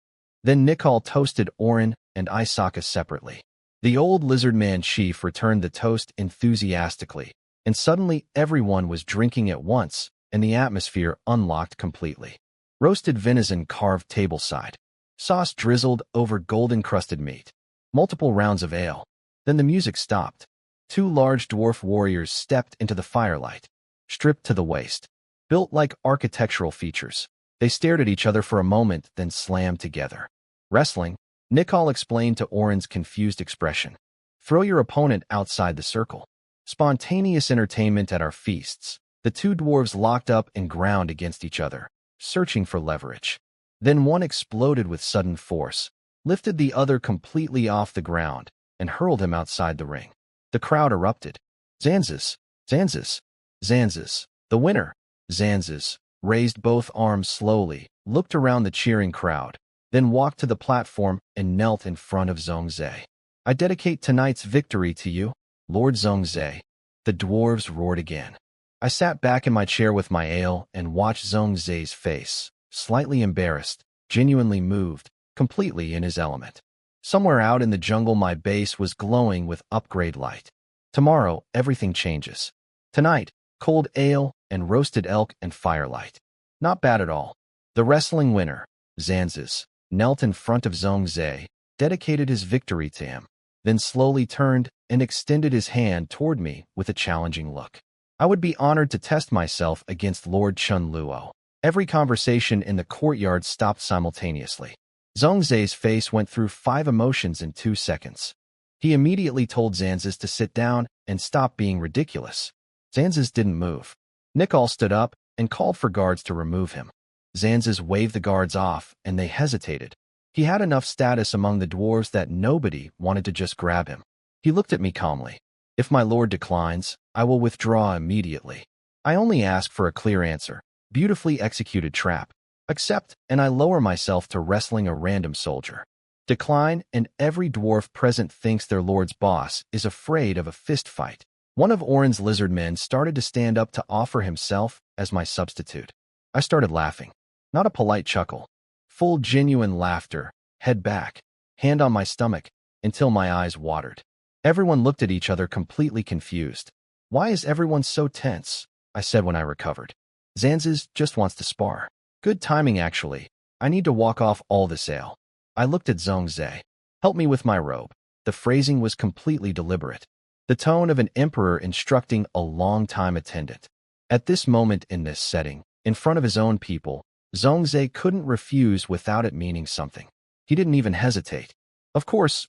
Then Nikal toasted Orin and Isaka separately. The old lizard man chief returned the toast enthusiastically, and suddenly everyone was drinking at once, and the atmosphere unlocked completely. Roasted venison carved tableside. Sauce drizzled over golden-crusted meat. Multiple rounds of ale. Then the music stopped. Two large dwarf warriors stepped into the firelight, stripped to the waist, built like architectural features. They stared at each other for a moment, then slammed together. Wrestling, Nikal explained to Orin's confused expression. Throw your opponent outside the circle. Spontaneous entertainment at our feasts. The two dwarves locked up and ground against each other, searching for leverage. Then one exploded with sudden force, lifted the other completely off the ground, and hurled him outside the ring. The crowd erupted. Zanzas, Zanzas, Zanzas, the winner. Zanzas raised both arms slowly, looked around the cheering crowd, then walked to the platform and knelt in front of Zhongzhe. I dedicate tonight's victory to you, Lord Zhongzhe. The dwarves roared again. I sat back in my chair with my ale and watched Zhongzhe's face, slightly embarrassed, genuinely moved, completely in his element. Somewhere out in the jungle my base was glowing with upgrade light. Tomorrow, everything changes. Tonight, cold ale and roasted elk and firelight. Not bad at all. The wrestling winner, Zanzas, knelt in front of Zhongzhe, dedicated his victory to him, then slowly turned and extended his hand toward me with a challenging look. I would be honored to test myself against Lord Chun Luo. Every conversation in the courtyard stopped simultaneously. Zhongzhe's face went through 5 emotions in 2 seconds. He immediately told Zanzas to sit down and stop being ridiculous. Zanzas didn't move. Nikal stood up and called for guards to remove him. Zanzas waved the guards off, and they hesitated. He had enough status among the dwarves that nobody wanted to just grab him. He looked at me calmly. If my lord declines, I will withdraw immediately. I only ask for a clear answer. Beautifully executed trap. Accept, and I lower myself to wrestling a random soldier. Decline, and every dwarf present thinks their lord's boss is afraid of a fist fight. One of Orin's lizard men started to stand up to offer himself as my substitute. I started laughing. Not a polite chuckle. Full genuine laughter, head back, hand on my stomach, until my eyes watered. Everyone looked at each other completely confused. Why is everyone so tense? I said when I recovered. Zanzas just wants to spar. Good timing, actually. I need to walk off all this ale. I looked at Zhongzhe. Help me with my robe. The phrasing was completely deliberate. The tone of an emperor instructing a long-time attendant. At this moment in this setting, in front of his own people, Zhongzhe couldn't refuse without it meaning something. He didn't even hesitate. Of course.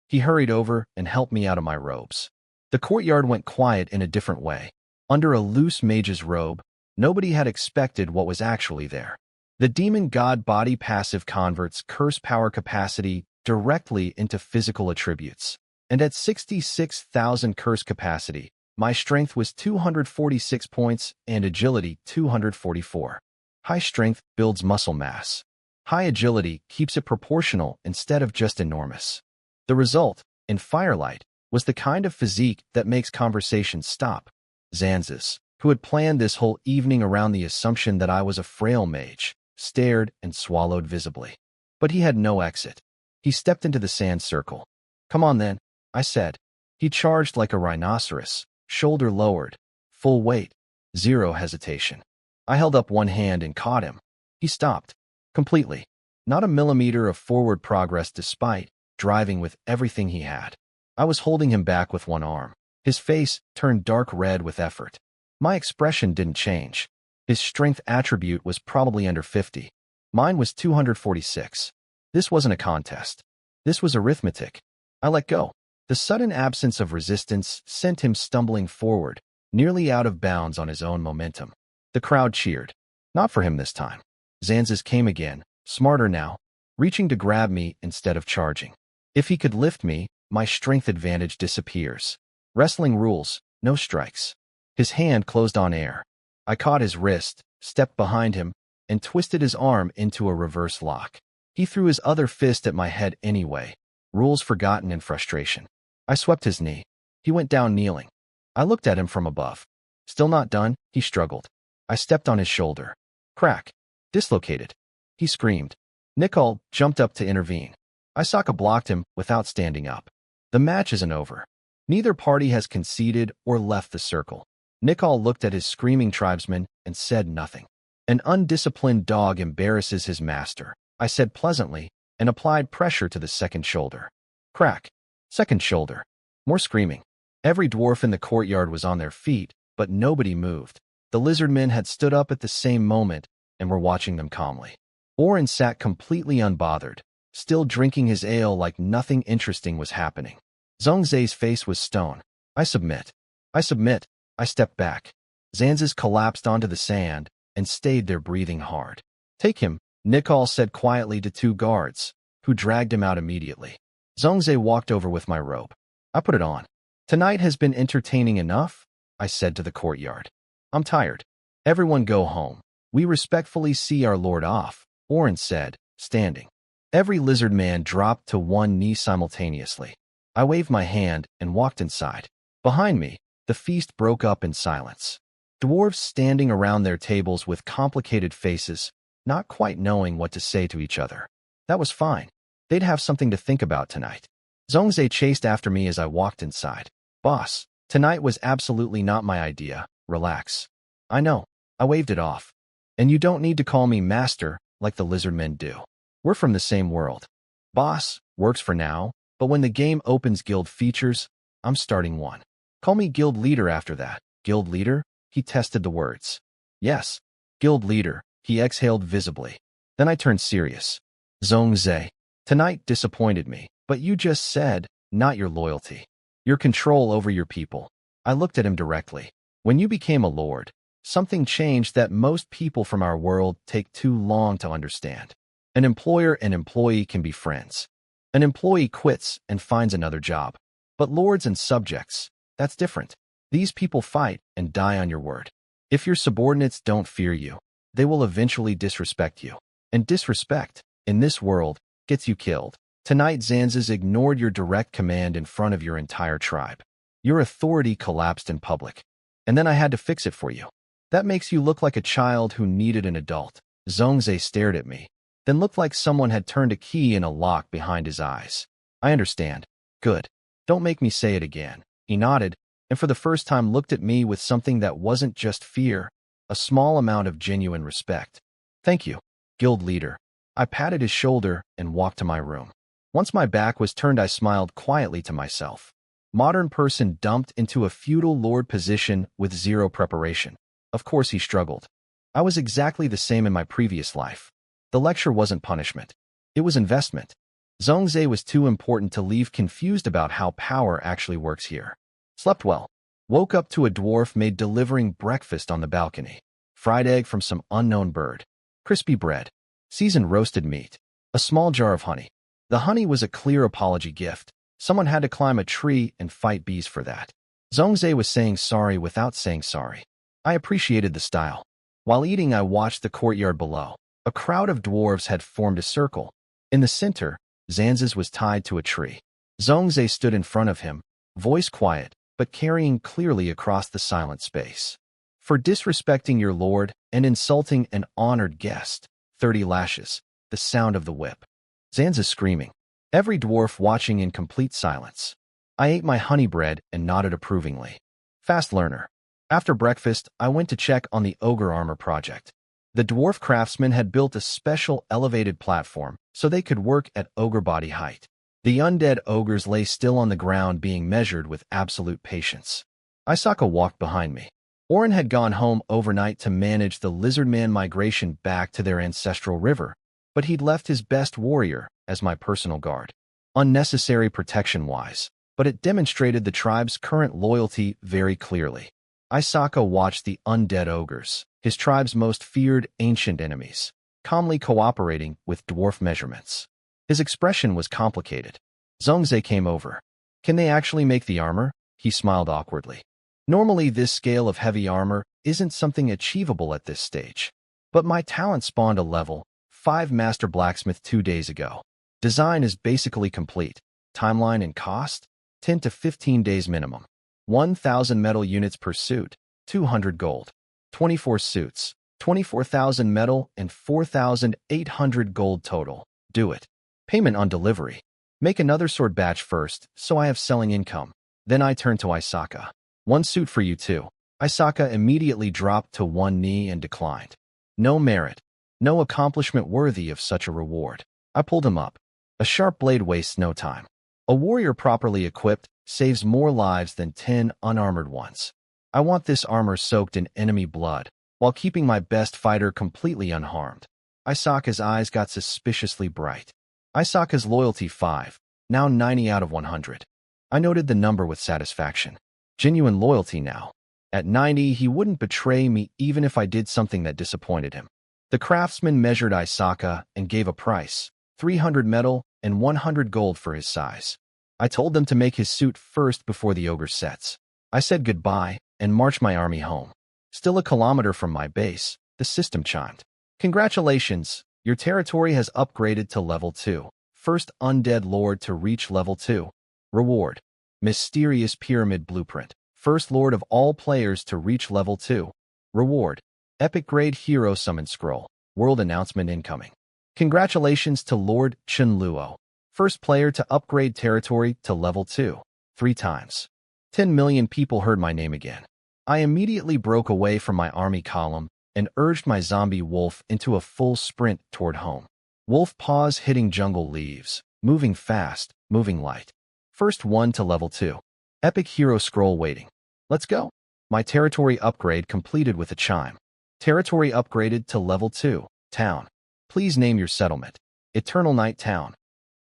He hurried over and helped me out of my robes. The courtyard went quiet in a different way. Under a loose mage's robe, nobody had expected what was actually there. The demon god body passive converts curse power capacity directly into physical attributes. And at 66,000 curse capacity, my strength was 246 points and agility 244. High strength builds muscle mass. High agility keeps it proportional instead of just enormous. The result, in firelight, was the kind of physique that makes conversations stop. Zanzas, who had planned this whole evening around the assumption that I was a frail mage, stared and swallowed visibly. But he had no exit. He stepped into the sand circle. Come on then, I said. He charged like a rhinoceros, shoulder lowered, full weight, zero hesitation. I held up one hand and caught him. He stopped. Completely. Not a millimeter of forward progress despite driving with everything he had. I was holding him back with one arm. His face turned dark red with effort. My expression didn't change. His strength attribute was probably under 50. Mine was 246. This wasn't a contest. This was arithmetic. I let go. The sudden absence of resistance sent him stumbling forward, nearly out of bounds on his own momentum. The crowd cheered. Not for him this time. Zanzas came again, smarter now, reaching to grab me instead of charging. If he could lift me, my strength advantage disappears. Wrestling rules, no strikes. His hand closed on air. I caught his wrist, stepped behind him, and twisted his arm into a reverse lock. He threw his other fist at my head anyway, rules forgotten in frustration. I swept his knee. He went down kneeling. I looked at him from above. Still not done, he struggled. I stepped on his shoulder. Crack. Dislocated. He screamed. Nicol jumped up to intervene. Isaka blocked him without standing up. The match isn't over. Neither party has conceded or left the circle. Nicol looked at his screaming tribesmen and said nothing. An undisciplined dog embarrasses his master, I said pleasantly, and applied pressure to the second shoulder. Crack. Second shoulder. More screaming. Every dwarf in the courtyard was on their feet, but nobody moved. The lizardmen had stood up at the same moment and were watching them calmly. Orin sat completely unbothered, still drinking his ale like nothing interesting was happening. Zhongzhe's face was stone. I submit. I submit. I stepped back. Zanzas collapsed onto the sand and stayed there breathing hard. Take him, Nicol said quietly to two guards, who dragged him out immediately. Zhongzhe walked over with my robe. I put it on. Tonight has been entertaining enough, I said to the courtyard. I'm tired. Everyone go home. We respectfully see our lord off, Orin said, standing. Every lizard man dropped to one knee simultaneously. I waved my hand and walked inside. Behind me, the feast broke up in silence. Dwarves standing around their tables with complicated faces, not quite knowing what to say to each other. That was fine. They'd have something to think about tonight. Zhongzhe chased after me as I walked inside. Boss, tonight was absolutely not my idea. Relax. I know. I waved it off. And you don't need to call me master like the lizardmen do. We're from the same world. Boss works for now, but when the game opens guild features, I'm starting one. Call me guild leader after that. Guild leader? He tested the words. Yes, guild leader, he exhaled visibly. Then I turned serious. Zhongzhe, tonight disappointed me, but you just said, not your loyalty. Your control over your people. I looked at him directly. When you became a lord, something changed that most people from our world take too long to understand. An employer and employee can be friends. An employee quits and finds another job. But lords and subjects, that's different. These people fight and die on your word. If your subordinates don't fear you, they will eventually disrespect you. And disrespect, in this world, gets you killed. Tonight Zanzas ignored your direct command in front of your entire tribe. Your authority collapsed in public. And then I had to fix it for you. That makes you look like a child who needed an adult. Zhongzhe stared at me, then looked like someone had turned a key in a lock behind his eyes. I understand. Good. Don't make me say it again. He nodded, and for the first time looked at me with something that wasn't just fear, a small amount of genuine respect. Thank you, guild leader. I patted his shoulder and walked to my room. Once my back was turned, I smiled quietly to myself. Modern person dumped into a feudal lord position with zero preparation. Of course he struggled. I was exactly the same in my previous life. The lecture wasn't punishment. It was investment. Zhongzhe was too important to leave confused about how power actually works here. Slept well. Woke up to a dwarf maid delivering breakfast on the balcony. Fried egg from some unknown bird. Crispy bread. Seasoned roasted meat. A small jar of honey. The honey was a clear apology gift. Someone had to climb a tree and fight bees for that. Zhongzhe was saying sorry without saying sorry. I appreciated the style. While eating, I watched the courtyard below. A crowd of dwarves had formed a circle. In the center, Zanzas was tied to a tree. Zhongzhe stood in front of him, voice quiet, but carrying clearly across the silent space. For disrespecting your lord and insulting an honored guest, 30 lashes, the sound of the whip. Zanza screaming. Every dwarf watching in complete silence. I ate my honey bread and nodded approvingly. Fast learner. After breakfast, I went to check on the ogre armor project. The dwarf craftsmen had built a special elevated platform so they could work at ogre body height. The undead ogres lay still on the ground being measured with absolute patience. Isaka walked behind me. Orin had gone home overnight to manage the lizardman migration back to their ancestral river, but he'd left his best warrior as my personal guard. Unnecessary protection-wise, but it demonstrated the tribe's current loyalty very clearly. Isaka watched the undead ogres, his tribe's most feared ancient enemies, calmly cooperating with dwarf measurements. His expression was complicated. Zhongzhe came over. Can they actually make the armor? He smiled awkwardly. Normally this scale of heavy armor isn't something achievable at this stage. But my talent spawned a level 5 master blacksmith 2 days ago. Design is basically complete. Timeline and cost? 10 to 15 days minimum. 1,000 metal units per suit, 200 gold. 24 suits, 24,000 metal and 4,800 gold total. Do it. Payment on delivery. Make another sword batch first, so I have selling income. Then I turn to Isaka. One suit for you too. Isaka immediately dropped to one knee and declined. No merit. No accomplishment worthy of such a reward. I pulled him up. A sharp blade wastes no time. A warrior properly equipped saves more lives than 10 unarmored ones. I want this armor soaked in enemy blood, while keeping my best fighter completely unharmed. Isaka's eyes got suspiciously bright. Isaka's loyalty 5, now 90 out of 100. I noted the number with satisfaction. Genuine loyalty now. At 90, he wouldn't betray me even if I did something that disappointed him. The craftsman measured Isaka and gave a price, 300 metal and 100 gold for his size. I told them to make his suit first before the ogre sets. I said goodbye and marched my army home. Still a kilometer from my base, the system chimed. Congratulations, your territory has upgraded to level 2. First undead lord to reach level 2. Reward. Mysterious pyramid blueprint. First lord of all players to reach level 2. Reward. Epic grade hero summon scroll. World announcement incoming. Congratulations to Lord Chunluo. First player to upgrade territory to level 2. 3 times. 10 million people heard my name again. I immediately broke away from my army column and urged my zombie wolf into a full sprint toward home. Wolf paws hitting jungle leaves, moving fast, moving light. First one to level 2. Epic hero scroll waiting. Let's go. My territory upgrade completed with a chime. Territory upgraded to level 2. Town. Please name your settlement. Eternal Night Town.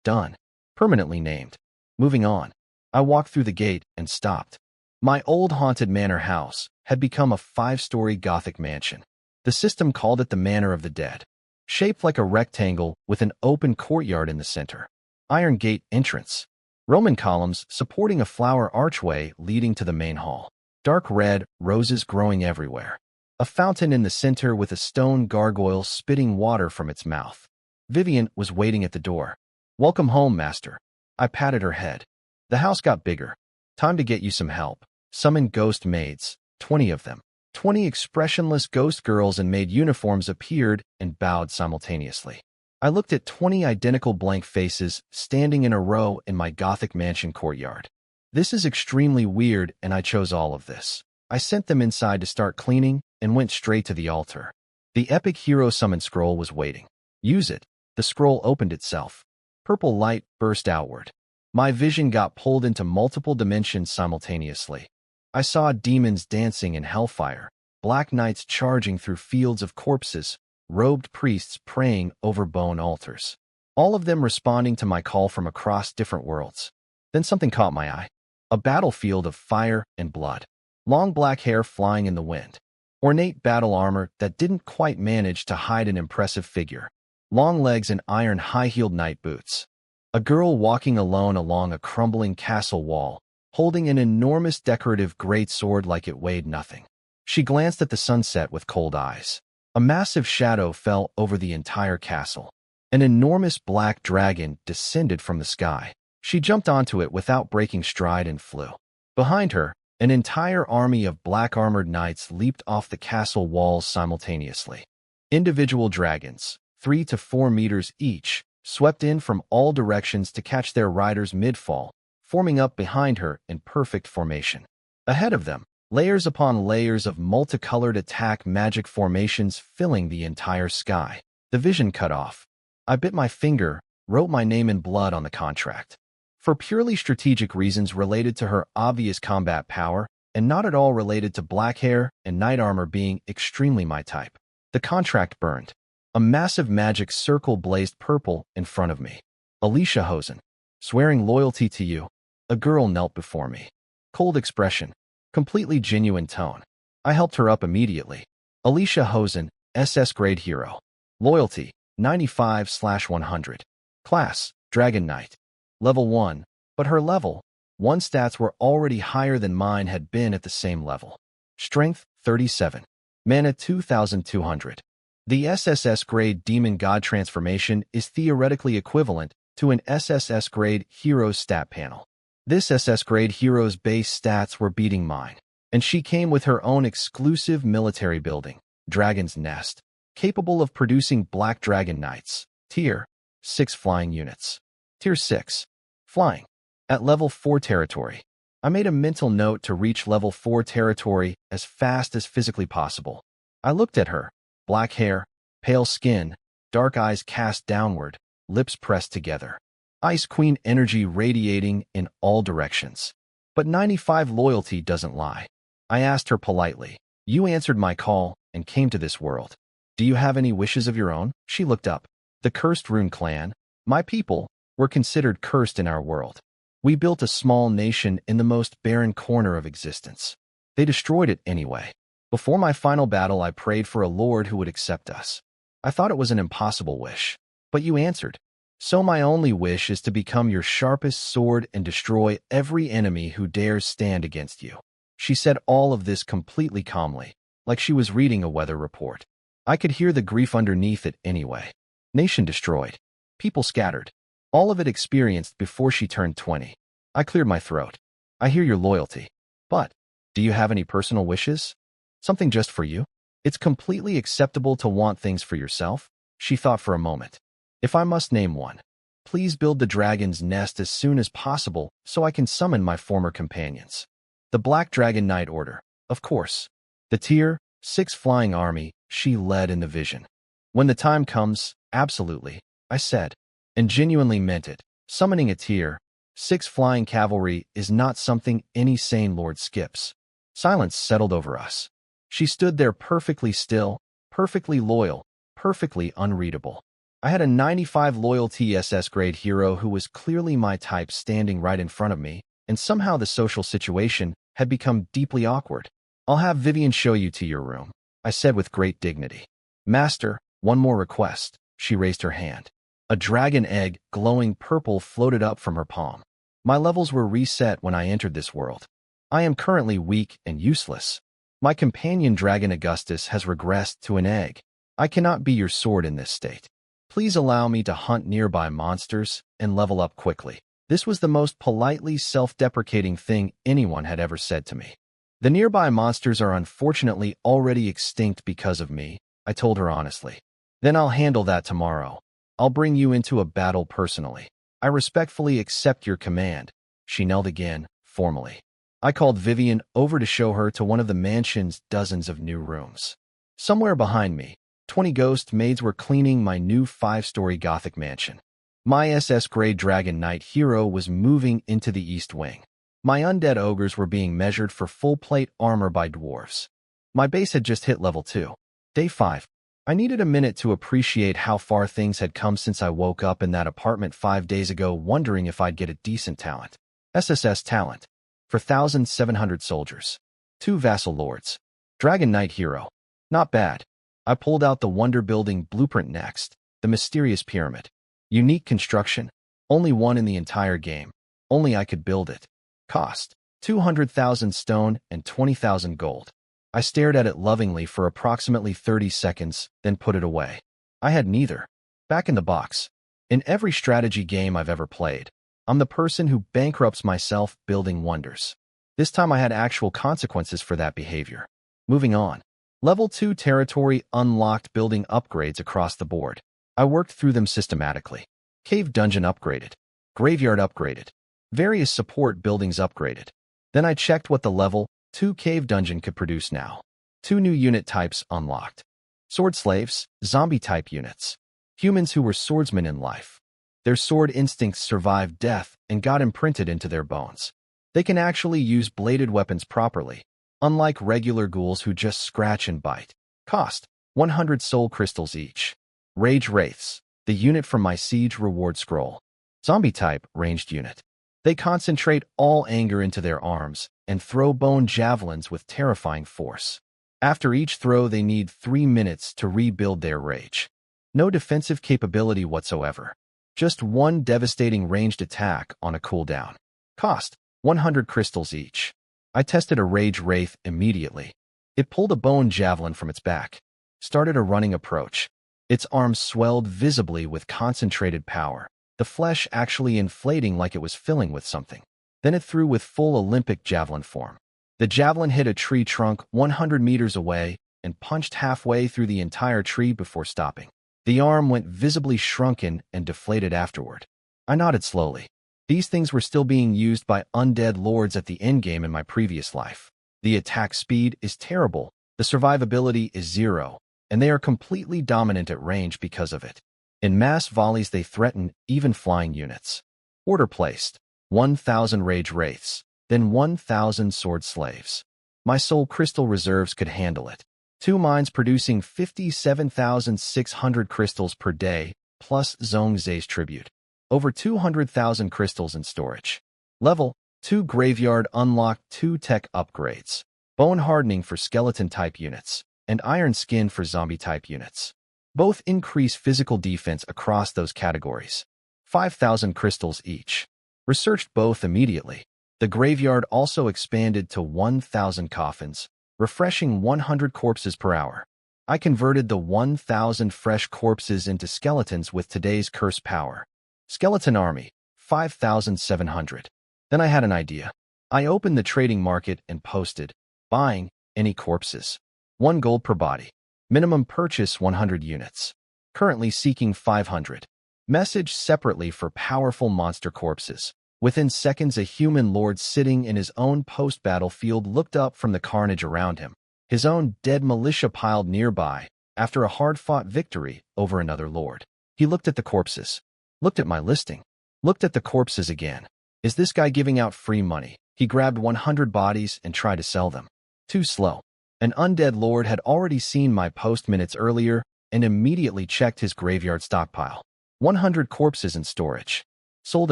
Done. Permanently named. Moving on. I walked through the gate and stopped. My old haunted manor house had become a 5-story Gothic mansion. The system called it the Manor of the Dead. Shaped like a rectangle with an open courtyard in the center. Iron gate entrance. Roman columns supporting a flower archway leading to the main hall. Dark red, roses growing everywhere. A fountain in the center with a stone gargoyle spitting water from its mouth. Vivian was waiting at the door. Welcome home, master. I patted her head. The house got bigger. Time to get you some help. Summon ghost maids, 20 of them. 20 expressionless ghost girls in maid uniforms appeared and bowed simultaneously. I looked at 20 identical blank faces standing in a row in my Gothic mansion courtyard. This is extremely weird, and I chose all of this. I sent them inside to start cleaning and went straight to the altar. The epic hero summon scroll was waiting. Use it. The scroll opened itself. Purple light burst outward. My vision got pulled into multiple dimensions simultaneously. I saw demons dancing in hellfire, black knights charging through fields of corpses, robed priests praying over bone altars. All of them responding to my call from across different worlds. Then something caught my eye. A battlefield of fire and blood. Long black hair flying in the wind. Ornate battle armor that didn't quite manage to hide an impressive figure. Long legs and iron high-heeled knight boots. A girl walking alone along a crumbling castle wall, holding an enormous decorative great sword like it weighed nothing. She glanced at the sunset with cold eyes. A massive shadow fell over the entire castle. An enormous black dragon descended from the sky. She jumped onto it without breaking stride and flew. Behind her, an entire army of black-armored knights leaped off the castle walls simultaneously. Individual dragons, 3 to 4 meters each, swept in from all directions to catch their riders mid-fall, forming up behind her in perfect formation. Ahead of them, layers upon layers of multicolored attack magic formations filling the entire sky. The vision cut off. I bit my finger, wrote my name in blood on the contract. For purely strategic reasons related to her obvious combat power, and not at all related to black hair and knight armor being extremely my type. The contract burned. A massive magic circle blazed purple in front of me. Alicia Hosen. Swearing loyalty to you. A girl knelt before me. Cold expression. Completely genuine tone. I helped her up immediately. Alicia Hosen, SS grade hero. Loyalty, 95/100. Class, Dragon Knight. Level 1, but her level 1 stats were already higher than mine had been at the same level. Strength, 37. Mana, 2,200. The SSS grade Demon God transformation is theoretically equivalent to an SSS grade Hero's stat panel. This SS grade Hero's base stats were beating mine, and she came with her own exclusive military building. Dragon's Nest, capable of producing Black Dragon Knights. Tier 6 flying units. Tier 6. Flying. At level 4 territory. I made a mental note to reach level 4 territory as fast as physically possible. I looked at her. Black hair, pale skin, dark eyes cast downward, lips pressed together. Ice Queen energy radiating in all directions. But 95 loyalty doesn't lie. I asked her politely. You answered my call and came to this world. Do you have any wishes of your own? She looked up. The Cursed Rune clan, my people, were considered cursed in our world. We built a small nation in the most barren corner of existence. They destroyed it anyway. Before my final battle, I prayed for a lord who would accept us. I thought it was an impossible wish, but you answered. So my only wish is to become your sharpest sword and destroy every enemy who dares stand against you. She said all of this completely calmly, like she was reading a weather report. I could hear the grief underneath it anyway. Nation destroyed. People scattered. All of it experienced before she turned 20. I cleared my throat. I hear your loyalty. But, do you have any personal wishes? Something just for you? It's completely acceptable to want things for yourself. She thought for a moment. If I must name one, please build the dragon's nest as soon as possible so I can summon my former companions. The Black Dragon Knight Order, of course. The Tier 6 flying army she led in the vision. When the time comes, absolutely, I said, and genuinely meant it. Summoning a Tier 6 flying cavalry is not something any sane lord skips. Silence settled over us. She stood there perfectly still, perfectly loyal, perfectly unreadable. I had a 95 loyalty SS grade hero who was clearly my type standing right in front of me, and somehow the social situation had become deeply awkward. I'll have Vivian show you to your room, I said with great dignity. Master, one more request. She raised her hand. A dragon egg, glowing purple, floated up from her palm. My levels were reset when I entered this world. I am currently weak and useless. My companion Dragon Augustus has regressed to an egg. I cannot be your sword in this state. Please allow me to hunt nearby monsters and level up quickly. This was the most politely self-deprecating thing anyone had ever said to me. The nearby monsters are unfortunately already extinct because of me, I told her honestly. Then I'll handle that tomorrow. I'll bring you into a battle personally. I respectfully accept your command. She knelt again, formally. I called Vivian over to show her to one of the mansion's dozens of new rooms. Somewhere behind me, 20 ghost maids were cleaning my new 5-story Gothic mansion. My SS-grade Dragon Knight hero was moving into the East Wing. My undead ogres were being measured for full-plate armor by dwarves. My base had just hit level 2. Day 5. I needed a minute to appreciate how far things had come since I woke up in that apartment 5 days ago wondering if I'd get a decent talent. SSS talent. For 1,700 soldiers. 2 vassal lords. Dragon Knight hero. Not bad. I pulled out the wonder-building blueprint next. The mysterious pyramid. Unique construction. Only one in the entire game. Only I could build it. Cost. 200,000 stone and 20,000 gold. I stared at it lovingly for approximately 30 seconds, then put it away. I had neither. Back in the box. In every strategy game I've ever played, I'm the person who bankrupts myself building wonders. This time I had actual consequences for that behavior. Moving on. Level 2 territory unlocked building upgrades across the board. I worked through them systematically. Cave dungeon upgraded. Graveyard upgraded. Various support buildings upgraded. Then I checked what the level 2 cave dungeon could produce now. 2 new unit types unlocked. Sword slaves, zombie-type units. Humans who were swordsmen in life. Their sword instincts survived death and got imprinted into their bones. They can actually use bladed weapons properly, unlike regular ghouls who just scratch and bite. Cost. 100 soul crystals each. Rage Wraiths, the unit from my Siege reward scroll. Zombie-type ranged unit. They concentrate all anger into their arms and throw bone javelins with terrifying force. After each throw, they need 3 minutes to rebuild their rage. No defensive capability whatsoever. Just one devastating ranged attack on a cooldown. Cost. 100 crystals each. I tested a Rage Wraith immediately. It pulled a bone javelin from its back. Started a running approach. Its arms swelled visibly with concentrated power, the flesh actually inflating like it was filling with something. Then it threw with full Olympic javelin form. The javelin hit a tree trunk 100 meters away and punched halfway through the entire tree before stopping. The arm went visibly shrunken and deflated afterward. I nodded slowly. These things were still being used by undead lords at the endgame in my previous life. The attack speed is terrible, the survivability is 0, and they are completely dominant at range because of it. In mass volleys they threaten even flying units. Order placed. 1,000 rage wraiths, then 1,000 sword slaves. My soul crystal reserves could handle it. 2 mines producing 57,600 crystals per day, plus Zhongzhe's tribute. Over 200,000 crystals in storage. Level 2 graveyard unlocked 2 tech upgrades. Bone hardening for skeleton-type units, and iron skin for zombie-type units. Both increase physical defense across those categories. 5,000 crystals each. Researched both immediately. The graveyard also expanded to 1,000 coffins, refreshing 100 corpses per hour. I converted the 1,000 fresh corpses into skeletons with today's curse power. Skeleton army, 5,700. Then I had an idea. I opened the trading market and posted, buying any corpses. 1 gold per body. Minimum purchase 100 units. Currently seeking 500. Message separately for powerful monster corpses. Within seconds, a human lord sitting in his own post-battlefield looked up from the carnage around him. His own dead militia piled nearby, after a hard-fought victory over another lord. He looked at the corpses. Looked at my listing. Looked at the corpses again. Is this guy giving out free money? He grabbed 100 bodies and tried to sell them. Too slow. An undead lord had already seen my post minutes earlier and immediately checked his graveyard stockpile. 100 corpses in storage. Sold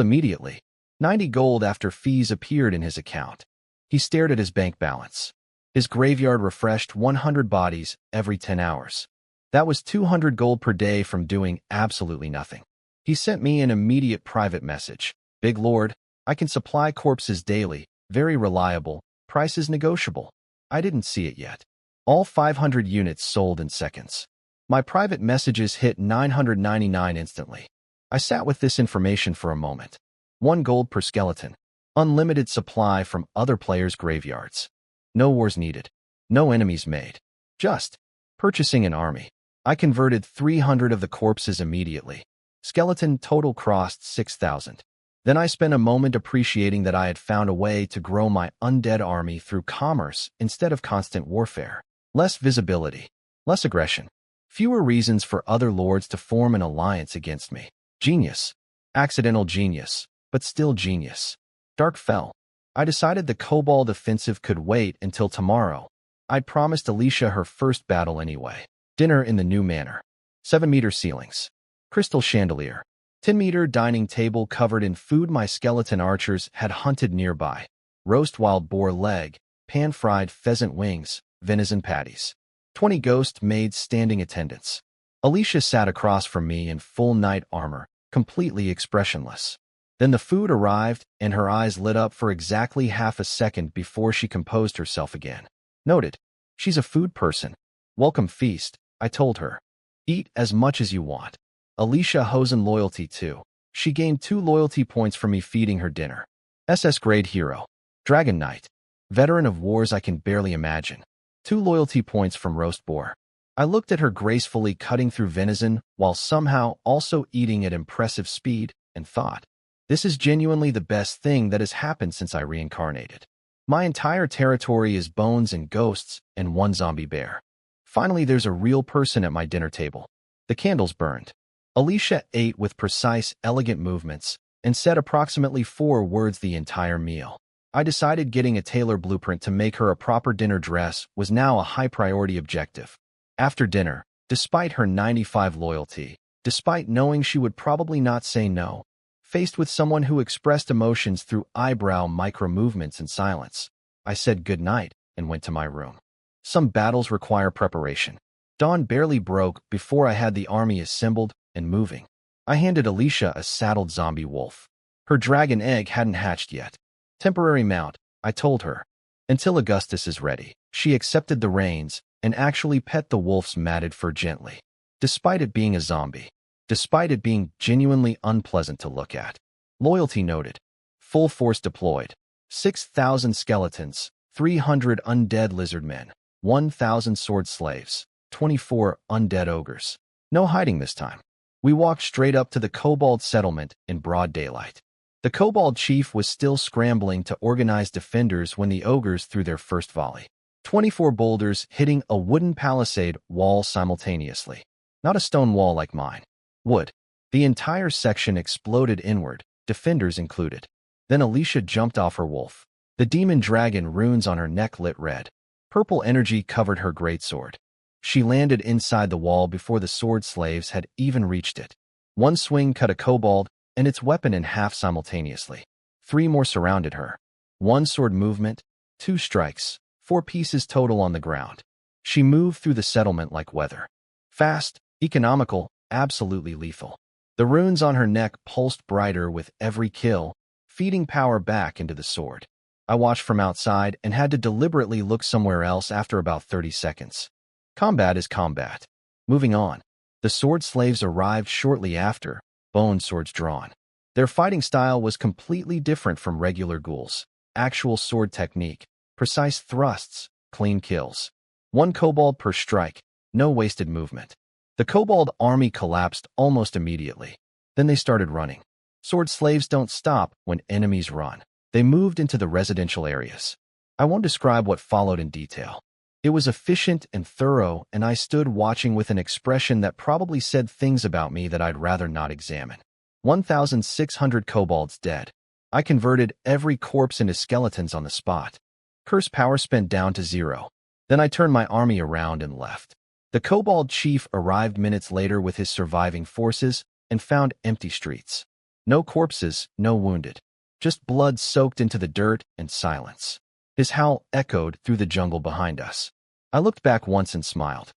immediately. 90 gold after fees appeared in his account. He stared at his bank balance. His graveyard refreshed 100 bodies every 10 hours. That was 200 gold per day from doing absolutely nothing. He sent me an immediate private message. Big Lord, I can supply corpses daily, very reliable, price is negotiable. I didn't see it yet. All 500 units sold in seconds. My private messages hit 999 instantly. I sat with this information for a moment. 1 gold per skeleton. Unlimited supply from other players' graveyards. No wars needed. No enemies made. Just purchasing an army. I converted 300 of the corpses immediately. Skeleton total cost 6,000. Then I spent a moment appreciating that I had found a way to grow my undead army through commerce instead of constant warfare. Less visibility. Less aggression. Fewer reasons for other lords to form an alliance against me. Genius. Accidental genius, but still genius. Dark fell. I decided the cobalt offensive could wait until tomorrow. I'd promised Alicia her first battle anyway. Dinner in the new manor. 7-meter ceilings. Crystal chandelier. 10-meter dining table covered in food my skeleton archers had hunted nearby. Roast wild boar leg, pan-fried pheasant wings, venison patties. 20 ghost maids standing attendance. Alicia sat across from me in full knight armor, completely expressionless. Then the food arrived, and her eyes lit up for exactly half a second before she composed herself again. Noted. She's a food person. Welcome feast, I told her. Eat as much as you want. Alicia Hosen loyalty too. She gained 2 loyalty points from me feeding her dinner. SS grade hero. Dragon Knight. Veteran of wars I can barely imagine. 2 loyalty points from roast boar. I looked at her gracefully cutting through venison while somehow also eating at impressive speed and thought, this is genuinely the best thing that has happened since I reincarnated. My entire territory is bones and ghosts and 1 zombie bear. Finally, there's a real person at my dinner table. The candles burned. Alicia ate with precise, elegant movements and said approximately 4 words the entire meal. I decided getting a tailor blueprint to make her a proper dinner dress was now a high priority objective. After dinner, despite her 95 loyalty, despite knowing she would probably not say no, faced with someone who expressed emotions through eyebrow micro-movements and silence, I said good night and went to my room. Some battles require preparation. Dawn barely broke before I had the army assembled and moving. I handed Alicia a saddled zombie wolf. Her dragon egg hadn't hatched yet. Temporary mount, I told her. Until Augustus is ready. She accepted the reins and actually pet the wolf's matted fur gently. Despite it being a zombie. Despite it being genuinely unpleasant to look at. Loyalty noted. Full force deployed. 6,000 skeletons, 300 undead lizard men. 1,000 sword slaves, 24 undead ogres. No hiding this time. We walked straight up to the kobold settlement in broad daylight. The kobold chief was still scrambling to organize defenders when the ogres threw their first volley. 24 boulders hitting a wooden palisade wall simultaneously. Not a stone wall like mine. Wood. The entire section exploded inward, defenders included. Then Alicia jumped off her wolf. The demon dragon runes on her neck lit red. Purple energy covered her greatsword. She landed inside the wall before the sword slaves had even reached it. One swing cut a kobold and its weapon in half simultaneously. 3 more surrounded her. 1 sword movement, 2 strikes, 4 pieces total on the ground. She moved through the settlement like weather. Fast, economical, absolutely lethal. The runes on her neck pulsed brighter with every kill, feeding power back into the sword. I watched from outside and had to deliberately look somewhere else after about 30 seconds. Combat is combat. Moving on. The sword slaves arrived shortly after, bone swords drawn. Their fighting style was completely different from regular ghouls. Actual sword technique, precise thrusts, clean kills. 1 kobold per strike, no wasted movement. The kobold army collapsed almost immediately. Then they started running. Sword slaves don't stop when enemies run. They moved into the residential areas. I won't describe what followed in detail. It was efficient and thorough, and I stood watching with an expression that probably said things about me that I'd rather not examine. 1,600 kobolds dead. I converted every corpse into skeletons on the spot. Curse power spent down to 0. Then I turned my army around and left. The kobold chief arrived minutes later with his surviving forces and found empty streets. No corpses, no wounded. Just blood soaked into the dirt and silence. His howl echoed through the jungle behind us. I looked back once and smiled.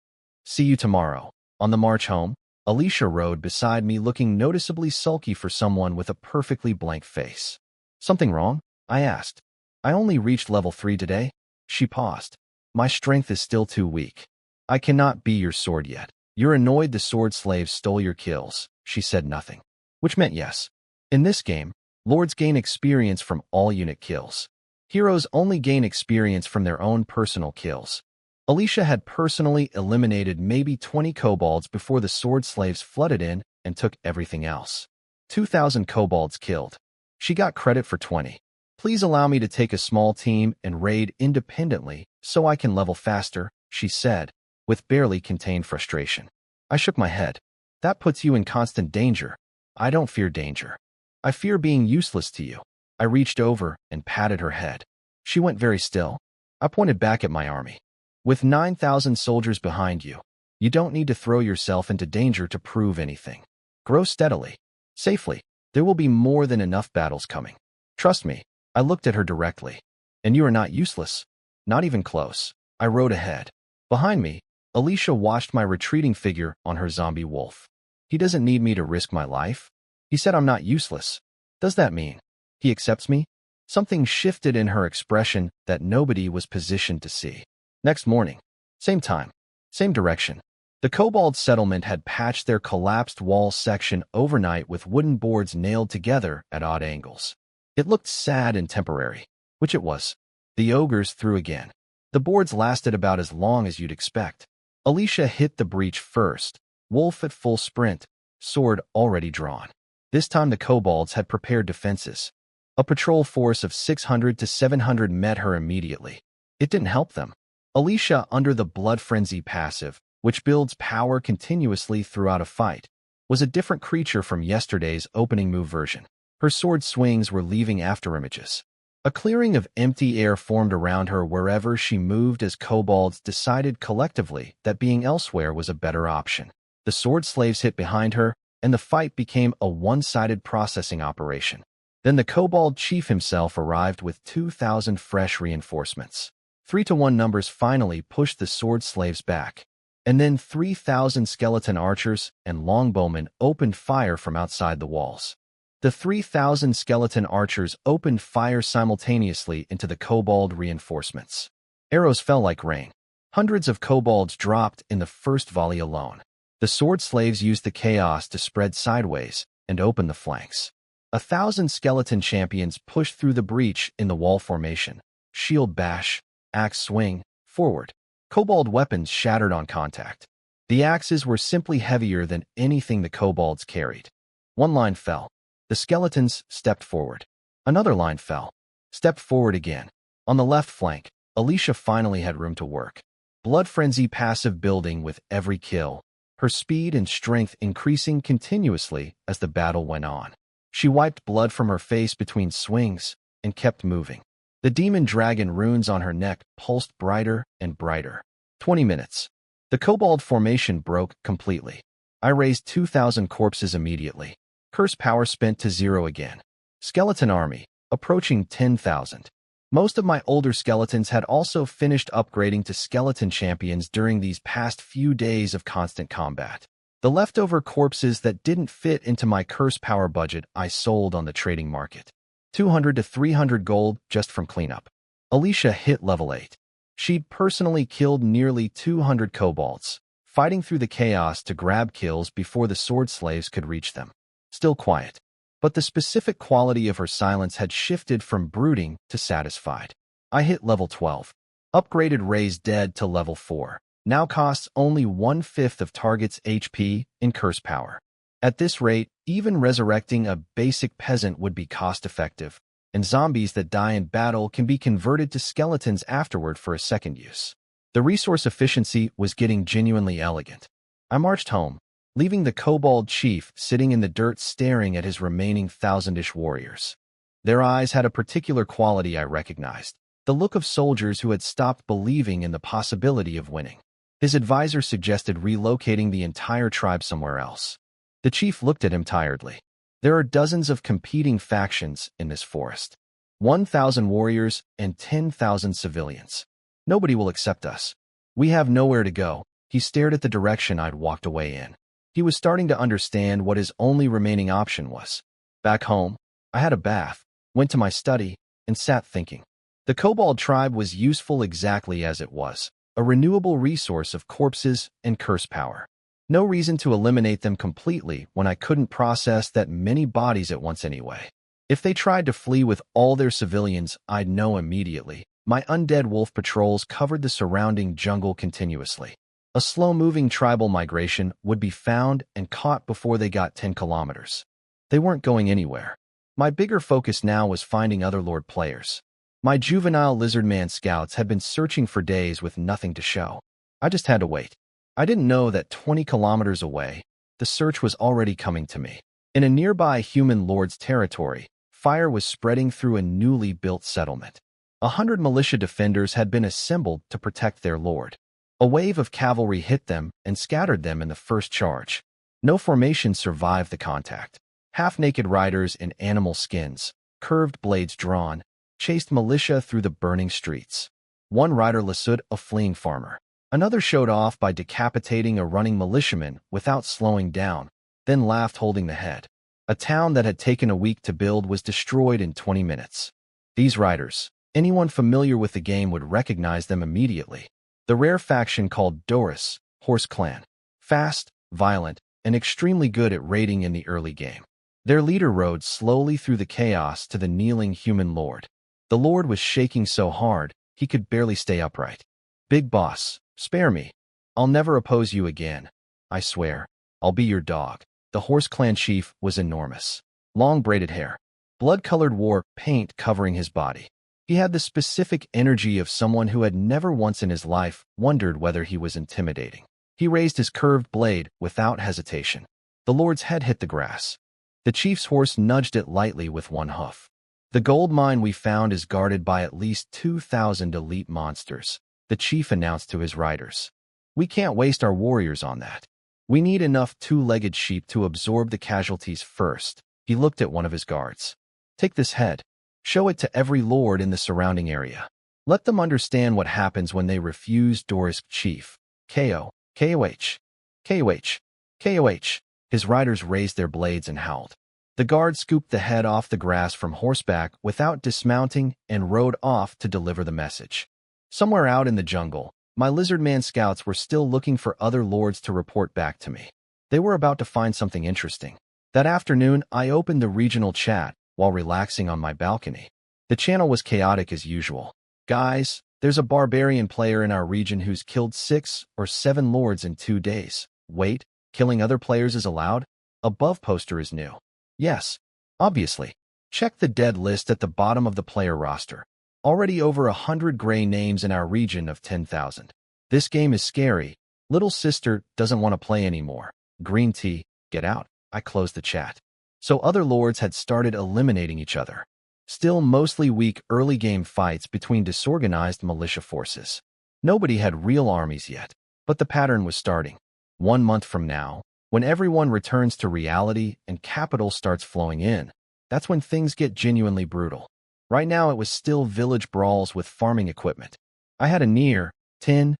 See you tomorrow. On the march home, Alicia rode beside me looking noticeably sulky for someone with a perfectly blank face. Something wrong? I asked. I only reached level 3 today. She paused. My strength is still too weak. I cannot be your sword yet. You're annoyed the sword slaves stole your kills. She said nothing. Which meant yes. In this game, lords gain experience from all unit kills. Heroes only gain experience from their own personal kills. Alicia had personally eliminated maybe 20 kobolds before the sword slaves flooded in and took everything else. 2,000 kobolds killed. She got credit for 20. Please allow me to take a small team and raid independently so I can level faster, she said, with barely contained frustration. I shook my head. That puts you in constant danger. I don't fear danger. I fear being useless to you. I reached over and patted her head. She went very still. I pointed back at my army. With 9,000 soldiers behind you, you don't need to throw yourself into danger to prove anything. Grow steadily. Safely. There will be more than enough battles coming. Trust me. I looked at her directly. And you are not useless. Not even close. I rode ahead. Behind me, Alicia watched my retreating figure on her zombie wolf. He doesn't need me to risk my life. He said I'm not useless. Does that mean he accepts me? Something shifted in her expression that nobody was positioned to see. Next morning, same time, same direction. The kobold settlement had patched their collapsed wall section overnight with wooden boards nailed together at odd angles. It looked sad and temporary, which it was. The ogres threw again. The boards lasted about as long as you'd expect. Alicia hit the breach first, wolf at full sprint, sword already drawn. This time the kobolds had prepared defenses. A patrol force of 600 to 700 met her immediately. It didn't help them. Alicia, under the Blood Frenzy passive, which builds power continuously throughout a fight, was a different creature from yesterday's opening move version. Her sword swings were leaving afterimages. A clearing of empty air formed around her wherever she moved as kobolds decided collectively that being elsewhere was a better option. The sword slaves hit behind her, and the fight became a one-sided processing operation. Then the kobold chief himself arrived with 2,000 fresh reinforcements. 3-to-1 numbers finally pushed the sword slaves back. And then 3,000 skeleton archers and longbowmen opened fire from outside the walls. The 3,000 skeleton archers opened fire simultaneously into the kobold reinforcements. Arrows fell like rain. Hundreds of kobolds dropped in the first volley alone. The sword slaves used the chaos to spread sideways and open the flanks. 1,000 skeleton champions pushed through the breach in the wall formation. Shield bash, axe swing, forward. Kobold weapons shattered on contact. The axes were simply heavier than anything the kobolds carried. One line fell. The skeletons stepped forward. Another line fell. Stepped forward again. On the left flank, Alicia finally had room to work. Blood frenzy passive building with every kill, her speed and strength increasing continuously as the battle went on. She wiped blood from her face between swings and kept moving. The demon dragon runes on her neck pulsed brighter and brighter. 20 minutes. The kobold formation broke completely. I raised 2,000 corpses immediately. Curse power spent to 0 again. Skeleton army, approaching 10,000. Most of my older skeletons had also finished upgrading to skeleton champions during these past few days of constant combat. The leftover corpses that didn't fit into my curse power budget I sold on the trading market. 200 to 300 gold just from cleanup. Alicia hit level 8. She'd personally killed nearly 200 kobolds, fighting through the chaos to grab kills before the sword slaves could reach them. Still quiet. But the specific quality of her silence had shifted from brooding to satisfied. I hit level 12. Upgraded Raised Dead to level 4. Now costs only 1/5 of target's HP in curse power. At this rate, even resurrecting a basic peasant would be cost-effective, and zombies that die in battle can be converted to skeletons afterward for a second use. The resource efficiency was getting genuinely elegant. I marched home, leaving the kobold chief sitting in the dirt staring at his remaining 1,000-ish warriors. Their eyes had a particular quality I recognized, the look of soldiers who had stopped believing in the possibility of winning. His advisor suggested relocating the entire tribe somewhere else. The chief looked at him tiredly. There are dozens of competing factions in this forest. 1,000 warriors and 10,000 civilians. Nobody will accept us. We have nowhere to go. He stared at the direction I'd walked away in. He was starting to understand what his only remaining option was. Back home, I had a bath, went to my study, and sat thinking. The kobold tribe was useful exactly as it was, a renewable resource of corpses and curse power. No reason to eliminate them completely when I couldn't process that many bodies at once anyway. If they tried to flee with all their civilians, I'd know immediately. My undead wolf patrols covered the surrounding jungle continuously. A slow-moving tribal migration would be found and caught before they got 10 kilometers. They weren't going anywhere. My bigger focus now was finding other Lord players. My juvenile lizardman scouts had been searching for days with nothing to show. I just had to wait. I didn't know that 20 kilometers away, the search was already coming to me. In a nearby human lord's territory, fire was spreading through a newly built settlement. 100 militia defenders had been assembled to protect their lord. A wave of cavalry hit them and scattered them in the first charge. No formation survived the contact. Half-naked riders in animal skins, curved blades drawn, chased militia through the burning streets. One rider lassoed a fleeing farmer. Another showed off by decapitating a running militiaman without slowing down, then laughed holding the head. A town that had taken a week to build was destroyed in 20 minutes. These riders, anyone familiar with the game would recognize them immediately. The rare faction called Doris, Horse Clan. Fast, violent, and extremely good at raiding in the early game. Their leader rode slowly through the chaos to the kneeling human lord. The lord was shaking so hard, he could barely stay upright. Big boss, spare me. I'll never oppose you again. I swear. I'll be your dog. The Horse Clan chief was enormous. Long braided hair. Blood-colored war paint covering his body. He had the specific energy of someone who had never once in his life wondered whether he was intimidating. He raised his curved blade without hesitation. The lord's head hit the grass. The chief's horse nudged it lightly with one hoof. The gold mine we found is guarded by at least 2,000 elite monsters, the chief announced to his riders. We can't waste our warriors on that. We need enough two-legged sheep to absorb the casualties first. He looked at one of his guards. Take this head. Show it to every lord in the surrounding area. Let them understand what happens when they refuse Doris chief. KO, KOH, KOH, KOH. His riders raised their blades and howled. The guard scooped the head off the grass from horseback without dismounting and rode off to deliver the message. Somewhere out in the jungle, my lizardman scouts were still looking for other lords to report back to me. They were about to find something interesting. That afternoon, I opened the regional chat while relaxing on my balcony. The channel was chaotic as usual. Guys, There's a barbarian player in our region who's killed 6 or 7 lords in 2 days. Wait, killing other players is allowed? Above poster is new. Yes, obviously. Check the dead list at the bottom of the player roster. Already over 100 gray names in our region of 10,000. This game is scary. Little sister doesn't want to play anymore. Green tea, get out. I closed the chat. So other lords had started eliminating each other. Still mostly weak early game fights between disorganized militia forces. Nobody had real armies yet, but the pattern was starting. 1 month from now, when everyone returns to reality and capital starts flowing in, that's when things get genuinely brutal. Right now it was still village brawls with farming equipment. I had a near 10,000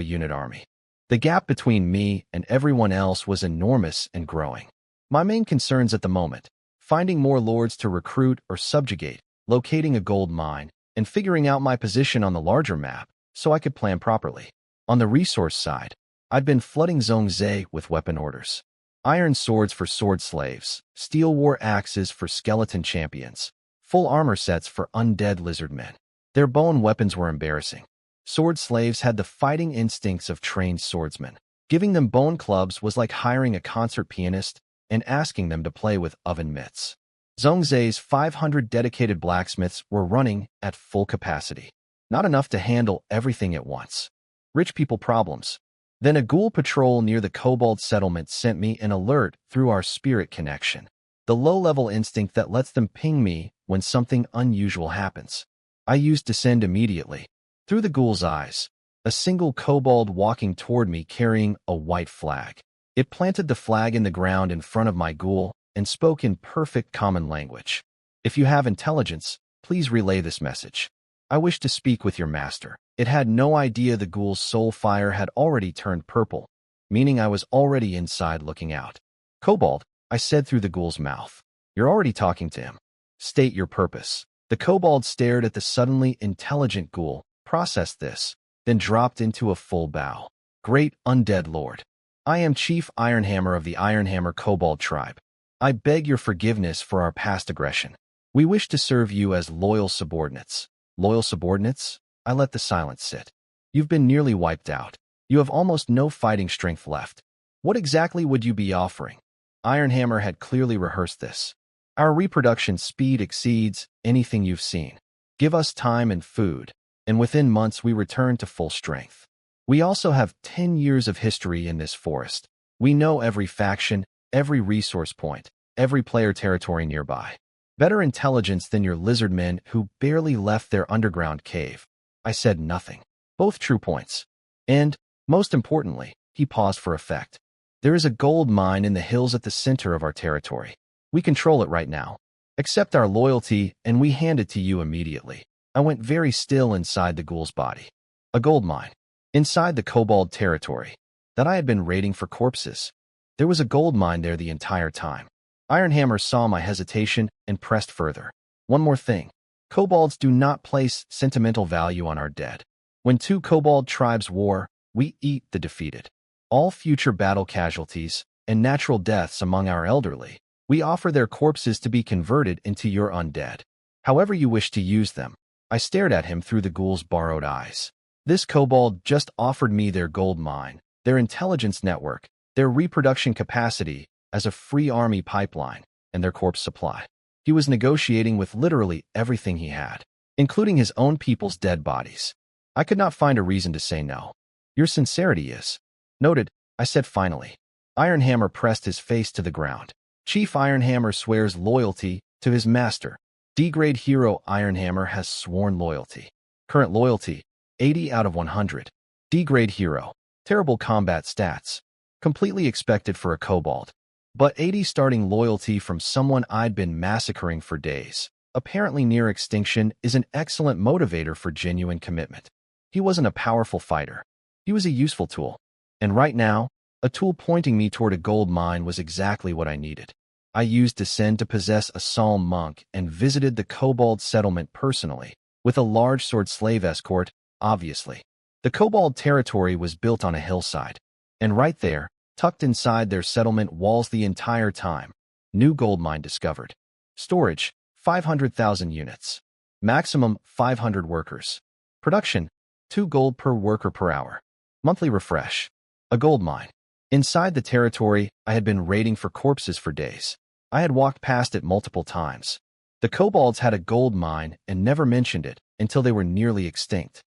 unit army. The gap between me and everyone else was enormous and growing. My main concerns at the moment: finding more lords to recruit or subjugate, locating a gold mine, and figuring out my position on the larger map so I could plan properly. On the resource side, I'd been flooding Zhongzhe with weapon orders. Iron swords for sword slaves, steel war axes for skeleton champions, full armor sets for undead lizard men. Their bone weapons were embarrassing. Sword slaves had the fighting instincts of trained swordsmen. Giving them bone clubs was like hiring a concert pianist and asking them to play with oven mitts. Zhongzhe's 500 dedicated blacksmiths were running at full capacity. Not enough to handle everything at once. Rich people problems. Then a ghoul patrol near the Cobalt settlement sent me an alert through our spirit connection. The low-level instinct that lets them ping me when something unusual happens. I used Descend immediately. Through the ghoul's eyes, a single kobold walking toward me carrying a white flag. It planted the flag in the ground in front of my ghoul and spoke in perfect common language. If you have intelligence, please relay this message. I wish to speak with your master. It had no idea the ghoul's soul fire had already turned purple, meaning I was already inside looking out. Kobold, I said through the ghoul's mouth. You're already talking to him. State your purpose. The kobold stared at the suddenly intelligent ghoul, processed this, then dropped into a full bow. Great undead lord. I am Chief Ironhammer of the Ironhammer Kobold tribe. I beg your forgiveness for our past aggression. We wish to serve you as loyal subordinates. Loyal subordinates? I let the silence sit. You've been nearly wiped out. You have almost no fighting strength left. What exactly would you be offering? Ironhammer had clearly rehearsed this. Our reproduction speed exceeds anything you've seen. Give us time and food, and within months we return to full strength. We also have 10 years of history in this forest. We know every faction, every resource point, every player territory nearby. Better intelligence than your lizard men who barely left their underground cave. I said nothing. Both true points. And, most importantly, he paused for effect. There is a gold mine in the hills at the center of our territory. We control it right now. Accept our loyalty and we hand it to you immediately. I went very still inside the ghoul's body. A gold mine. Inside the kobold territory. That I had been raiding for corpses. There was a gold mine there the entire time. Ironhammer saw my hesitation and pressed further. One more thing. Kobolds do not place sentimental value on our dead. When 2 kobold tribes war, we eat the defeated. All future battle casualties and natural deaths among our elderly, we offer their corpses to be converted into your undead. However you wish to use them. I stared at him through the ghoul's borrowed eyes. This kobold just offered me their gold mine, their intelligence network, their reproduction capacity as a free army pipeline, and their corpse supply. He was negotiating with literally everything he had, including his own people's dead bodies. I could not find a reason to say no. Your sincerity is noted, I said finally. Ironhammer pressed his face to the ground. Chief Ironhammer swears loyalty to his master. D-grade hero Ironhammer has sworn loyalty. Current loyalty, 80 out of 100. D-grade hero. Terrible combat stats. Completely expected for a kobold. But 80 starting loyalty from someone I'd been massacring for days, apparently near extinction, is an excellent motivator for genuine commitment. He wasn't a powerful fighter. He was a useful tool. And right now, a tool pointing me toward a gold mine was exactly what I needed. I used Descend to possess a psalm monk and visited the kobold settlement personally, with a large sword slave escort, obviously. The kobold territory was built on a hillside. And right there, tucked inside their settlement walls the entire time, new gold mine discovered. Storage, 500,000 units. Maximum 500 workers. Production, 2 gold per worker per hour. Monthly refresh. A gold mine. Inside the territory, I had been raiding for corpses for days. I had walked past it multiple times. The kobolds had a gold mine and never mentioned it until they were nearly extinct.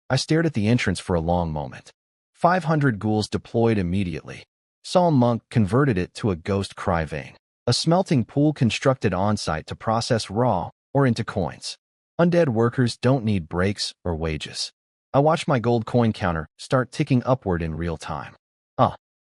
I stared at the entrance for a long moment. 500 ghouls deployed immediately. Psalm Monk converted it to a ghost cry vein. A smelting pool constructed on-site to process raw or into coins. Undead workers don't need breaks or wages. I watched my gold coin counter start ticking upward in real time.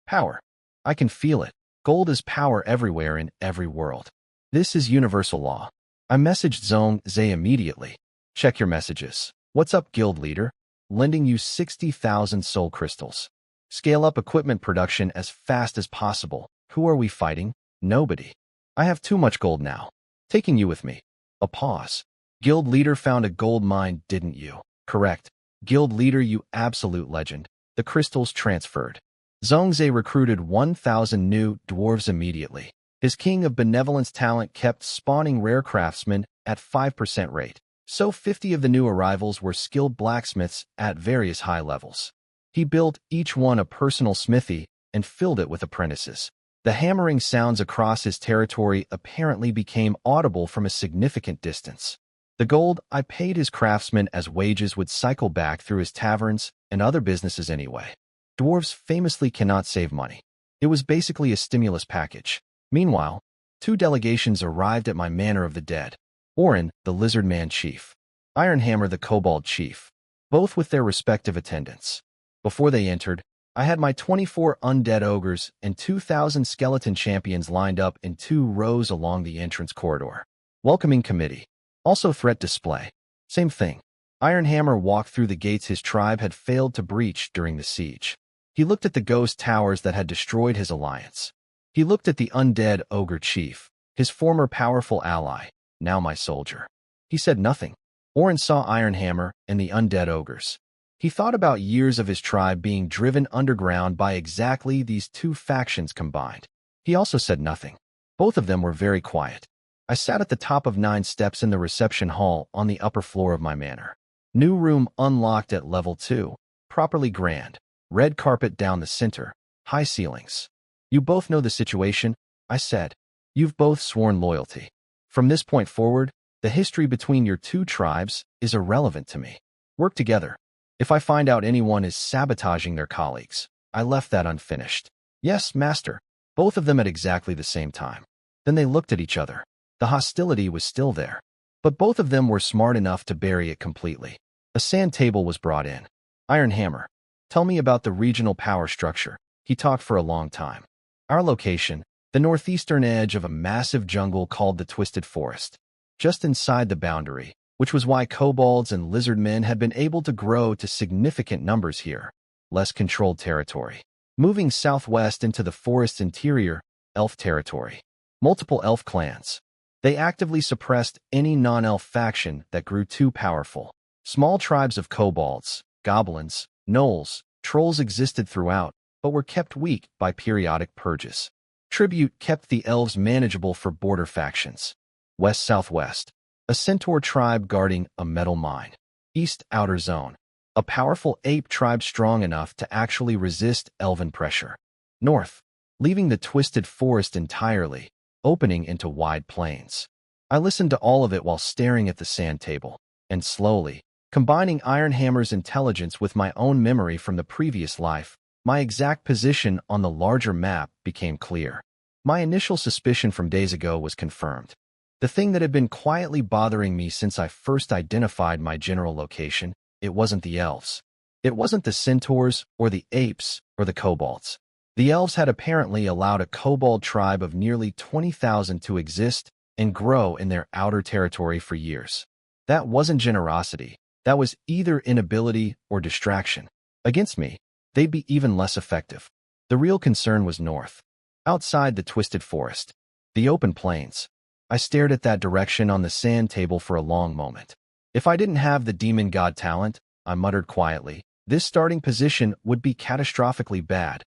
Power. I can feel it. Gold is power everywhere in every world. This is universal law. I messaged Zong Zay immediately. Check your messages. What's up, guild leader? Lending you 60,000 soul crystals. Scale up equipment production as fast as possible. Who are we fighting? Nobody. I have too much gold now. Taking you with me. A pause. Guild leader found a gold mine, didn't you? Correct. Guild leader, you absolute legend. The crystals transferred. Zongze recruited 1,000 new dwarves immediately. His king of benevolence talent kept spawning rare craftsmen at 5% rate. So 50 of the new arrivals were skilled blacksmiths at various high levels. He built each one a personal smithy and filled it with apprentices. The hammering sounds across his territory apparently became audible from a significant distance. The gold I paid his craftsmen as wages would cycle back through his taverns and other businesses anyway. Dwarves famously cannot save money. It was basically a stimulus package. Meanwhile, 2 delegations arrived at my Manor of the Dead. Orin, the Lizard Man Chief. Ironhammer, the Kobold Chief. Both with their respective attendants. Before they entered, I had my 24 undead ogres and 2,000 skeleton champions lined up in 2 rows along the entrance corridor. Welcoming committee. Also threat display. Same thing. Ironhammer walked through the gates his tribe had failed to breach during the siege. He looked at the ghost towers that had destroyed his alliance. He looked at the undead ogre chief, his former powerful ally, now my soldier. He said nothing. Orin saw Ironhammer and the undead ogres. He thought about years of his tribe being driven underground by exactly these 2 factions combined. He also said nothing. Both of them were very quiet. I sat at the top of 9 steps in the reception hall on the upper floor of my manor. New room unlocked at level 2. Properly grand. Red carpet down the center. High ceilings. You both know the situation, I said. You've both sworn loyalty. From this point forward, the history between your 2 tribes is irrelevant to me. Work together. If I find out anyone is sabotaging their colleagues, I left that unfinished. Yes, master. Both of them at exactly the same time. Then they looked at each other. The hostility was still there. But both of them were smart enough to bury it completely. A sand table was brought in. Ironhammer. Tell me about the regional power structure. He talked for a long time. Our location, the northeastern edge of a massive jungle called the Twisted Forest. Just inside the boundary, which was why kobolds and lizard men had been able to grow to significant numbers here. Less controlled territory. Moving southwest into the forest's interior, elf territory. Multiple elf clans. They actively suppressed any non-elf faction that grew too powerful. Small tribes of kobolds, goblins, gnolls, trolls existed throughout, but were kept weak by periodic purges. Tribute kept the elves manageable for border factions. West-southwest. A centaur tribe guarding a metal mine. East outer zone. A powerful ape tribe strong enough to actually resist elven pressure. North. Leaving the Twisted Forest entirely, opening into wide plains. I listened to all of it while staring at the sand table, and slowly, combining Ironhammer's intelligence with my own memory from the previous life, my exact position on the larger map became clear. My initial suspicion from days ago was confirmed. The thing that had been quietly bothering me since I first identified my general location, it wasn't the elves. It wasn't the centaurs, or the apes, or the kobolds. The elves had apparently allowed a kobold tribe of nearly 20,000 to exist and grow in their outer territory for years. That wasn't generosity. That was either inability or distraction. Against me, they'd be even less effective. The real concern was north. Outside the Twisted Forest. The open plains. I stared at that direction on the sand table for a long moment. If I didn't have the demon god talent, I muttered quietly, this starting position would be catastrophically bad.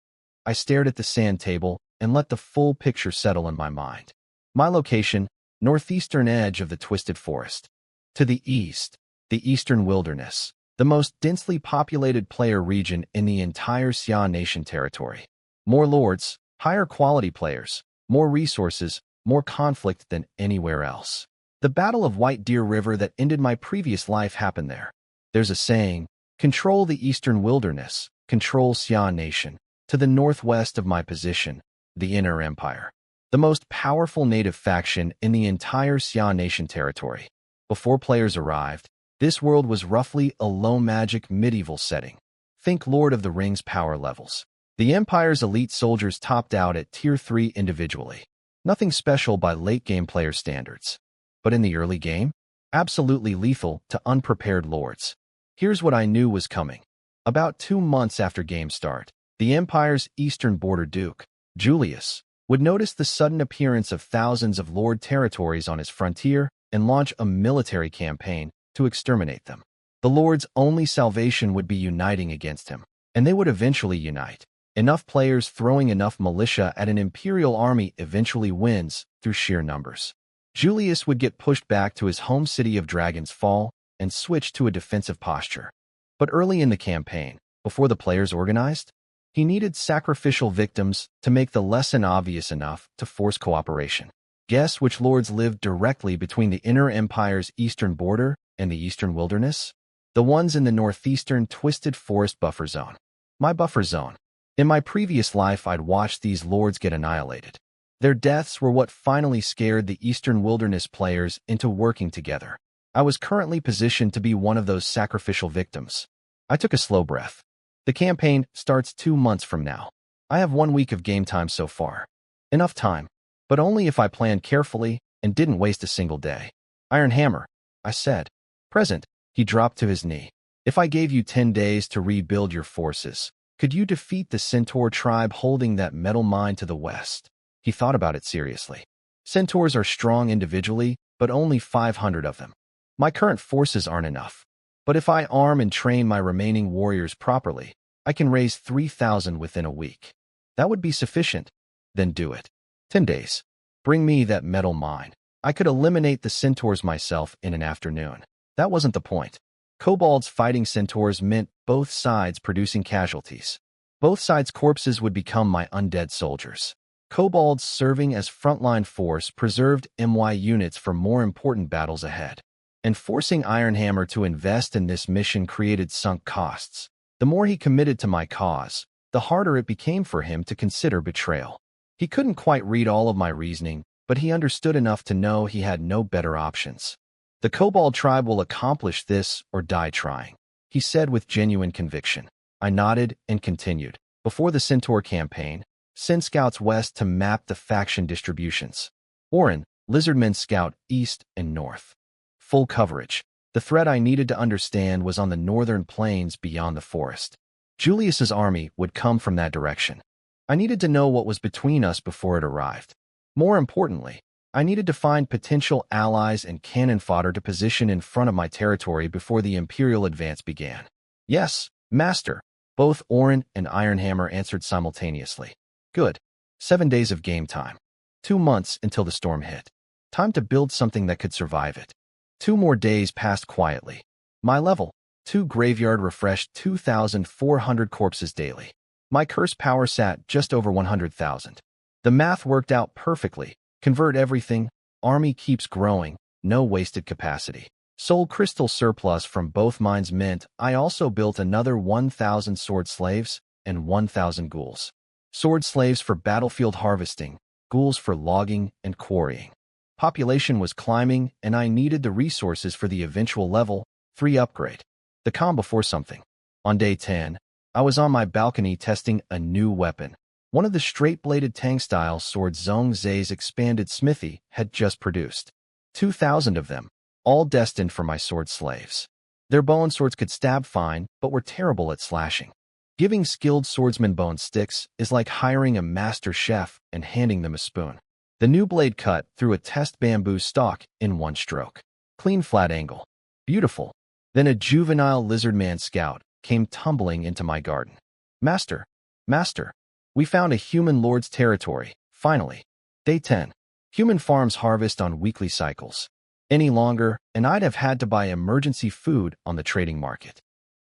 I stared at the sand table and let the full picture settle in my mind. My location, northeastern edge of the Twisted Forest. To the east, the eastern wilderness. the most densely populated player region in the entire Xia Nation territory. More lords, higher quality players, more resources, more conflict than anywhere else. The Battle of White Deer River that ended my previous life happened there. There's a saying, control the eastern wilderness, control Xia Nation. To the northwest of my position, the Inner Empire, the most powerful native faction in the entire Xia Nation territory. Before players arrived, this world was roughly a low-magic medieval setting. Think Lord of the Rings power levels. The Empire's elite soldiers topped out at Tier 3 individually. Nothing special by late-game player standards. But in the early game, absolutely lethal to unprepared lords. Here's what I knew was coming. About 2 months after game start, the Empire's eastern border duke, Julius, would notice the sudden appearance of thousands of lord territories on his frontier and launch a military campaign to exterminate them. The lord's only salvation would be uniting against him, and they would eventually unite. Enough players throwing enough militia at an imperial army eventually wins through sheer numbers. Julius would get pushed back to his home city of Dragon's Fall and switch to a defensive posture. But early in the campaign, before the players organized, he needed sacrificial victims to make the lesson obvious enough to force cooperation. Guess which lords lived directly between the Inner Empire's eastern border and the eastern wilderness? The ones in the northeastern twisted forest buffer zone. My buffer zone. In my previous life, I'd watched these lords get annihilated. Their deaths were what finally scared the eastern wilderness players into working together. I was currently positioned to be one of those sacrificial victims. I took a slow breath. The campaign starts 2 months from now. I have 1 week of game time so far. Enough time, but only if I planned carefully and didn't waste a single day. Iron Hammer, I said. Present, he dropped to his knee. If I gave you 10 days to rebuild your forces, could you defeat the Centaur tribe holding that metal mine to the west? He thought about it seriously. Centaurs are strong individually, but only 500 of them. My current forces aren't enough. But if I arm and train my remaining warriors properly, I can raise 3,000 within a week. That would be sufficient. Then do it. 10 days. Bring me that metal mine. I could eliminate the centaurs myself in an afternoon. That wasn't the point. Kobolds fighting centaurs meant both sides producing casualties. Both sides' corpses would become my undead soldiers. Kobolds serving as frontline force preserved MY units for more important battles ahead. And forcing Ironhammer to invest in this mission created sunk costs. The more he committed to my cause, the harder it became for him to consider betrayal. He couldn't quite read all of my reasoning, but he understood enough to know he had no better options. The Kobold tribe will accomplish this or die trying, he said with genuine conviction. I nodded and continued. Before the Centaur campaign, send scouts west to map the faction distributions. Orin, Lizardmen scout east and north. Full coverage. The threat I needed to understand was on the northern plains beyond the forest. Julius's army would come from that direction. I needed to know what was between us before it arrived. More importantly, I needed to find potential allies and cannon fodder to position in front of my territory before the Imperial advance began. Yes, Master. Both Orin and Ironhammer answered simultaneously. Good. 7 days of game time. 2 months until the storm hit. Time to build something that could survive it. 2 more days passed quietly. My level 2 graveyard refreshed 2,400 corpses daily. My curse power sat just over 100,000. The math worked out perfectly. Convert everything, army keeps growing, no wasted capacity. Soul crystal surplus from both mines meant I also built another 1,000 sword slaves and 1,000 ghouls. Sword slaves for battlefield harvesting, ghouls for logging and quarrying. Population was climbing, and I needed the resources for the eventual level 3 upgrade. The calm before something. On day 10, I was on my balcony testing a new weapon. One of the straight-bladed tank-style swords Zhong Zai's expanded smithy had just produced. 2,000 of them, all destined for my sword slaves. Their bone swords could stab fine, but were terrible at slashing. Giving skilled swordsmen bone sticks is like hiring a master chef and handing them a spoon. The new blade cut through a test bamboo stalk in 1 stroke. Clean flat angle. Beautiful. Then a juvenile lizardman scout came tumbling into my garden. Master, we found a human lord's territory, finally. Day 10. Human farms harvest on weekly cycles. Any longer, and I'd have had to buy emergency food on the trading market.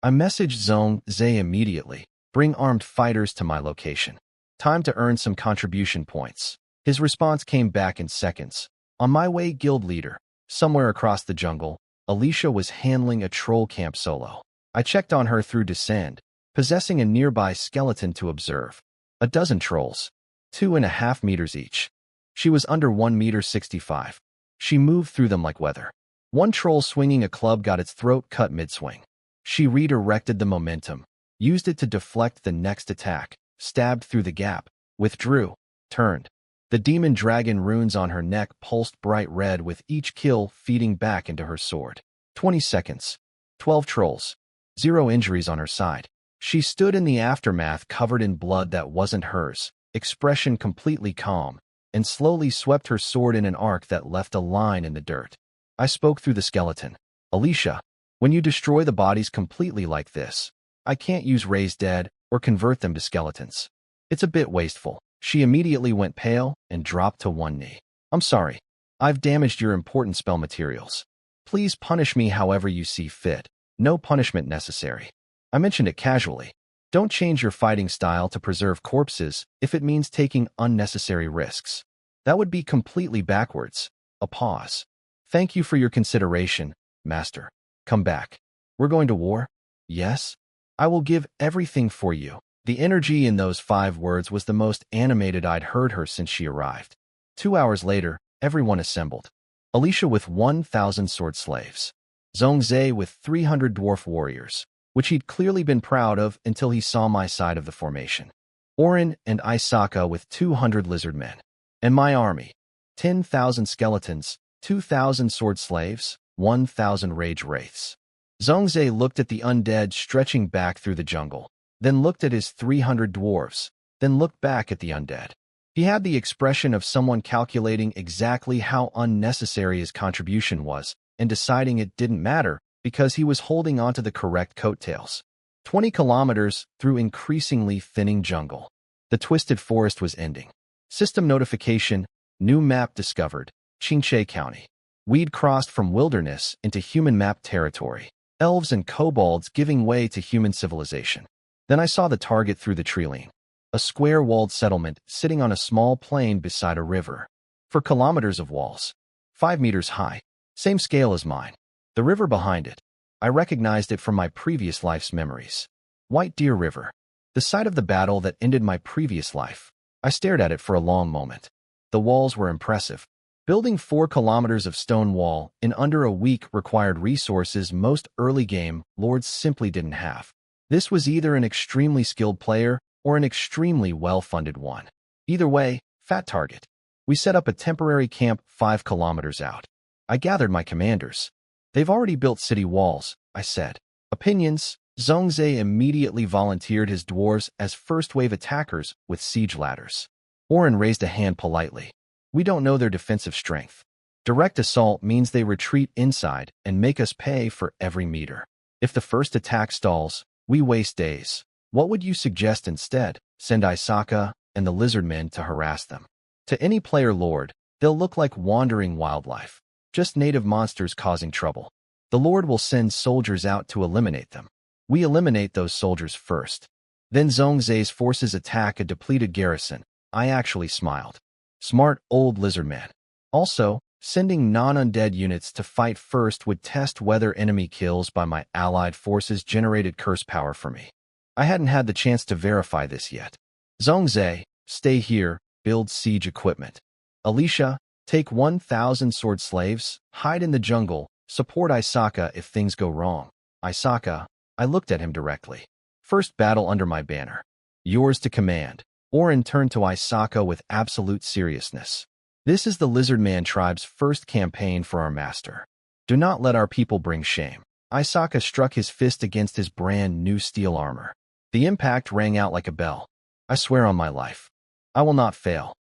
I messaged Zhong Zhe immediately. Bring armed fighters to my location. Time to earn some contribution points. His response came back in seconds. On my way, guild leader. Somewhere across the jungle, Alicia was handling a troll camp solo. I checked on her through Descend, possessing a nearby skeleton to observe. A dozen trolls, 2.5 meters each. She was under 1.65 meters. She moved through them like weather. One troll swinging a club got its throat cut mid-swing. She redirected the momentum, used it to deflect the next attack, stabbed through the gap, withdrew, turned. The demon dragon runes on her neck pulsed bright red with each kill feeding back into her sword. 20 seconds. 12 trolls. 0 injuries on her side. She stood in the aftermath covered in blood that wasn't hers, expression completely calm, and slowly swept her sword in an arc that left a line in the dirt. I spoke through the skeleton. Alicia, when you destroy the bodies completely like this, I can't use raise dead or convert them to skeletons. It's a bit wasteful. She immediately went pale and dropped to one knee. I'm sorry. I've damaged your important spell materials. Please punish me however you see fit. No punishment necessary. I mentioned it casually. Don't change your fighting style to preserve corpses if it means taking unnecessary risks. That would be completely backwards. A pause. Thank you for your consideration, Master. Come back. We're going to war? Yes? I will give everything for you. The energy in those 5 words was the most animated I'd heard her since she arrived. 2 hours later, everyone assembled. Alicia with 1,000 sword slaves. Zhong Zhe with 300 dwarf warriors, which he'd clearly been proud of until he saw my side of the formation. Orin and Isaka with 200 lizard men. And my army. 10,000 skeletons, 2,000 sword slaves, 1,000 rage wraiths. Zhong Zhe looked at the undead stretching back through the jungle, then looked at his 300 dwarves, then looked back at the undead. He had the expression of someone calculating exactly how unnecessary his contribution was and deciding it didn't matter because he was holding onto the correct coattails. 20 kilometers through increasingly thinning jungle. The twisted forest was ending. System notification, new map discovered, Qingche County. We'd crossed from wilderness into human map territory. Elves and kobolds giving way to human civilization. Then I saw the target through the treeline. A square-walled settlement sitting on a small plain beside a river. 4 kilometers of walls. 5 meters high. Same scale as mine. The river behind it. I recognized it from my previous life's memories. White Deer River. The site of the battle that ended my previous life. I stared at it for a long moment. The walls were impressive. Building 4 kilometers of stone wall in under a week required resources most early game lords simply didn't have. This was either an extremely skilled player or an extremely well-funded one. Either way, fat target. We set up a temporary camp 5 kilometers out. I gathered my commanders. They've already built city walls, I said. Opinions. Zhong Zhe immediately volunteered his dwarves as first-wave attackers with siege ladders. Orin raised a hand politely. We don't know their defensive strength. Direct assault means they retreat inside and make us pay for every meter. If the first attack stalls, we waste days. What would you suggest instead? Send Isaka and the lizard men to harass them. To any player lord, they'll look like wandering wildlife. Just native monsters causing trouble. The lord will send soldiers out to eliminate them. We eliminate those soldiers first. Then Zhong Zhe's forces attack a depleted garrison. I actually smiled. Smart old lizard man. Also, sending non-undead units to fight first would test whether enemy kills by my allied forces generated curse power for me. I hadn't had the chance to verify this yet. Zhong Zhe, stay here, build siege equipment. Alicia, take 1,000 sword slaves, hide in the jungle, support Isaka if things go wrong. Isaka, I looked at him directly. First battle under my banner. Yours to command. Orin turned to Isaka with absolute seriousness. This is the Lizard Man tribe's first campaign for our master. Do not let our people bring shame. Isaka struck his fist against his brand new steel armor. The impact rang out like a bell. I swear on my life. I will not fail.